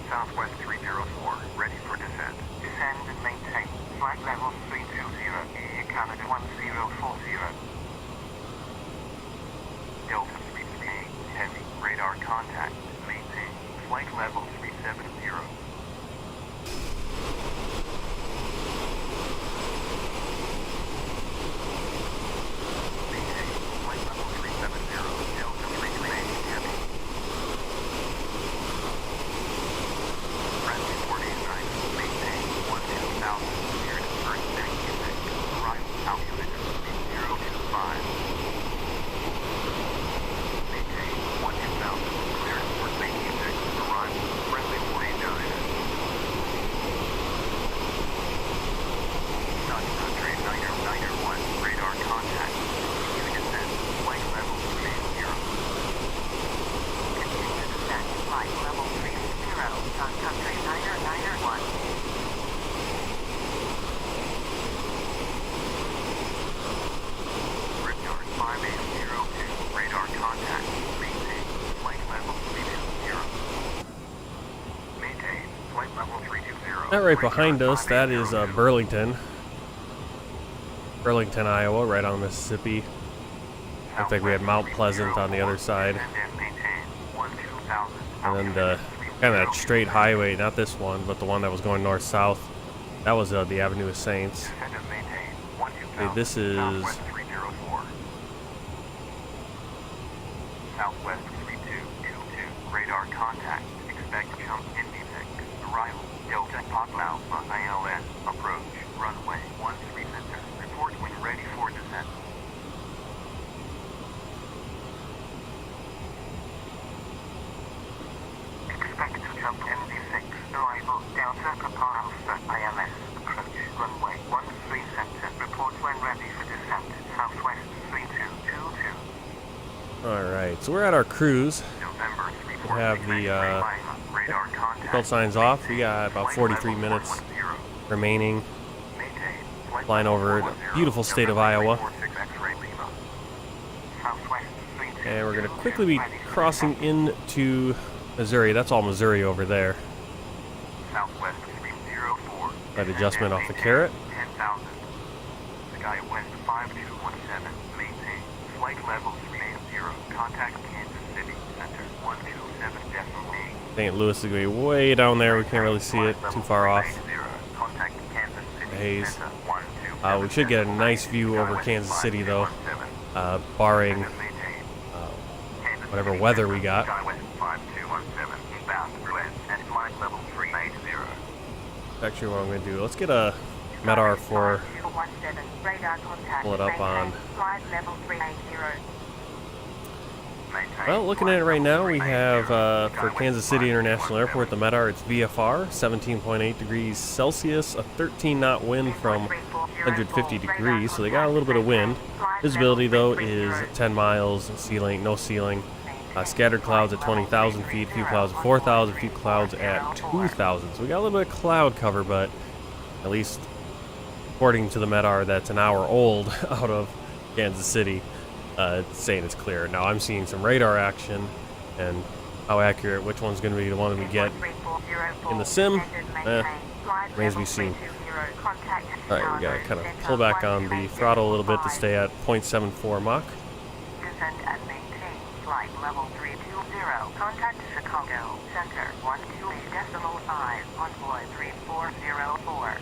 Southwest 304, ready for descent. Descend and maintain. Flight level 320, Air Canada 1040. Delta 338, heavy, radar contact. Maintain. Flight level 370. That right behind us, that is Burlington, Iowa, right on Mississippi. Looks like we had Mount Pleasant on the other side. And then the kind of straight highway, not this one, but the one that was going north-south, that was the Avenue of Saints. Okay, this is Southwest 3222, radar contact, expect jump in music, arrival, Delta Papa Alpha ILS, approach, runway 13 center, report when ready for descent. Expect to jump ND6, arrival, Delta Papa Alpha ILS, approach, runway 13 center, report when ready for descent, Southwest 3222. alright, so we're at our cruise. We have the belt signs off. We got about 43 minutes remaining. Flying over the beautiful state of Iowa. And we're going to quickly be crossing into Missouri. That's all Missouri over there. That adjustment off the carrot. SkyWest 5217, maintain. Flight level 380, contact Kansas City, center 127.8. St. Louis is going to be way down there. We can't really see it too far off. Contact Kansas City, The haze. center We should get a nice view over Kansas City though, barring whatever weather we got. SkyWest 5217, inbound, Berlin, at flight level 380. Actually, what I'm going to do, let's get a MEDAR for, pull it up on. Well, looking at it right now, we have for Kansas City International Airport, the MEDAR, it's VFR, 17.8 degrees Celsius, a 13-knot wind from 150 degrees, so they got a little bit of wind. Visibility, though, is 10 miles, ceiling, no ceiling. Scattered clouds at 20,000 feet, a few clouds at 4,000, a few clouds at 2,000. So we got a little bit of cloud cover, but at least according to the MEDAR that's an hour old out of Kansas City, it's saying it's clear. Now I'm seeing some radar action, and how accurate, which one's going to be the one that we get in the sim, remains to be seen. Alright, we got to kind of pull back on the throttle a little bit to stay at 0.74 Mach. Descend and maintain flight level 320. Contact Chicago Center 128.5 envoy 3404.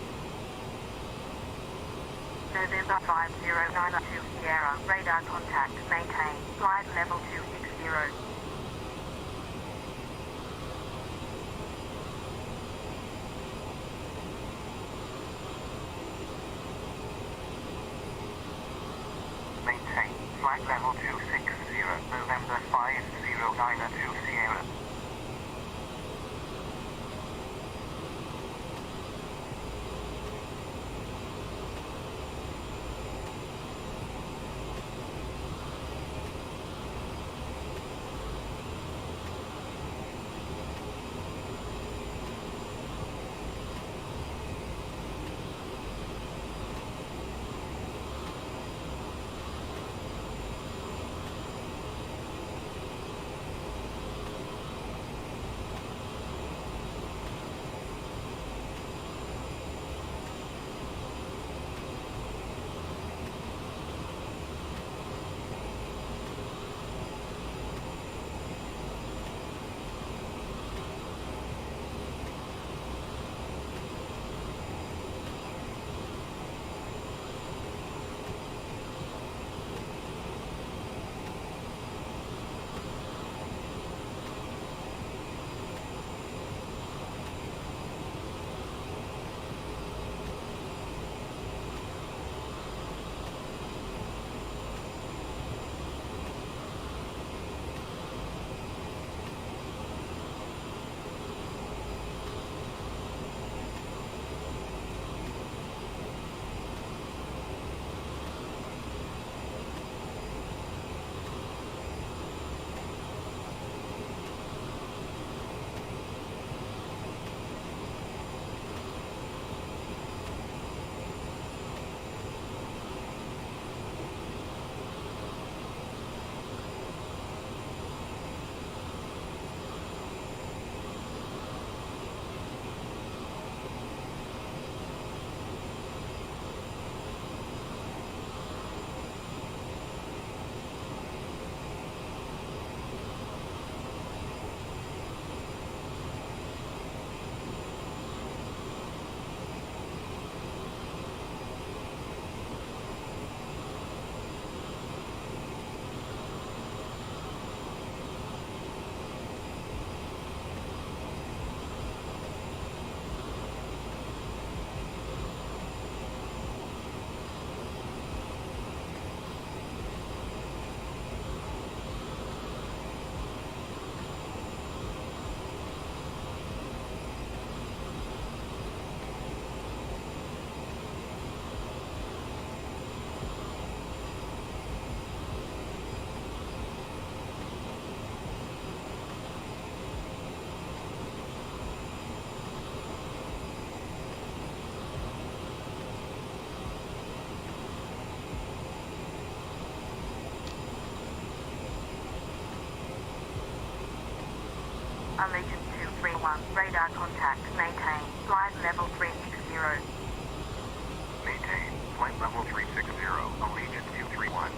November 5092 Sierra radar contact maintain flight level 260. Maintain flight level 260, November 5092 Sierra. Allegiant 231, radar contact, maintain, flight level 360. Maintain. Flight level 360. Allegiant 231.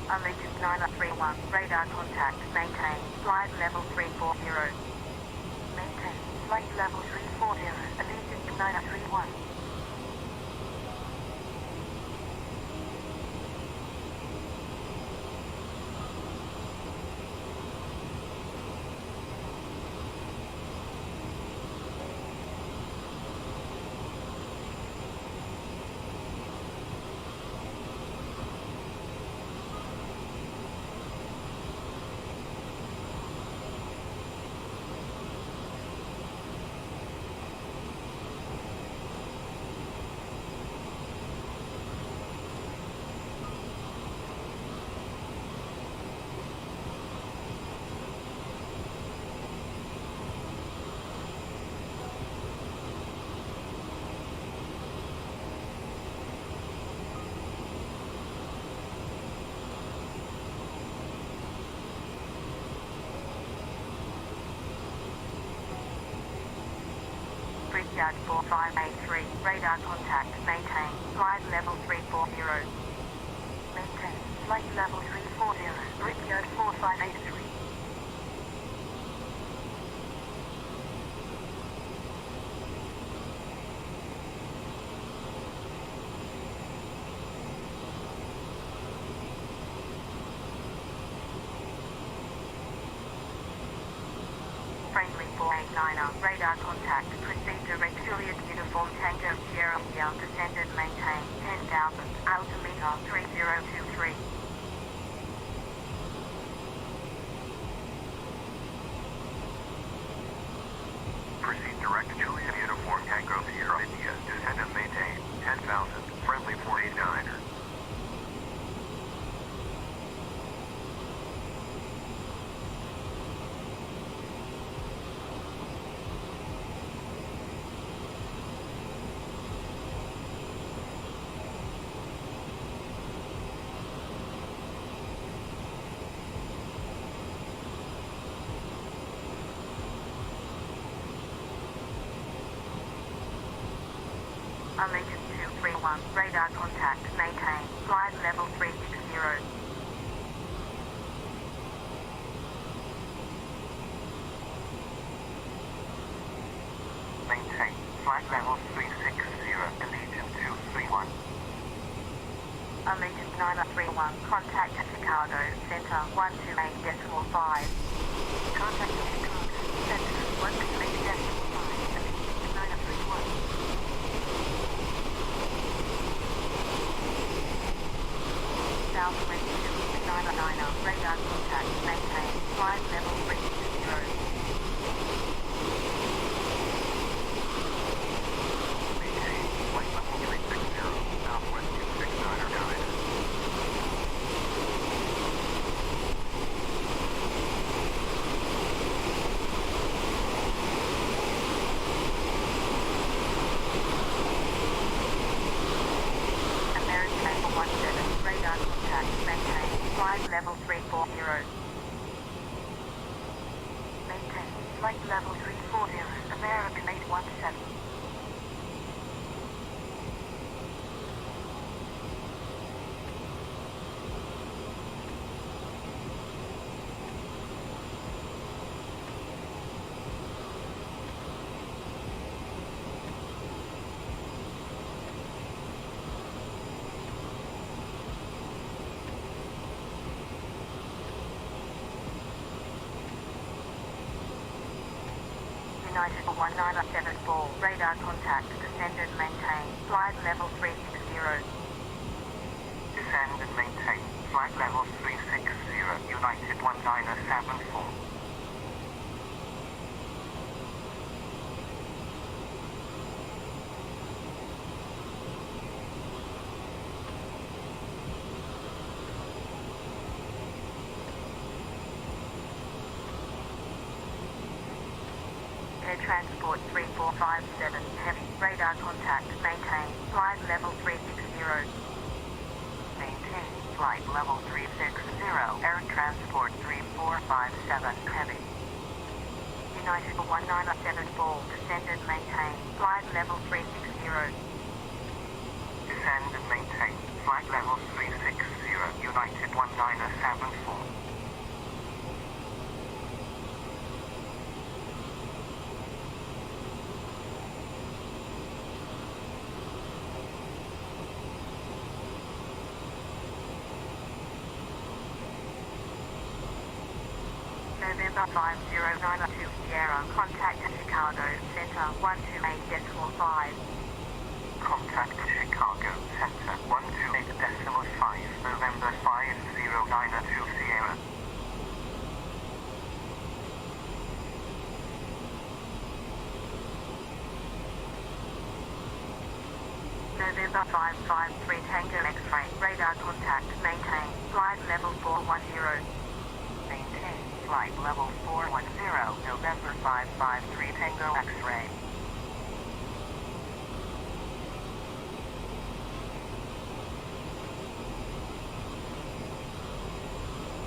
Allegiant 931, radar contact, maintain, flight level 340. Maintain, flight level 340, Allegiant 931. Brickyard 4583, radar contact, maintain, flight level 340. Maintain, flight level 340, Brickyard 4583. Friendly 489er, radar contact, proceed direct Juliet Uniform Tango Sierra India, descend and maintain, 10,000, altimeter 3023. Proceed direct Juliet Uniform Tango Sierra India. Descend and maintain. 10,000. Friendly 489er. Allegiant 231, radar contact, maintain, flight level 360. Maintain. Flight level 360. Allegiant 231. Allegiant 931, contact Chicago, center 128.5. Contact Chicago, center 128.5, Allegiant 931. Southwest 299er, radar contact, maintain, flight level 360. Maintain. Flight level 360. Southwest 269er guide. American 817, radar contact, maintain, flight level 340. flight level 340, American 817. United 1974, radar contact, descend and maintain, flight level 360. Descend and maintain. Flight level 360. United 1974. Air Transport 3457, heavy, radar contact, maintain, flight level 360. Maintain. Flight level 360. Air Transport 3457. Heavy. United 1974, descend and maintain, flight level 360. Descend and maintain. Flight level 360. United 1974. November 5092, Sierra, contact Chicago, Center 128.5. Contact Chicago Center 128.5. November 5092 Sierra. November 553, Tango X-ray, radar contact, maintain, flight level 410. Maintain. Flight level 410. November 553 Tango X-ray.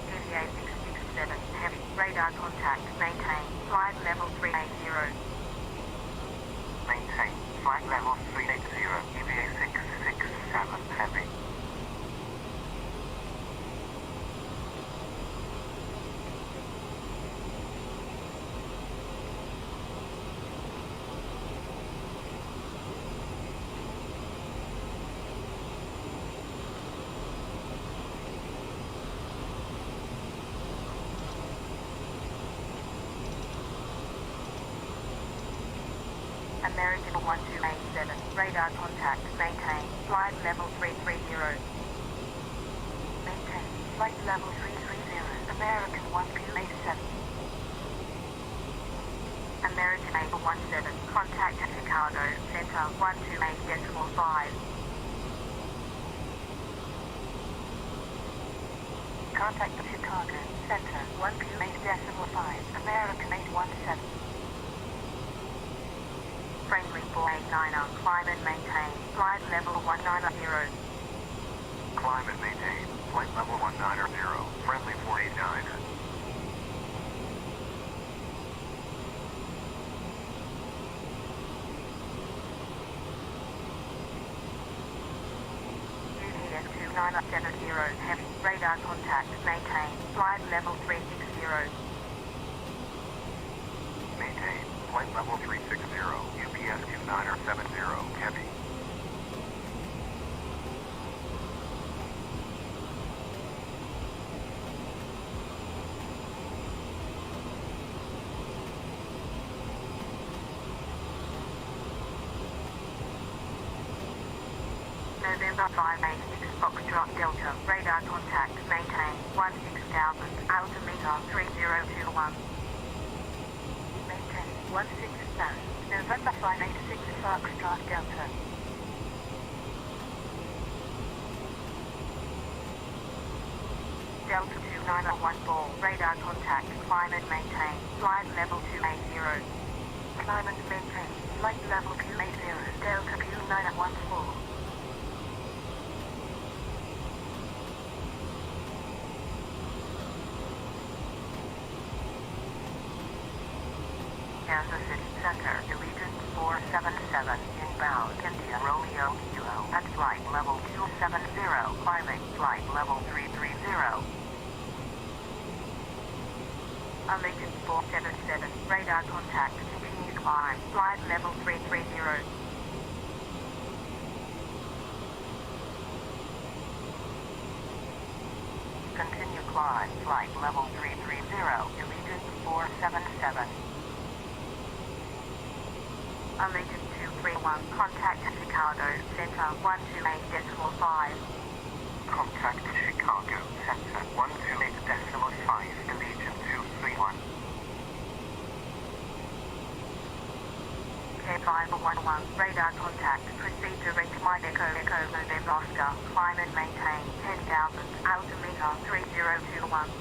EVA 667, heavy, radar contact, maintain, flight level 380. Maintain. Flight level 380. EVA 667 Heavy. American 1287, radar contact, maintain, flight level 330. Maintain, flight level 330, American 1287. American 817, contact Chicago, Center 128.5. Contact Chicago, Center 128.5, American 817. Friendly 489er, climb and maintain, flight level 190. Climb and maintain. Flight level 190. Friendly 489er. UPS 2970, heavy, radar contact, maintain, flight level 360. Maintain. Flight level 360. UPS 2970. Heavy. November 586, Foxtrot Delta, radar contact, maintain, 16,000, altimeter 3021. Maintain, 16,000, November 586, Foxtrot Delta. Delta 2914, radar contact, climb and maintain, flight level 280. Climb and maintain, flight level 280, Delta 2914. Kansas City Center, Allegiant 477, inbound, India Romeo Kilo, at flight level 270, climbing, flight level 330. Allegiant 477, radar contact, continue climb, flight level 330. Continue climb, flight level 330, Allegiant 477. Allegiant 231, contact Chicago, Center 128.5. Contact Chicago Center 128.5, Allegiant 231. K511, radar contact, proceed to reach Mike Echo November Oscar, climb and maintain 10,000, altimeter 3021.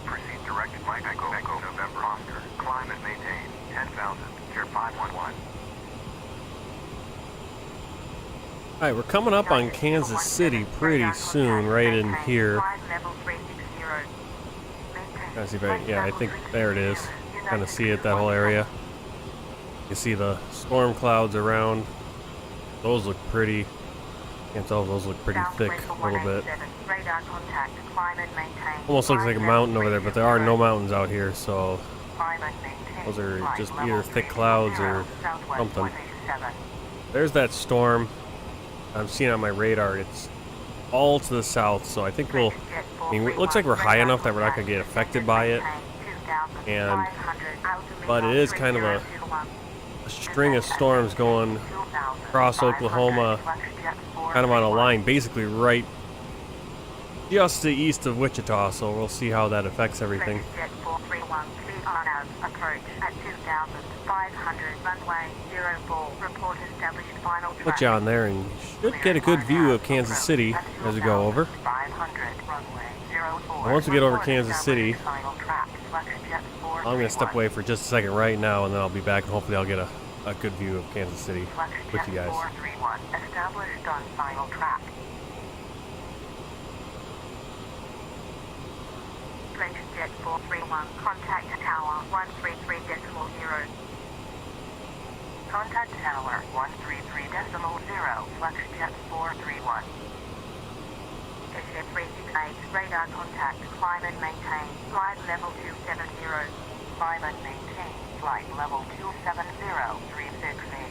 Proceed direct Mike Echo November Oscar, climb and maintain 10,000, Tier 511. Alright, we're coming up on Kansas City pretty soon, right in here. Let's see if yeah, I think there it is. Kind of see it, that whole area. You see the storm clouds around. Those look pretty. Can't tell if those look pretty thick a little bit. Almost looks like a mountain over there, but there are no mountains out here, so those are just either thick clouds or something. There's that storm. I'm seeing on my radar. It's all to the south, so I think we'll. I mean, it looks like we're high enough that we're not going to get affected by it. But it is kind of a string of storms going across Oklahoma, kind of on a line, basically right just to the east of Wichita. So we'll see how that affects everything. Put you on there, and you should get a good view of Kansas City as we go over. And once we get over Kansas City, I'm going to step away for just a second right now, and then I'll be back, and hopefully I'll get a good view of Kansas City with you guys. Established on final track. Jet 431, contact tower 133.0. Contact tower 133.0, Jet 431. SF368, radar contact, climb and maintain, flight level 270. Climb and maintain, flight level 270, 368.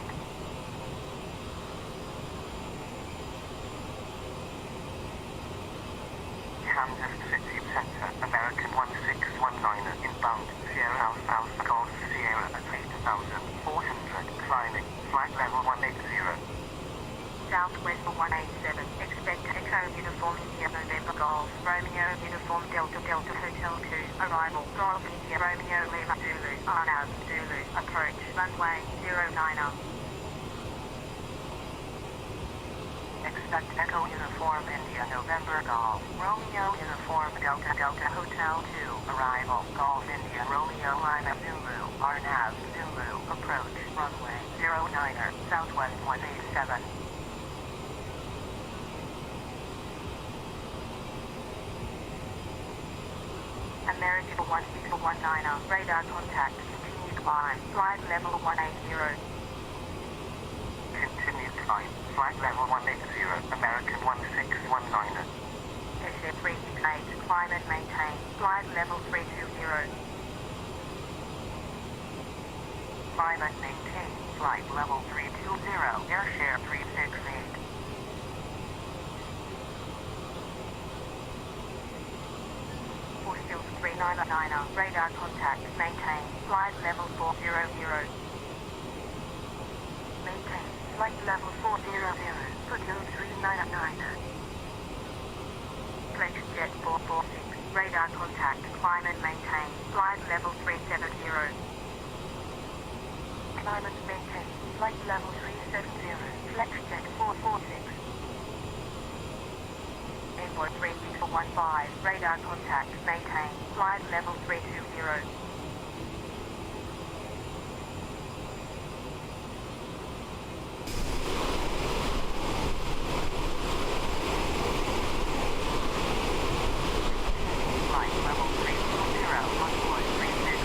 Kansas City Center, American 1619, inbound, Sierra Alpha Golf Sierra at 8,400, climbing, flight level 180. Southwest 187, expect Echo Uniform India November Golf, Romeo Uniform Delta Delta Hotel 2, arrival, Golf India Romeo Lima Zulu, Arnab Zulu, approach, runway 09er. Expect Echo Uniform India November Golf, Romeo Uniform Delta Delta Hotel 2, arrival, Golf India Romeo Lima Zulu, Arnab Zulu, approach, runway 09er, Southwest 187. American 1619, radar contact, continue climb, flight level 180. Continue climb, flight level 180, American 1619. SF368, climb and maintain, flight level 320. Climb and maintain, flight level 320, airshare 368. Hills 399, radar contact, maintain, flight level 400. Maintain, flight level 400, Foothills 399. Flex Jet 446, radar contact, climb and maintain, flight level 370. Climb and maintain, flight level 370, Flex Jet 446. Airport 3615, radar contact, maintain, flight level 320. Flight level 320, runway 36.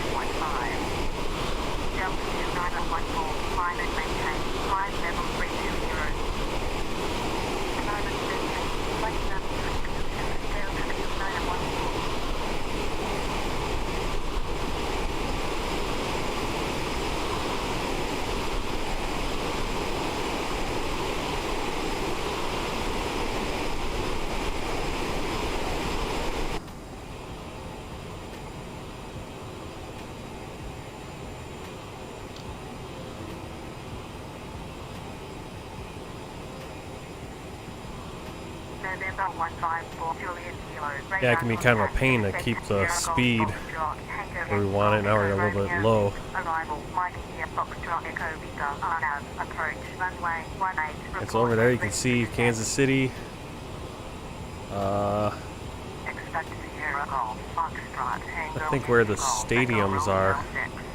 November 154 Juliet Kilo. Yeah, it can be kind of a pain to keep the speed where we want it. Now we're a little bit low. Arrival, Mike here, Foxtrot Echo Vita, RNAV, approach, runway 18. It's over there. You can see Kansas City. I think where the stadiums are.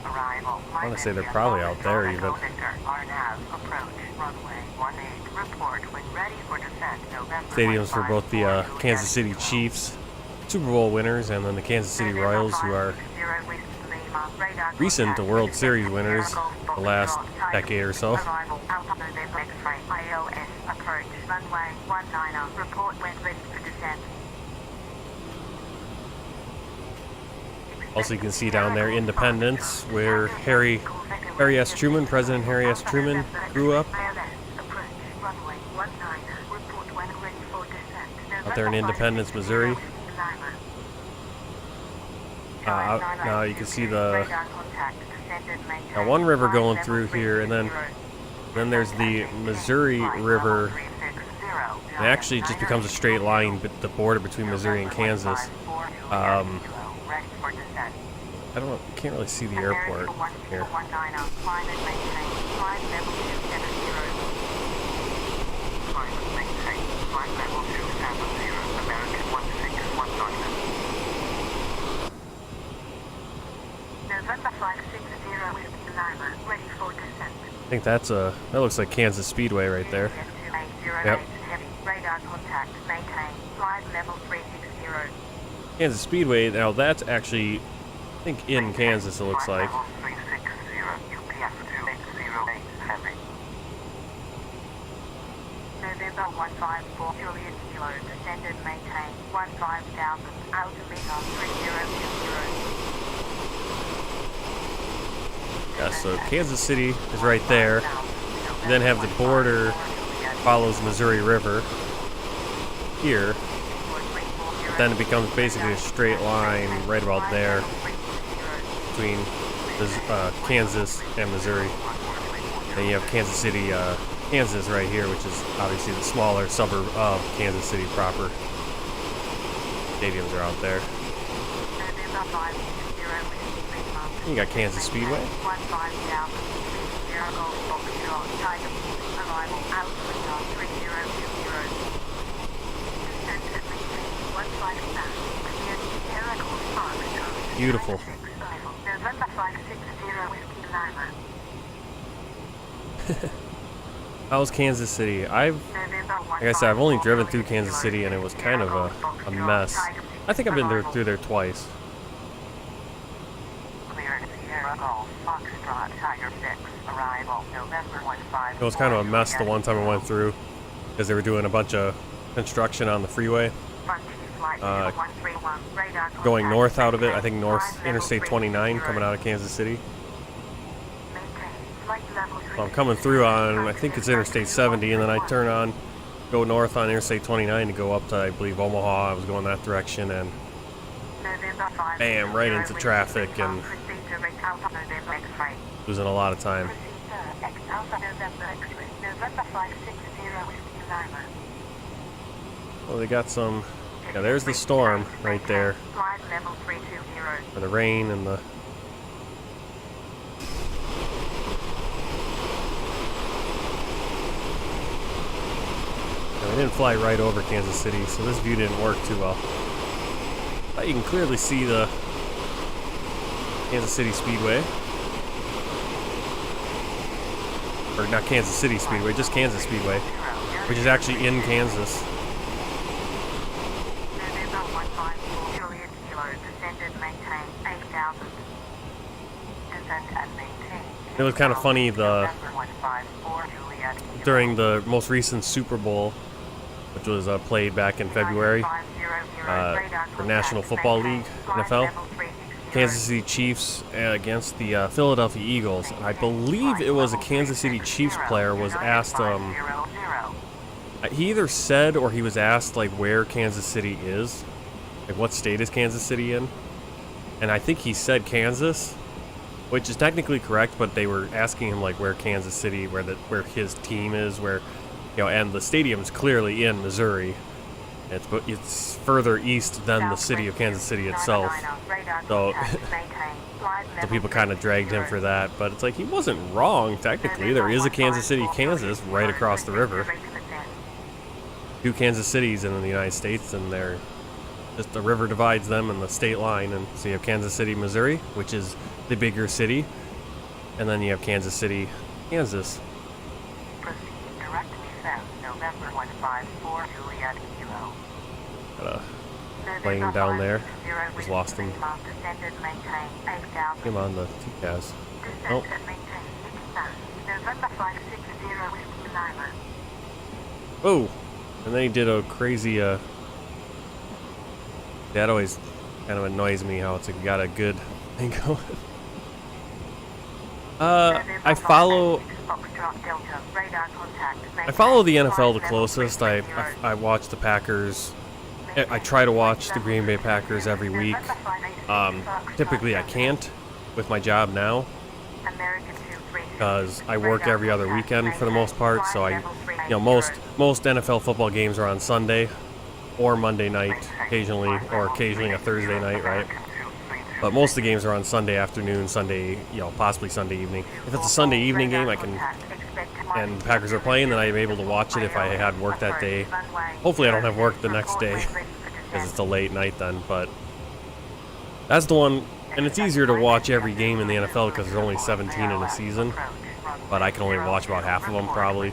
I want to say they're probably out there even. Stadiums for both the Kansas City Chiefs, Super Bowl winners, and then the Kansas City Royals, who are recent World Series winners the last decade or so. Also, you can see down there Independence, where Harry S. Truman, President Harry S. Truman, grew up. Out there in Independence, Missouri. Now you can see the one river going through here, and then there's the Missouri River. It actually just becomes a straight line, but the border between Missouri and Kansas. I don't know, can't really see the airport here. I think that looks like Kansas Speedway right there. Yep. Kansas Speedway, now that's actually, I think, in Kansas, it looks like. November 154 Juliet Kilo, descend and maintain 15,000, altimeter 3020. Yeah, so Kansas City is right there. You then have the border, follows Missouri River here. Then it becomes basically a straight line right about there between Kansas and Missouri. Then you have Kansas City, Kansas right here, which is obviously the smaller suburb of Kansas City proper. Stadiums are out there. You got Kansas Speedway. Beautiful. How's Kansas City? Like I said, I've only driven through Kansas City, and it was kind of a mess. I think I've been through there twice. It was kind of a mess the one time I went through, because they were doing a bunch of construction on the freeway. Going north out of it, I think north Interstate 29 coming out of Kansas City. So I'm coming through on, I think it's Interstate 70, and then I go north on Interstate 29 to go up to, I believe, Omaha. I was going that direction, and bam, right into traffic, and losing a lot of time. Well, they got some. Yeah, there's the storm right there. For the rain and the. We didn't fly right over Kansas City, so this view didn't work too well. But you can clearly see the Kansas City Speedway. Or not Kansas City Speedway, just Kansas Speedway, which is actually in Kansas. It was kind of funny during the most recent Super Bowl, which was played back in February, the National Football League, NFL. Kansas City Chiefs against the Philadelphia Eagles. And I believe it was a Kansas City Chiefs player was asked, he either said or he was asked like where Kansas City is, like what state is Kansas City in, and I think he said Kansas, which is technically correct, but they were asking him like where Kansas City, where his team is, where, and the stadium's clearly in Missouri, It's further east than the city of Kansas City itself. So, so people kind of dragged him for that. But it's like, he wasn't wrong, technically. There is a Kansas City, Kansas, right across the river. 2 Kansas Cities in the United States, and they're just the river divides them and the state line. And so you have Kansas City, Missouri, which is the bigger city. And then you have Kansas City, Kansas. Proceed directly south, November 154 Juliet Kilo. Got a plane down there. Just lost him. Came on the TCAS. Oh. November 560 Whiskey Lima. Oh! And then he did a crazy, that always kind of annoys me how it's got a good thing going. I follow the NFL the closest. I watch the Packers. I try to watch the Green Bay Packers every week. Typically I can't with my job now because I work every other weekend for the most part. So most NFL football games are on Sunday or Monday night, occasionally a Thursday night, right? But most of the games are on Sunday afternoon, Sunday, possibly Sunday evening. If it's a Sunday evening game, and the Packers are playing, then I'm able to watch it if I had work that day. Hopefully I don't have work the next day, because it's a late night then, but that's the one, and it's easier to watch every game in the NFL because there's only 17 in a season, but I can only watch about half of them, probably.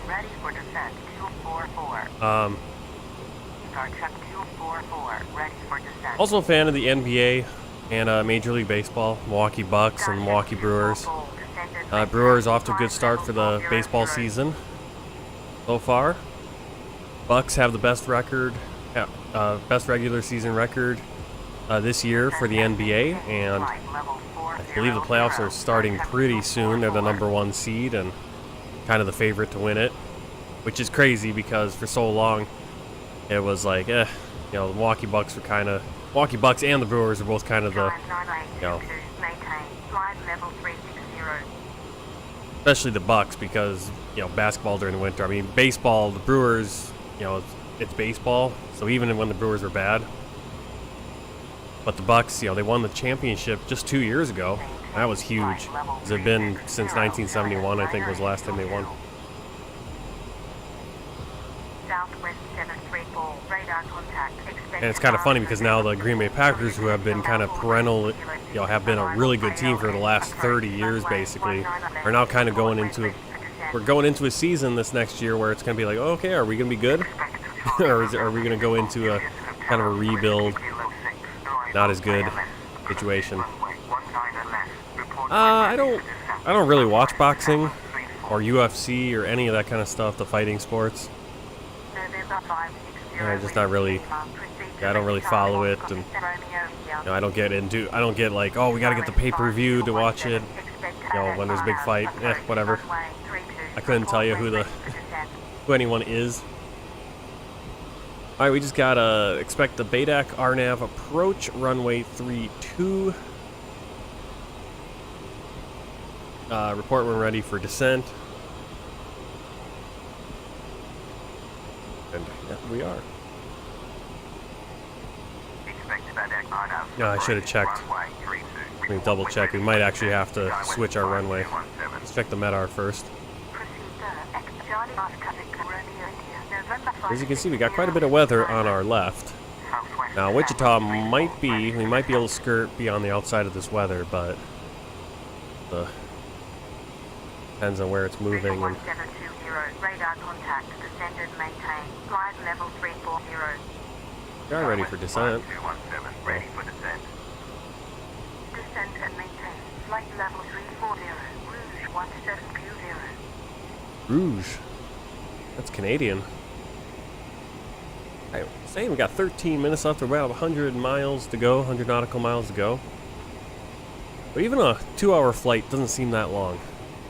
Also a fan of the NBA and Major League Baseball, Milwaukee Bucks and Milwaukee Brewers. Brewers off to a good start for the baseball season so far. Bucks have the best record, best regular season record this year for the NBA, and I believe the playoffs are starting pretty soon. They're the #1 seed and kind of the favorite to win it, which is crazy because for so long it was like, the Milwaukee Bucks and the Brewers are both kind of the, especially the Bucks because, basketball during the winter. I mean, baseball, the Brewers, it's baseball, so even when the Brewers were bad. But the Bucks, they won the championship just 2 years ago. That was huge. They've been since 1971, I think, was the last time they won. And it's kind of funny because now the Green Bay Packers, who have been kind of perennial, have been a really good team for the last 30 years, basically, are now kind of going into a season this next year where it's going to be like, oh, okay, are we going to be good? Or are we going to go into a kind of a rebuild, not as good situation? I don't really watch boxing or UFC or any of that kind of stuff, the fighting sports. Just not really. I don't really follow it, and I don't get like, oh, we got to get the pay-per-view to watch it. When there's a big fight, whatever. I couldn't tell you who anyone is. All right, we just gotta expect the BADAC RNAV approach runway 32. Report when ready for descent. And we are. No, I should have checked. Let me double check. We might actually have to switch our runway. Let's check the MEDAR first. As you can see, we got quite a bit of weather on our left. Now, Wichita we might be able to skirt beyond the outside of this weather, but depends on where it's moving. And we are ready for descent. Ready for descent. Descent and maintain. Flight level 340. Rouge 1720. Rouge. That's Canadian. I was saying we got 13 minutes left. We're about 100 miles to go, 100 nautical miles to go. But even a 2-hour flight doesn't seem that long.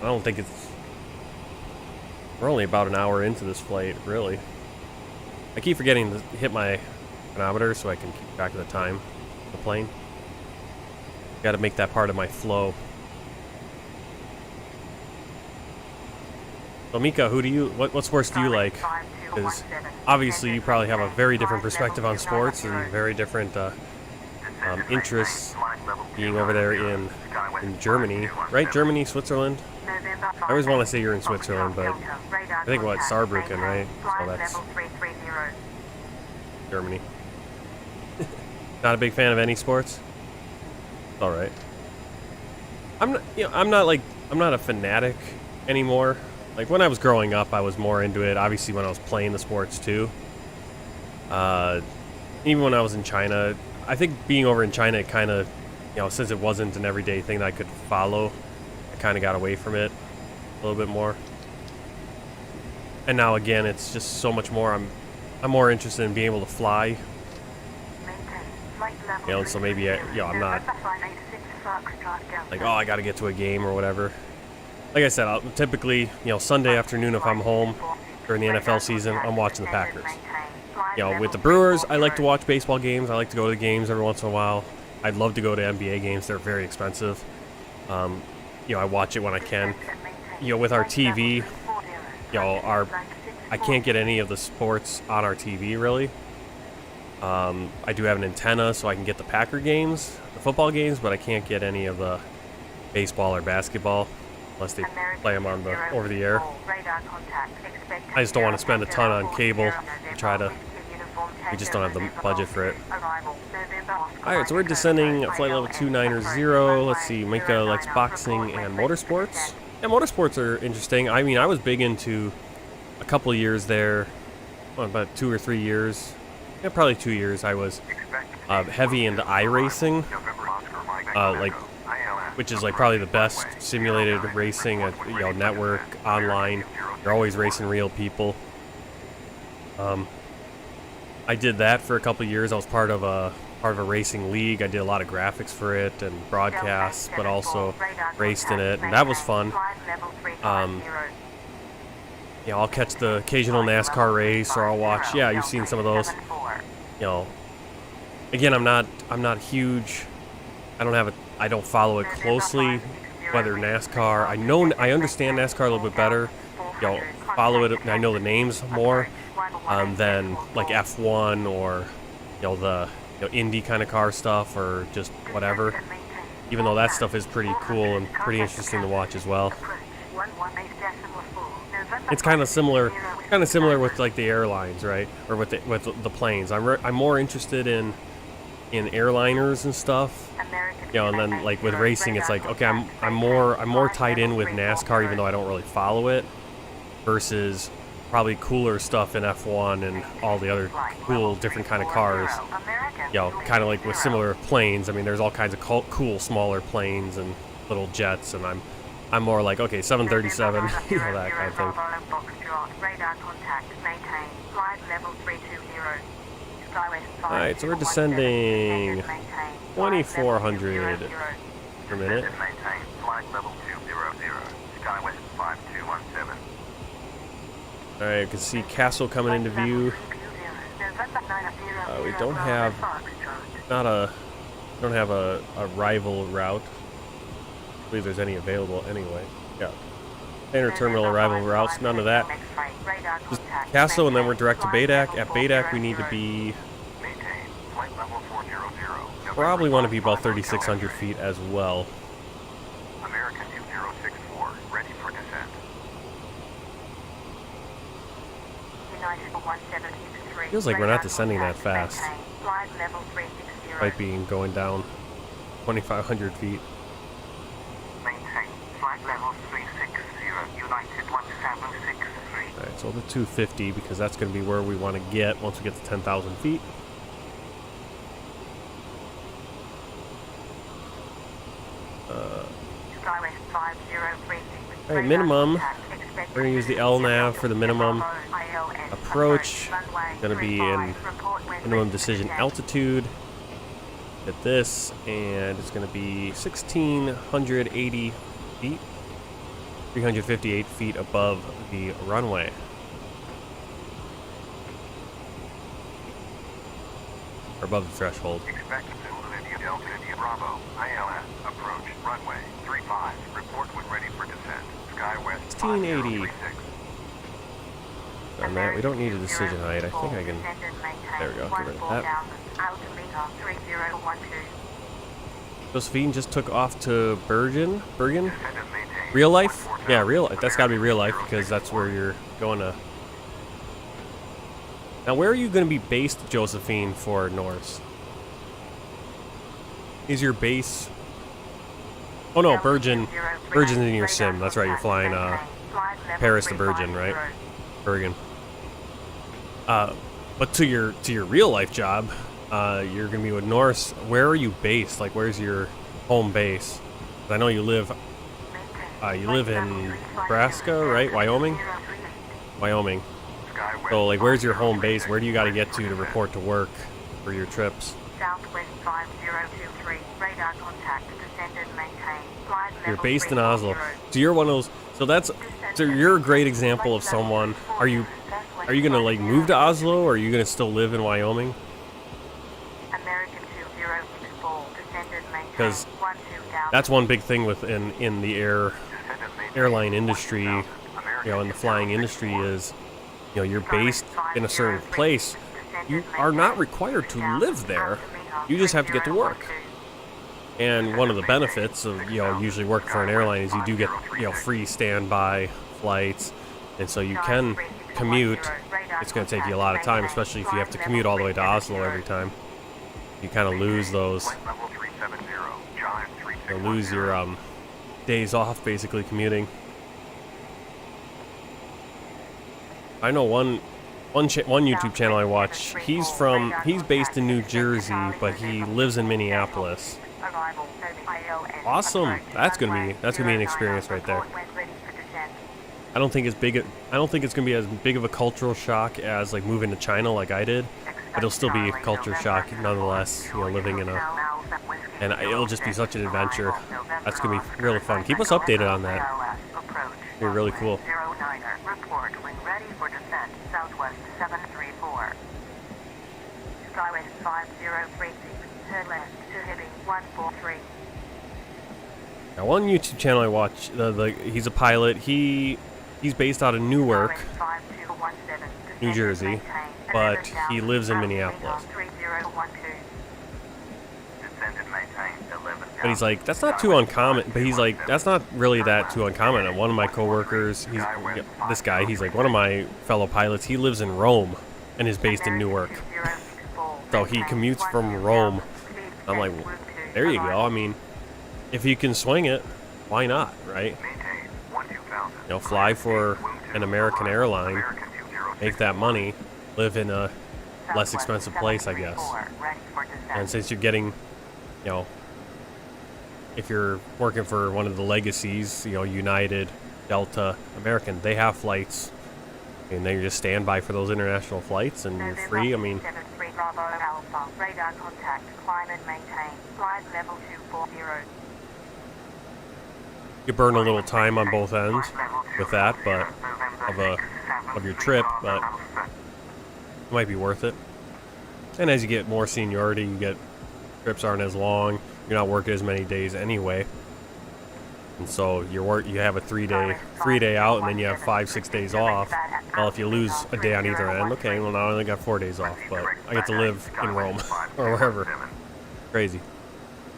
I don't think it's... We're only about an hour into this flight, really. I keep forgetting to hit my chronometer so I can keep track of the time of the plane. Got to make that part of my flow. So Mika, what sports do you like? 'Cause obviously you probably have a very different perspective on sports and very different interests being over there in Germany, right? Germany, Switzerland. I always want to say you're in Switzerland, but I think what, Saarbrücken, right? So that's Germany. Not a big fan of any sports. All right. I'm not a fanatic anymore. Like when I was growing up, I was more into it. Obviously, when I was playing the sports too. Even when I was in China, I think being over in China, it kind of, since it wasn't an everyday thing that I could follow, I kind of got away from it a little bit more. And now again, it's just so much more. I'm more interested in being able to fly. So maybe I'm not like, oh, I got to get to a game or whatever. Like I said, I'll typically, Sunday afternoon if I'm home during the NFL season, I'm watching the Packers. With the Brewers, I like to watch baseball games. I like to go to the games every once in a while. I'd love to go to NBA games. They're very expensive. I watch it when I can. With our TV, I can't get any of the sports on our TV really. I do have an antenna, so I can get the Packer games, the football games, but I can't get any of the baseball or basketball unless they play them on the over the air. I just don't want to spend a ton on cable to try to. We just don't have the budget for it. Alright, so we're descending at flight level 2990. Let's see, Mika likes boxing and motorsports. Yeah, motorsports are interesting. I mean, I was big into a couple of years there, about 2 or 3 years. Yeah, probably 2 years. I was heavy into iRacing, which is like probably the best simulated racing at network online. You're always racing real people. I did that for a couple of years. I was part of a racing league. I did a lot of graphics for it and broadcasts, but also raced in it, and that was fun. I'll catch the occasional NASCAR race, or I'll watch. Yeah, you've seen some of those. Again, I'm not huge. I don't follow it closely. Whether NASCAR, I understand NASCAR a little bit better. Follow it. I know the names more than like F1 or the Indy kind of car stuff or just whatever. Even though that stuff is pretty cool and pretty interesting to watch as well. It's kind of similar with like the airlines, right? Or with the planes. I'm more interested in airliners and stuff. And then like with racing, it's like, okay, I'm more tied in with NASCAR, even though I don't really follow it, versus probably cooler stuff in F1 and all the other cool different kind of cars. Kind of like with similar planes. I mean, there's all kinds of cool smaller planes and little jets, and I'm more like, okay, 737, that kind of thing. Alright, so we're descending 2,400 per minute. Alright, you can see Castle coming into view. We don't have a rival route. I believe there's any available anyway. Yeah. Interterminal arrival routes, none of that. Just Castle, and then we're direct to Badak. At Badak, we need to be. Probably want to be about 3,600 feet as well. American 2064, ready for descent. Feels like we're not descending that fast. Might be going down 2,500 feet. Maintain flight level 360, United 1763. Alright, so the 250, because that's going to be where we want to get once we get to 10,000 feet. Alright, minimum. We're going to use the LNAV for the minimum approach. Going to be in minimum decision altitude. At this, and it's going to be 1,680 feet, 358 feet above the runway. Or above the threshold. Expect Zulu Delta India Bravo, ILS, approach, runway 35, report when ready for descent, SkyWest 1,680. on that. We don't need a decision height. I think I can. There we go. Get rid of that. Josephine just took off to Bergen? Real life? Yeah, real life. That's got to be real life because that's where you're going to. Now, where are you going to be based, Josephine, for Norse? Is your base? Oh no, Bergen's in your sim. That's right. You're flying Paris to Bergen, right? Bergen. But to your real life job, you're gonna be with Norse. Where are you based? Like, where's your home base? 'Cause I know you live in Nebraska, right? Wyoming. So, like, where's your home base? Where do you got to get to report to work for your trips? Southwest 5023, radar contact, descend and maintain. Flight You're level based in Oslo. 340. So you're one of those. So you're a great example of someone. Are you gonna like move to Oslo, or are you gonna still live in Wyoming? American 2064, descend and maintain. 'Cause 12 down. That's one big thing in the airline industry, you know, in the flying industry is, you know, you're based in a certain place. You are not required to live there. You just have to get to work. And one of the benefits of, you know, usually working for an airline is you do get, you know, free standby flights, and so you can commute. It's going to take you a lot of time, especially if you have to commute all the way to Oslo every time. You kind of lose those. You lose your days off basically commuting. I know one YouTube channel I watch. He's based in New Jersey, but he lives in Minneapolis. Awesome. That's gonna be an experience right there. I don't think it's gonna be as big of a cultural shock as like moving to China like I did, but it'll still be a culture shock nonetheless. You know, living in and it'll just be such an adventure. That's gonna be really fun. Keep us updated on that. It'll be really cool. Report when ready for descent. Southwest 734. SkyWest 5036. Turn left to heading 143. Now, one YouTube channel I watch, he's a pilot. He's based out of Newark, New Jersey, but he lives in Minneapolis. But he's like, that's not too uncommon. But he's like, that's not really that too uncommon. And one of my coworkers, this guy, he's like one of my fellow pilots. He lives in Rome and is based in Newark. So he commutes from Rome. I'm like, there you go. I mean, if you can swing it, why not, right? You know, fly for an American airline, make that money, live in a less expensive place, I guess. And since you're getting, you know, if you're working for one of the legacies, you know, United, Delta, American, they have flights, and then you just stand by for those international flights, and you're free. I mean, radar contact, climb and maintain, flight level 240. you burn a little time on both ends with that, but of your trip, but it might be worth it. And as you get more seniority, trips aren't as long. You're not working as many days anyway, and so you have a three day out, and then you have 5-6 days off. Well, if you lose a day on either end, okay, well now I only got 4 days off, but I get to live in Rome or wherever. Crazy.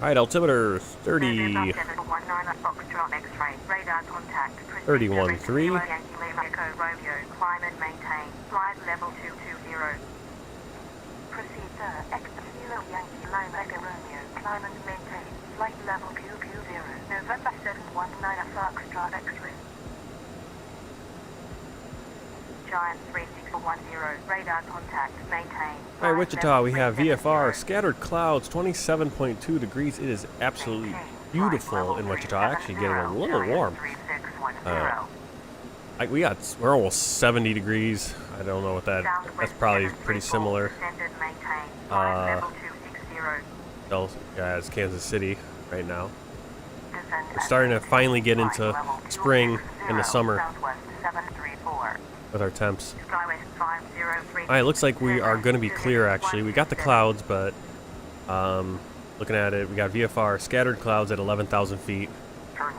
All right, altimeter 30. 31.3. Climb and maintain. Flight level 220. Proceed, sir. Exit Kilo Yankee Lima Echo Romeo. Climb and maintain. Flight level 220. November 719 Foxtrot X-ray. Giant 3610. Radar contact. Maintain. All right, Wichita, we have VFR, scattered clouds, 27.2 degrees. It is absolutely beautiful in Wichita. Actually getting a little warm. We're almost 70 degrees. I don't know what that's probably pretty similar. Yeah, it's Kansas City right now. We're starting to finally get into spring and the summer with our temps. Alright, looks like we are going to be clear actually. We got the clouds, but looking at it, we got VFR, scattered clouds at 11,000 feet.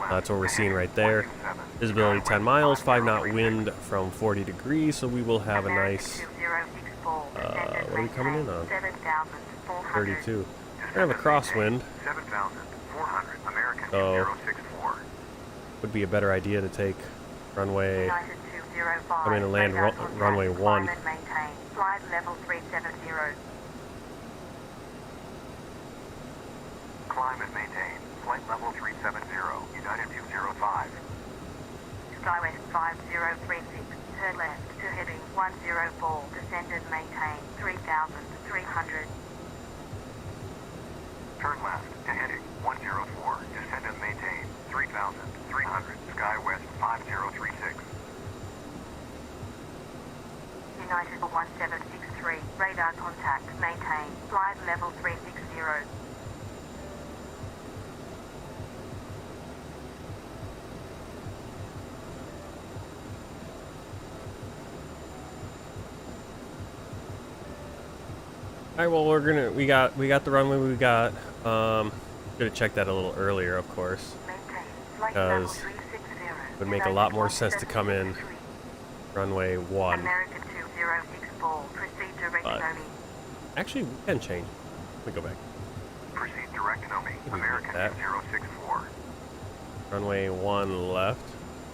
That's what we're seeing right there. Visibility 10 miles, 5-knot wind from 40 degrees, so we will have a nice, what are we coming in on? 32. We're going to have a crosswind, 7,400 American so 064. would be a better idea to take runway, come in and land runway 1. Flight level 370. Climb and maintain. Flight level 370. United 205. SkyWest 5036, turn left to heading 104, descend and maintain 3,300. Turn left to heading 104. Descend and maintain 3,300. SkyWest 5036. United 1763, radar contact, maintain, flight level 360. Alright, well we got the runway we got. Should have checked that a little earlier, of course. Maintain, flight level Because 360. it would make a lot more sense to come in runway 1. American 2064, proceed direct But- only. Actually, we can change. Let me go back. Proceed direct and Omi. We can American get that. 064. Runway 1 left.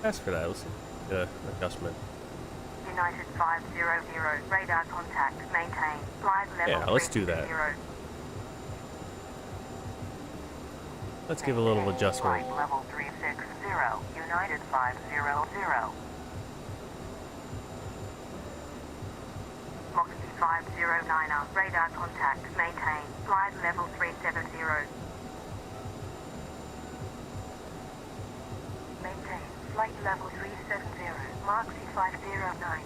Ask for that. Let's see. The adjustment. United 500, radar contact, maintain, flight level Yeah, let's do that. 360. Let's give a little adjustment. Flight level 360, United 500. Moxie 509, radar contact, maintain, flight level 370. Maintain, flight level 370, Moxie 509.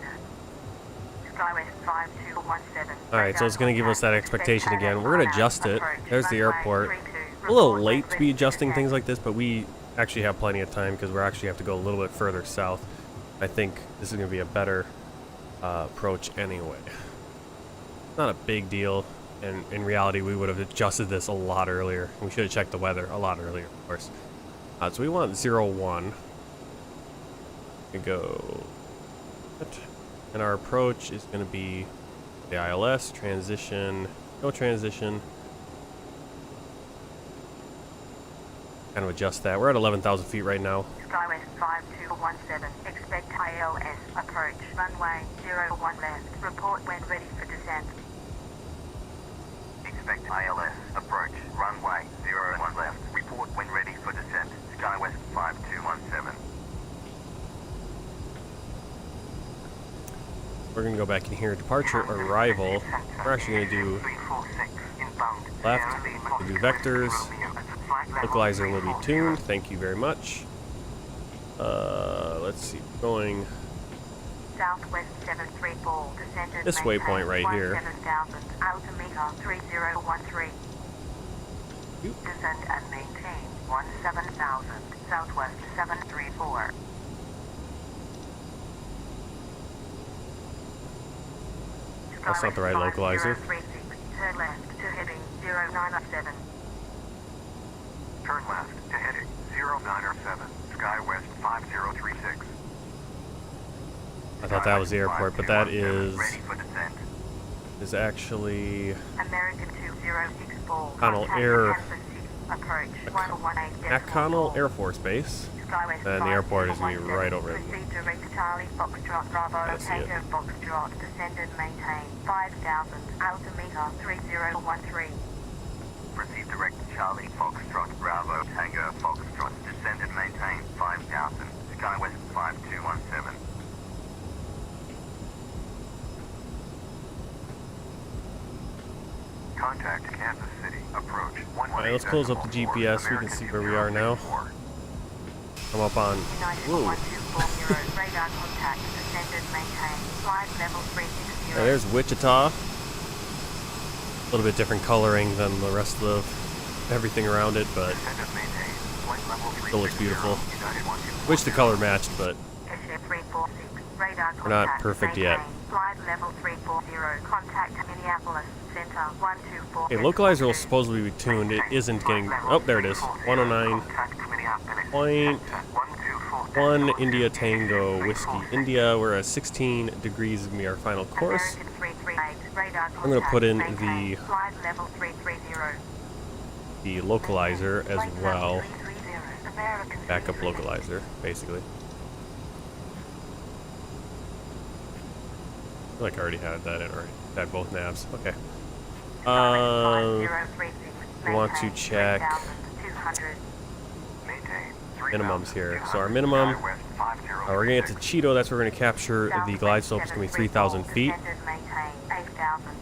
SkyWest 5217. Alright, so it's going to give us that expectation again. We're going to adjust it. There's the airport. A little late to be adjusting things like this, but we actually have plenty of time because we actually have to go a little bit further south. I think this is going to be a better approach anyway. Not a big deal, and in reality we would have adjusted this a lot earlier. We should have checked the weather a lot earlier, of course. So we want 01. We go, and our approach is going to be the ILS transition, no transition. Kind of adjust that. We're at 11,000 feet right now. SkyWest 5217, expect ILS approach, runway 01 left, report when ready for descent. Expect ILS approach. Runway 01 left. Report when ready for descent. SkyWest 5217. We're going to go back in here. Departure arrival. We're actually going to do left. We'll do vectors. Localizer will be tuned. Thank you very much. Let's see. Going Southwest 734, descendant this waypoint right here. 17,000, altimeter 3013. Oop. Descend and maintain 17,000, Southwest 734. That's not the right localizer. 5036, turn left to heading 0907. Turn left to heading 0907. SkyWest 5036. I thought that was the airport, but that is Ready for descent. actually American 2064. Connell contact Air- Kansas City, approach 118. at Connell Air Force Base. SkyWest And the airport is going to be right over it. Proceed direct Charlie Foxtrot Bravo I see it. Tango Foxtrot, descend and maintain 5,000, altimeter 3013. Proceed direct Charlie Foxtrot Bravo Tango Foxtrot. Descend and maintain 5000. SkyWest 5217. Contact Kansas City. Approach 118. Alright, let's close up the GPS. We can see where we are now. Come up on. United Whoa. 1240, radar contact, descend and maintain, flight level 360. Now there's Wichita. A little bit different coloring than the rest of everything around it, but Descend and maintain. Flight level still looks 360. beautiful. United 1240. Wish the color matched, but SF 346, radar contact, we're not perfect yet. maintain, flight level 340, contact Minneapolis, center 124. okay, localizer will supposedly be tuned. It isn't getting. Oh, there it is. 109. Contact Minneapolis. Point. Center 124. 1 India Tango Whiskey India. We're at 16 degrees is gonna be our final course. American 338, radar I'm gonna put in contact, maintain, the flight level 330. localizer as Flight level well. 330, American Backup 338. localizer, basically. I feel like I already had that in already. Had both navs. Okay. We want to check minimums here. So our minimum, we're gonna get to Cheeto. That's where we're gonna capture the glide slope. It's gonna be 3,000 feet.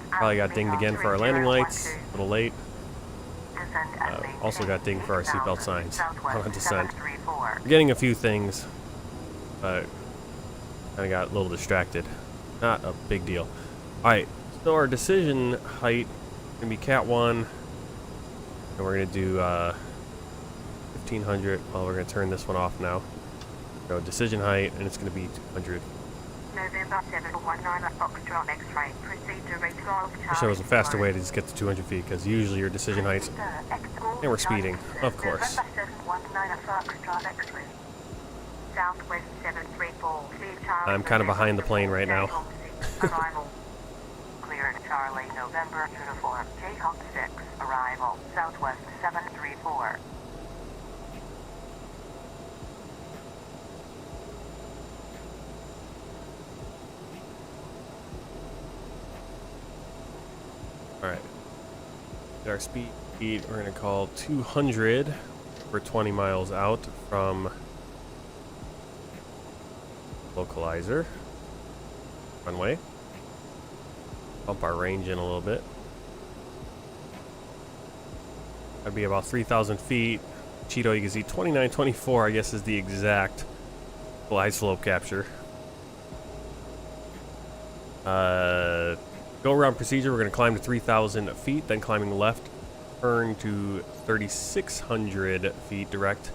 Probably got dinged again for our landing lights. A little late. Also got dinged for our seatbelt signs on descent. We're getting a few things, but kind of got a little distracted. Not a big deal. Alright, so our decision height is going to be Cat 1. And we're going to do 1500. Well, we're going to turn this one off now. So decision height, and it's going to be 200. November 719 Foxtrot X-ray. Proceed to reach Golf I wish there was a faster way to just get to 200 feet, because usually your decision heights... And we're speeding, of course. Southwest 734. I'm kind of behind the plane right now. Arrival. Cleared Charlie, November uniform. J-Hawk 6. Arrival. Southwest 734. Alright. Our speed, we're going to call 200 for 20 miles out from localizer. Runway. Bump our range in a little bit. That'd be about 3,000 feet. Cheeto, you can see 2924, I guess, is the exact glide slope capture. Go around procedure, we're going to climb to 3,000 feet, then climbing left, turn to 3,600 feet direct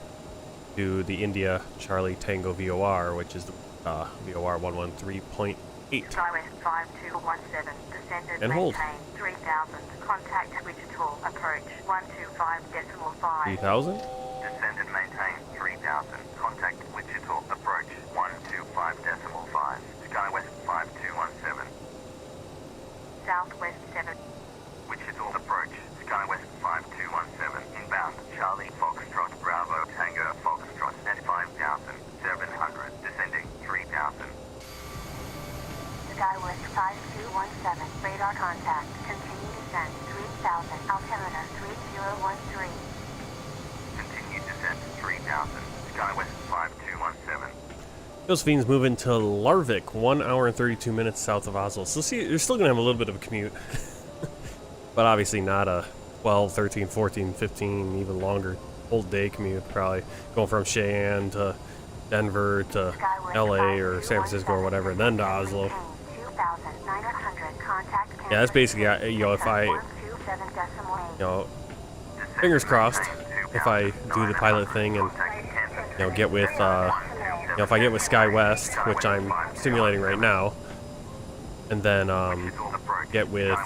to the India Charlie Tango VOR, which is the VOR 113.8. SkyWest 5217. Descended, And hold. maintain 3,000. Contact Wichita. Approach 125.5. 3,000? Descend and maintain 3,000. Contact Wichita. Approach 125.5. SkyWest 5217. Southwest 7. Wichita approach. SkyWest 5217. Inbound. Charlie Foxtrot Bravo Tango Foxtrot at 5,700. Descending 3,000. SkyWest 5217. Radar contact. Continue descent 3,000. Altimeter 3013. Continue descent 3,000. SkyWest 5217. Josephine's moving to Larvik, 1 hour and 32 minutes south of Oslo. So see, you're still going to have a little bit of a commute. But obviously not a 12, 13, 14, 15, even longer whole day commute, probably. Going from Cheyenne to Denver to LA or San Francisco or whatever, and then to Oslo. Yeah, that's basically, you know, if I, you know, fingers crossed, if I do the pilot thing and, you know, get with, you know, if I get with SkyWest, which I'm simulating right now, and then get with,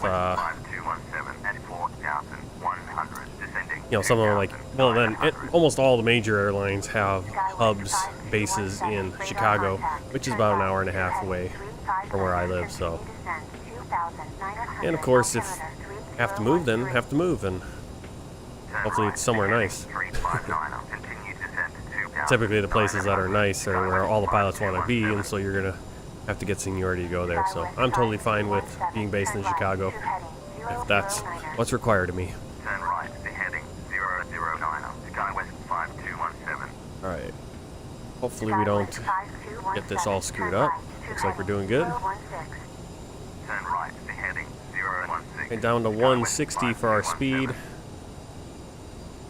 you know, some of them like, well, then almost all the major airlines have hubs, bases in Chicago, which is about an hour and a half away from where I live, so. And of course, if have to move, then have to move, and hopefully it's somewhere nice. Typically the places that are nice are where all the pilots want to be, and so you're going to have to get seniority to go there. So I'm totally fine with being based in Chicago, if that's what's required of me. Turn right, the heading 009, SkyWest 5217. Alright. Hopefully we don't get this all screwed up. Looks like we're doing good. Turn right, the heading 016. And down to 160 for our speed.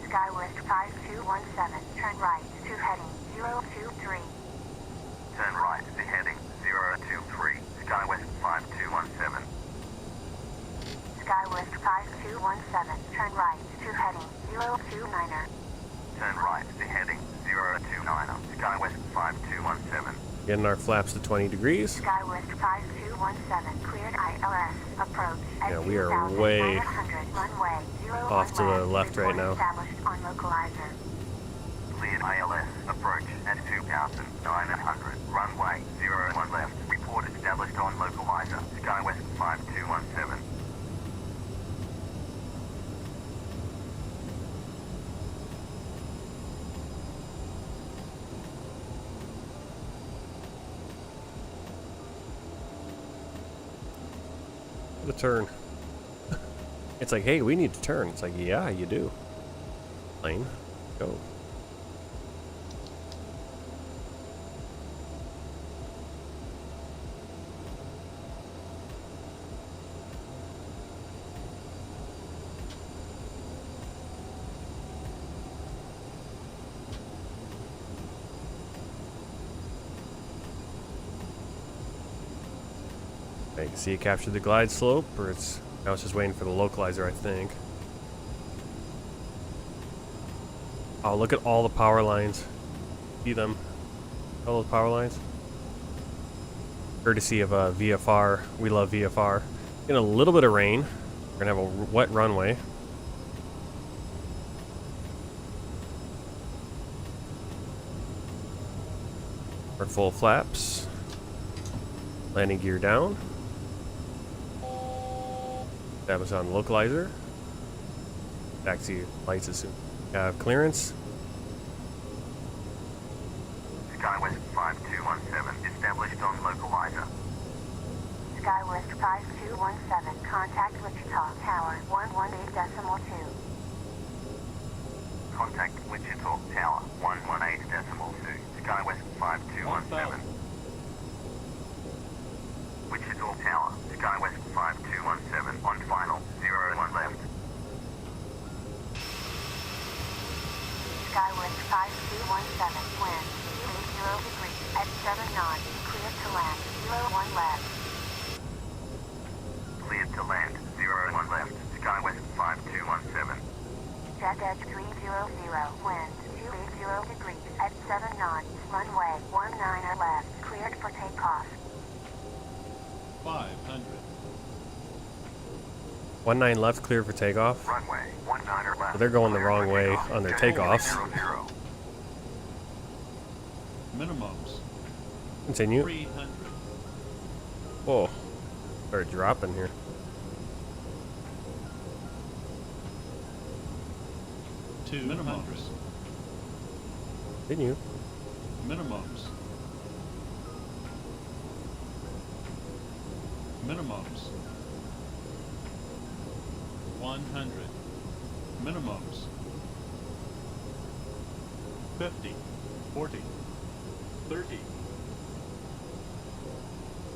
SkyWest 5217. Turn right to heading 023. Turn right, the heading 023, SkyWest 5217. SkyWest 5217. Turn right to heading 029er. Turn right, the heading 029er, SkyWest 5217. Getting our flaps to 20 degrees. SkyWest 5217. Cleared ILS. Approach. Yeah, we are way runway 01 off to the left right now. Established on localizer. Cleared ILS, approach at 2,900, runway 01 left, report established on localizer, SkyWest 5217. The turn. It's like, hey, we need to turn. It's like, yeah, you do. Plane, go. You can see it captured the glide slope, or it's now it's just waiting for the localizer, I think. Oh, look at all the power lines. See them? All those power lines. Courtesy of VFR. We love VFR. Getting a little bit of rain. We're gonna have a wet runway. Our full flaps. Landing gear down. Establish on localizer. Taxi lights as soon as we have clearance. SkyWest 5217, established on localizer. SkyWest 5217, contact Wichita Tower 118.2. Contact Wichita Tower 118.2. SkyWest 5217. Wichita Tower, SkyWest 5217, on final, 01 left. SkyWest 5217, wind, 0 degrees, at 7 knots, clear to land, 01 left. Cleared to land, 01 left, SkyWest 5217. Jet edge 300, wind, 280 degrees, at 7 knots, runway 19 left, cleared for takeoff. 500. 19 left, clear for takeoff. Runway 19 left. So they're going the wrong way on their takeoffs. 00. Minimums. Continue. 300. Whoa. Started dropping here. Minimums. Continue. Minimums. Minimums. 100. Minimums. 50. 40. 30.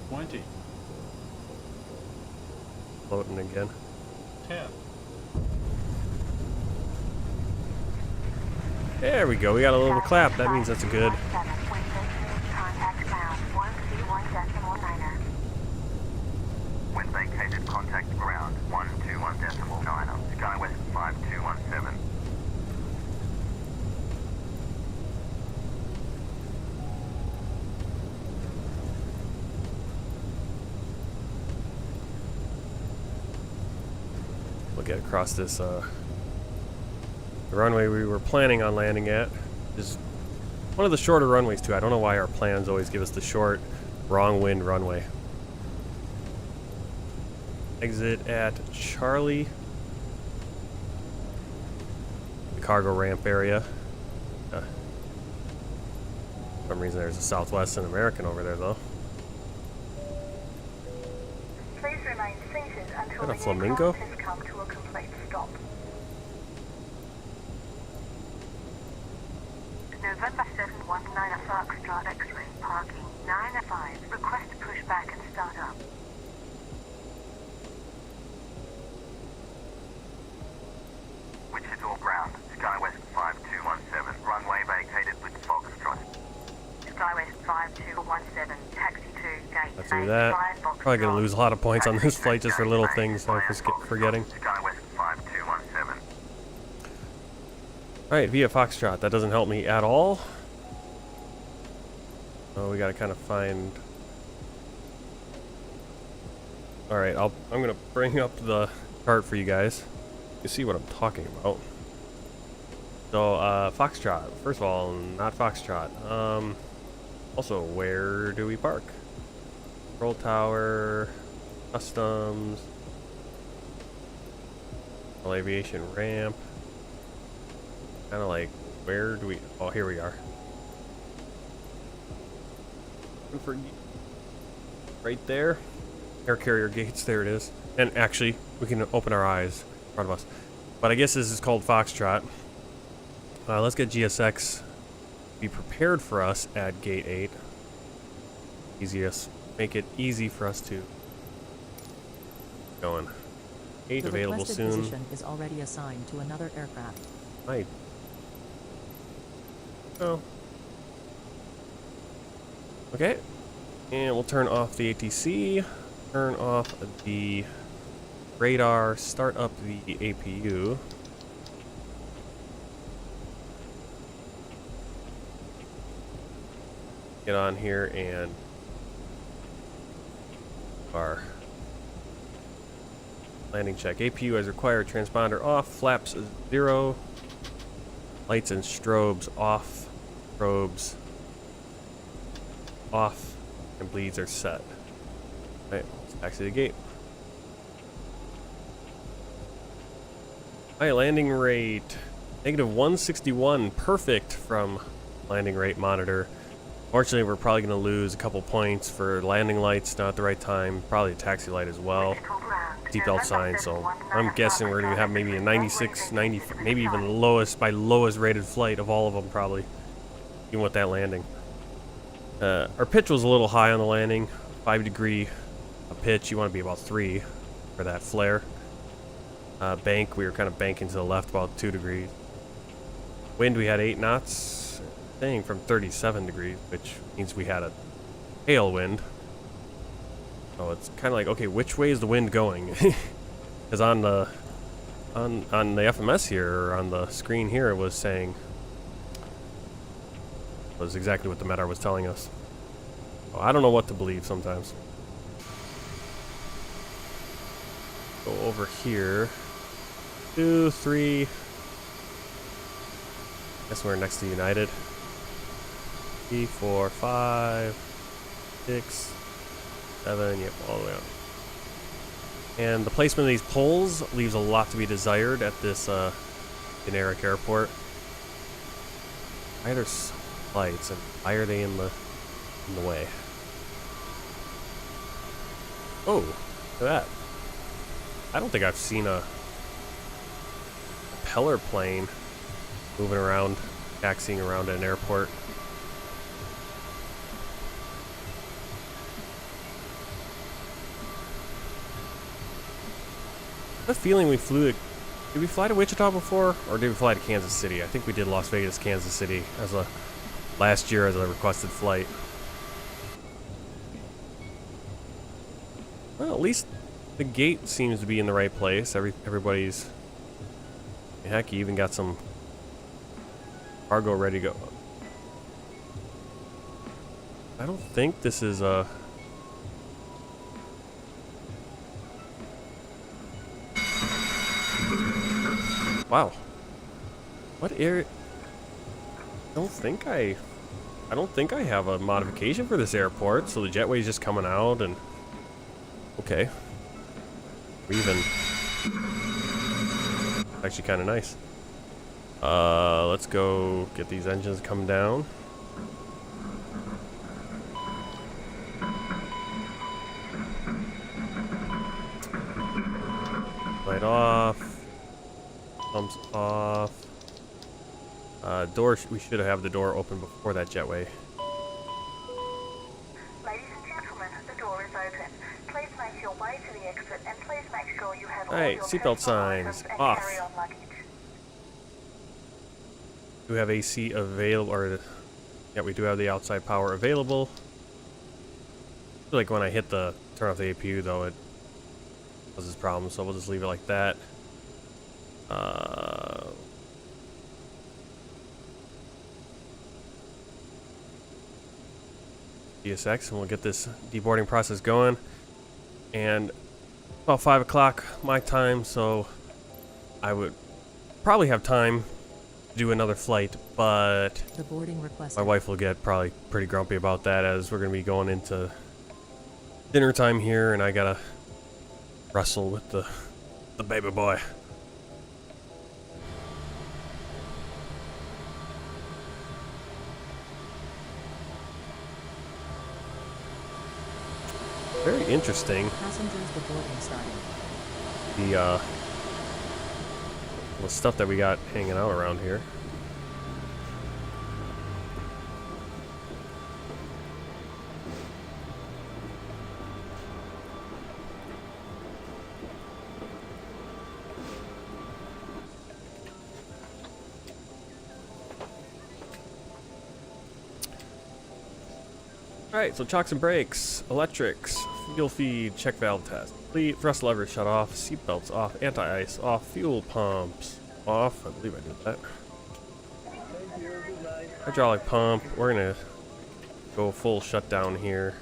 20. Floating again. 10. There we go. We got a little clap. That means that's a good. When vacated, contact ground 121.9. SkyWest 5217. We'll get across this the runway we were planning on landing at. Is one of the shorter runways too. I don't know why our plans always give us the short, wrong wind runway. Exit at Charlie. The cargo ramp area. For some reason there's a Southwest and American over there though. Please remain seated until Is that the a flamingo? aircraft has come to a complete stop. November 719 Foxtrot X-ray, parking 905. Request pushback and start up. Wichita ground, SkyWest 5217. Runway vacated with Foxtrot. SkyWest 5217, taxi to gate Let's do that. 85 Foxtrot. Probably gonna lose a lot of points on this flight just for little things I'm forgetting. SkyWest 5217. Alright, via Foxtrot. That doesn't help me at all. Oh, we gotta kind of find. Alright, I'm gonna bring up the chart for you guys. You see what I'm talking about. So, Foxtrot. First of all, not Foxtrot. Also, where do we park? Control tower, customs, aviation ramp. Kind of like, where do we? Oh, here we are. Right there. Air carrier gates. There it is. And actually, we can open our eyes in front of us. But I guess this is called Foxtrot. Let's get GSX. Be prepared for us at gate 8. Easiest. Make it easy for us to going. 8 The available requested soon. position is already assigned to another aircraft. Right. Oh. Okay. And we'll turn off the ATC. Turn off the radar. Start up the APU. Get on here and our landing check. APU as required. Transponder off. Flaps 0. Lights and strobes off. Probes off. And bleeds are set. Alright, let's back to the gate. Alright, landing rate. -161. Perfect from landing rate monitor. Fortunately, we're probably going to lose a couple points for landing lights, not at the right time. Probably a taxi light as well. Seatbelt sign, so I'm guessing we're going to have maybe a 96, 90, maybe even the lowest, by lowest rated flight of all of them, probably. Even with that landing. Our pitch was a little high on the landing. 5-degree pitch, you want to be about 3 for that flare. Bank, we were kind of banking to the left about 2 degrees. Wind, we had 8 knots. Thing from 37 degrees, which means we had a tailwind. So it's kind of like, okay, which way is the wind going? Because on the FMS here, or on the screen here, it was saying, was exactly what the METAR was telling us. So I don't know what to believe sometimes. Go over here. 2, 3. Guess we're next to United. 3, 4, 5, 6, 7, yep, all the way up. And the placement of these poles leaves a lot to be desired at this generic airport. Why are there lights, and why are they in the way? Oh, look at that. I don't think I've seen a propeller plane moving around, taxiing around at an airport. I have a feeling we flew to... Did we fly to Wichita before? Or did we fly to Kansas City? I think we did Las Vegas, Kansas City as a... last year as a requested flight. Well, at least the gate seems to be in the right place. Everybody's... Heck, you even got some cargo ready to go. I don't think this is a... Wow. What air... I don't think I have a modification for this airport, so the jetway's just coming out and... Okay. We're even... Actually kind of nice. Let's go get these engines come down. Light off. Pumps off. Door, we should have the door open before that jetway. Ladies and gentlemen, the door is open. Please make your way to the exit and please make sure you have all Alright, your seatbelt personal signs items and off. carry-on luggage. Do we have AC available, or yeah, we do have the outside power available. I feel like when I hit the turn off the APU though, it causes problems, so we'll just leave it like that. GSX, and we'll get this deboarding process going. And about 5 o'clock my time, so I would probably have time do another flight, but The boarding request. my wife will get probably pretty grumpy about that, as we're gonna be going into dinner time here, and I gotta wrestle with the baby boy. Very interesting. Passengers, the boarding starting. The stuff that we got hanging out around here. Alright, so chocks and brakes, electrics, fuel feed, check valve test, complete, thrust lever shut off, seat belts off, anti-ice off, fuel pumps off. I believe I did that. Hydraulic pump, we're gonna go full shutdown here.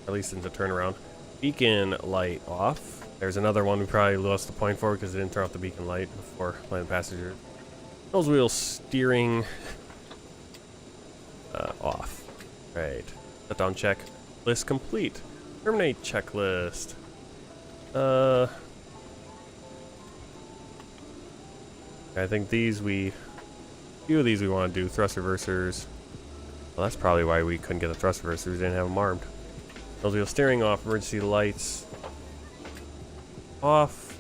At least into turnaround. Beacon light off. There's another one we probably lost the point for because it didn't turn off the beacon light before landing passengers. Nose wheel steering off. Right. Shutdown check. List complete. Terminate checklist. I think few of these we want to do. Thrust reversers. Well, that's probably why we couldn't get the thrust reversers. We didn't have them armed. Nose wheel steering off. Emergency lights off.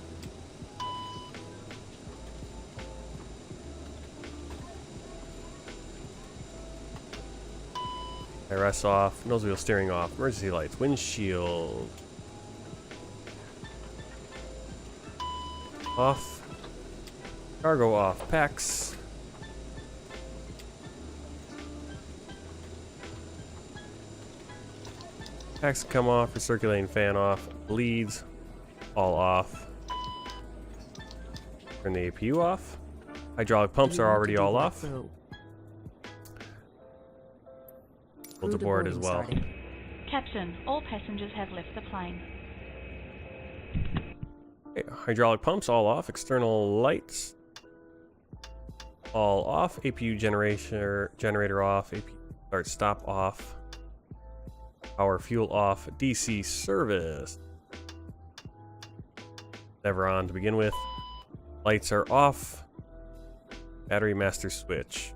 IRS off. Nose wheel steering off. Emergency lights. Windshield off. Cargo off. Packs. Packs come off. Recirculating fan off. Bleeds all off. Turn the APU off. Hydraulic pumps are already all off. Pull to board as well. Captain, all passengers have left the plane. Okay, hydraulic pumps all off. External lights all off. APU generator off. APU start stop off. Power fuel off. DC service never on to begin with. Lights are off. Battery master switch.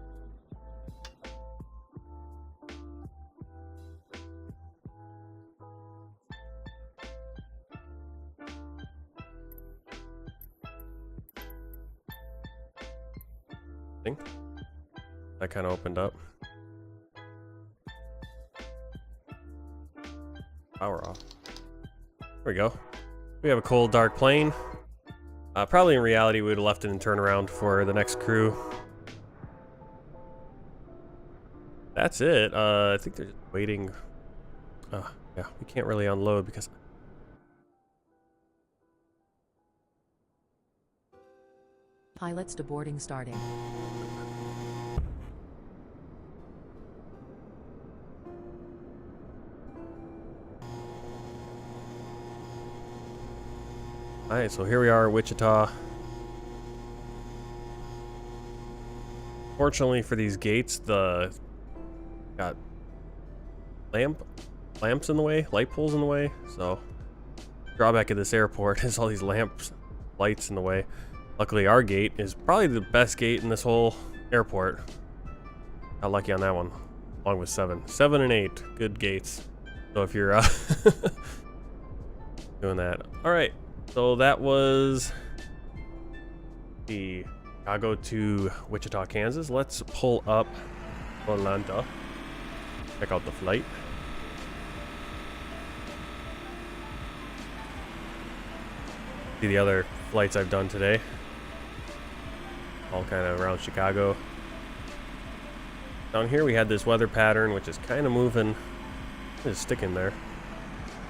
That kind of opened up. Power off. There we go. We have a cold, dark plane. Probably in reality, we would have left it in turnaround for the next crew. That's it. I think they're just waiting. Yeah, we can't really unload because... Pilots to boarding starting. Alright, so here we are at Wichita. Fortunately for these gates, got lamps in the way, light poles in the way, so drawback of this airport is all these lights in the way. Luckily our gate is probably the best gate in this whole airport. Got lucky on that one, along with 7 and 8 good gates. So if you're doing that. Alright. So that was the Chicago to Wichita, Kansas. Let's pull up Atlanta. Check out the flight. See the other flights I've done today. All kind of around Chicago. Down here we had this weather pattern, which is kind of moving. It's sticking there.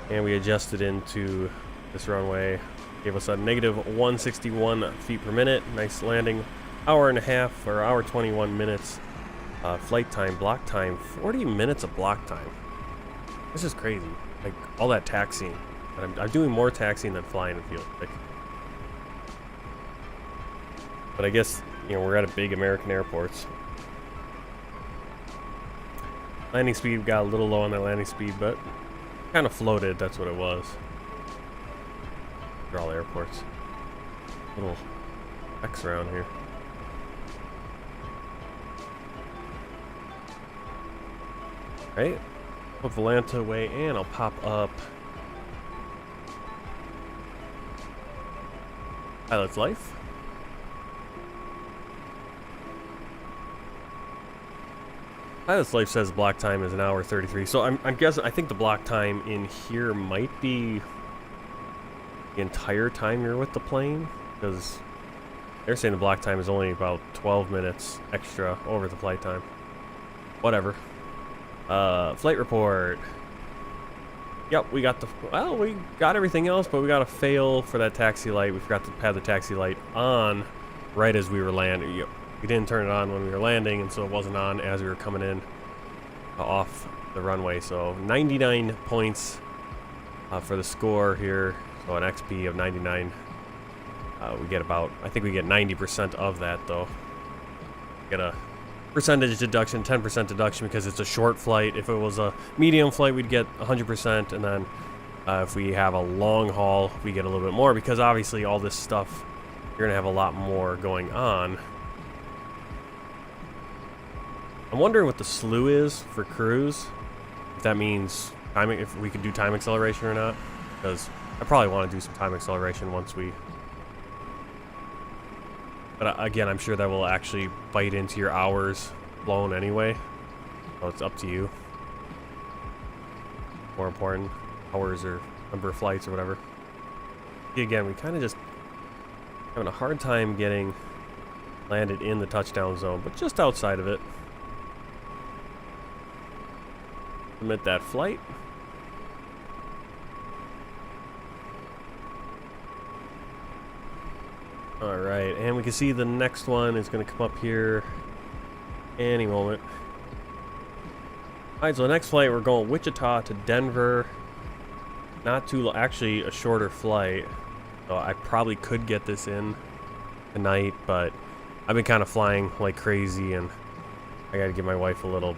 And we adjusted into this runway. Gave us a negative 161 feet per minute. Nice landing. Hour and a half, or hour 21 minutes. Flight time, block time, 40 minutes of block time. This is crazy. like all that taxiing. But I'm doing more taxiing than flying, it feels like. But I guess, you know, we're at a big American airports. Landing speed got a little low on that landing speed, but kind of floated, that's what it was. They're all airports. Little X around here. Right? Put Volanta away, and I'll pop up Pilot's Life. Pilot's Life says block time is 1:33, so I'm guessing, I think the block time in here might be the entire time you're with the plane, because they're saying the block time is only about 12 minutes extra over the flight time. Whatever. Flight report. Yep, we got we got everything else, but we got a fail for that taxi light. We forgot to have the taxi light on right as we were landing. Yep. We didn't turn it on when we were landing, and so it wasn't on as we were coming in off the runway. So 99 points for the score here. So an XP of 99. We get about, I think we get 90% of that though. Get a percentage deduction, 10% deduction because it's a short flight. If it was a medium flight, we'd get 100%, and then if we have a long haul, we get a little bit more because obviously all this stuff, you're gonna have a lot more going on. I'm wondering what the slew is for cruise. If that means timing, if we could do time acceleration or not, because I probably want to do some time acceleration once we. But again, I'm sure that will actually bite into your hours flown anyway. So it's up to you. More important, hours or number of flights or whatever. Again, we kind of just having a hard time getting landed in the touchdown zone, but just outside of it. Submit that flight. Alright, and we can see the next one is going to come up here any moment. Alright, so the next flight, we're going Wichita to Denver. Not too, actually a shorter flight. So I probably could get this in tonight, but I've been kind of flying like crazy, and I got to give my wife a little,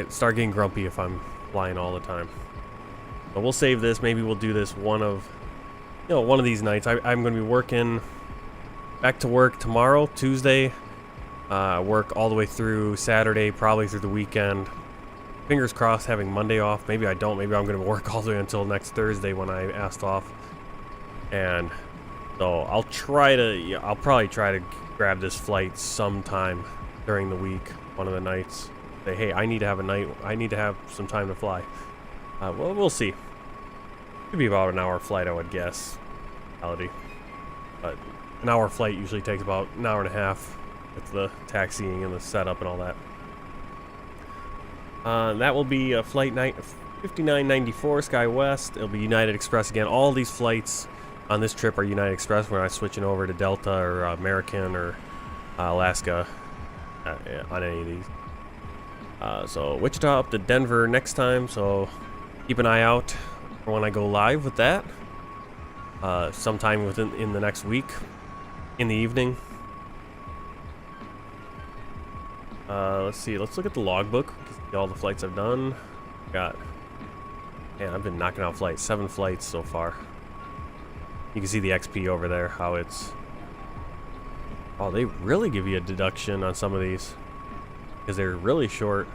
start getting grumpy if I'm flying all the time. But we'll save this. Maybe we'll do this one of these nights. I'm going to be working. Back to work tomorrow, Tuesday. Work all the way through Saturday, probably through the weekend. Fingers crossed having Monday off. Maybe I don't. Maybe I'm going to work all the way until next Thursday when I asked off. And so I'll probably try to grab this flight sometime during the week, one of the nights. Say, hey, I need to have a night. I need to have some time to fly. Well, we'll see. Could be about an hour flight, I would guess. Reality. But an hour flight usually takes about an hour and a half with the taxiing and the setup and all that. That will be a flight 5994 SkyWest. It'll be United Express again. All these flights on this trip are United Express. We're not switching over to Delta or American or Alaska on any of these. So Wichita up to Denver next time. So keep an eye out for when I go live with that. Sometime in the next week. In the evening. Let's see. Let's look at the logbook. See all the flights I've done. Man, I've been knocking out flights. 7 flights so far. You can see the XP over there. How it's. Oh, they really give you a deduction on some of these because they're really short.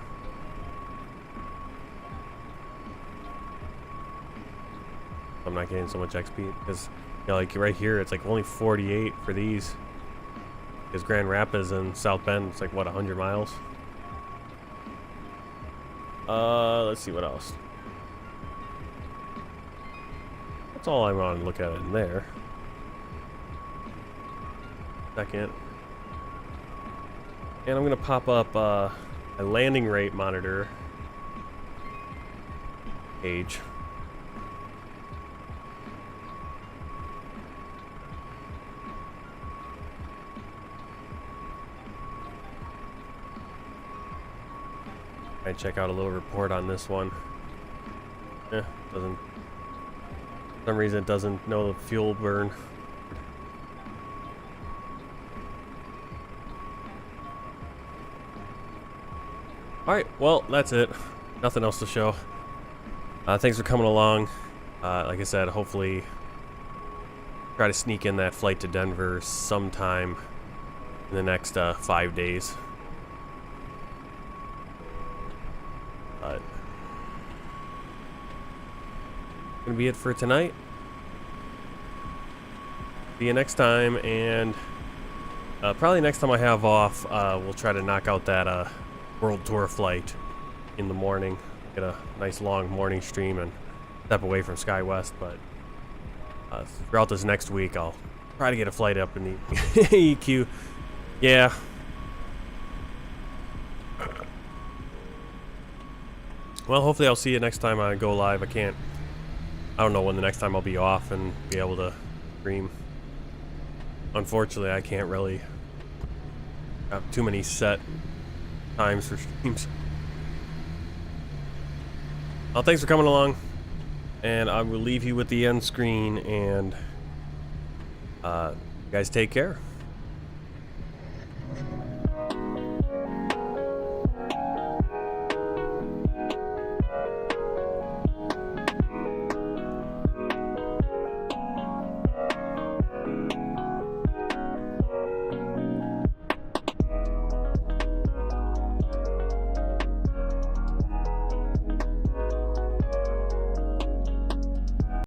I'm not getting so much XP because. Like right here, it's like only 48 for these. Because Grand Rapids and South Bend, it's like what, 100 miles? Let's see what else. That's all I want to look at in there. Second. And I'm gonna pop up a landing rate monitor page. I check out a little report on this one. Doesn't. For some reason, it doesn't know the fuel burn. Alright, well, that's it. Nothing else to show. Thanks for coming along. Like I said, hopefully try to sneak in that flight to Denver sometime in the next 5 days. But gonna be it for tonight. See you next time, and probably next time I have off, we'll try to knock out that World Tour flight in the morning. Get a nice long morning stream and step away from SkyWest. But throughout this next week, I'll try to get a flight up in the EQ. Yeah. Well, hopefully I'll see you next time I go live. I don't know when the next time I'll be off and be able to stream. Unfortunately, I can't really have too many set times for streams. Well, thanks for coming along, and I will leave you with the end screen, and you guys take care.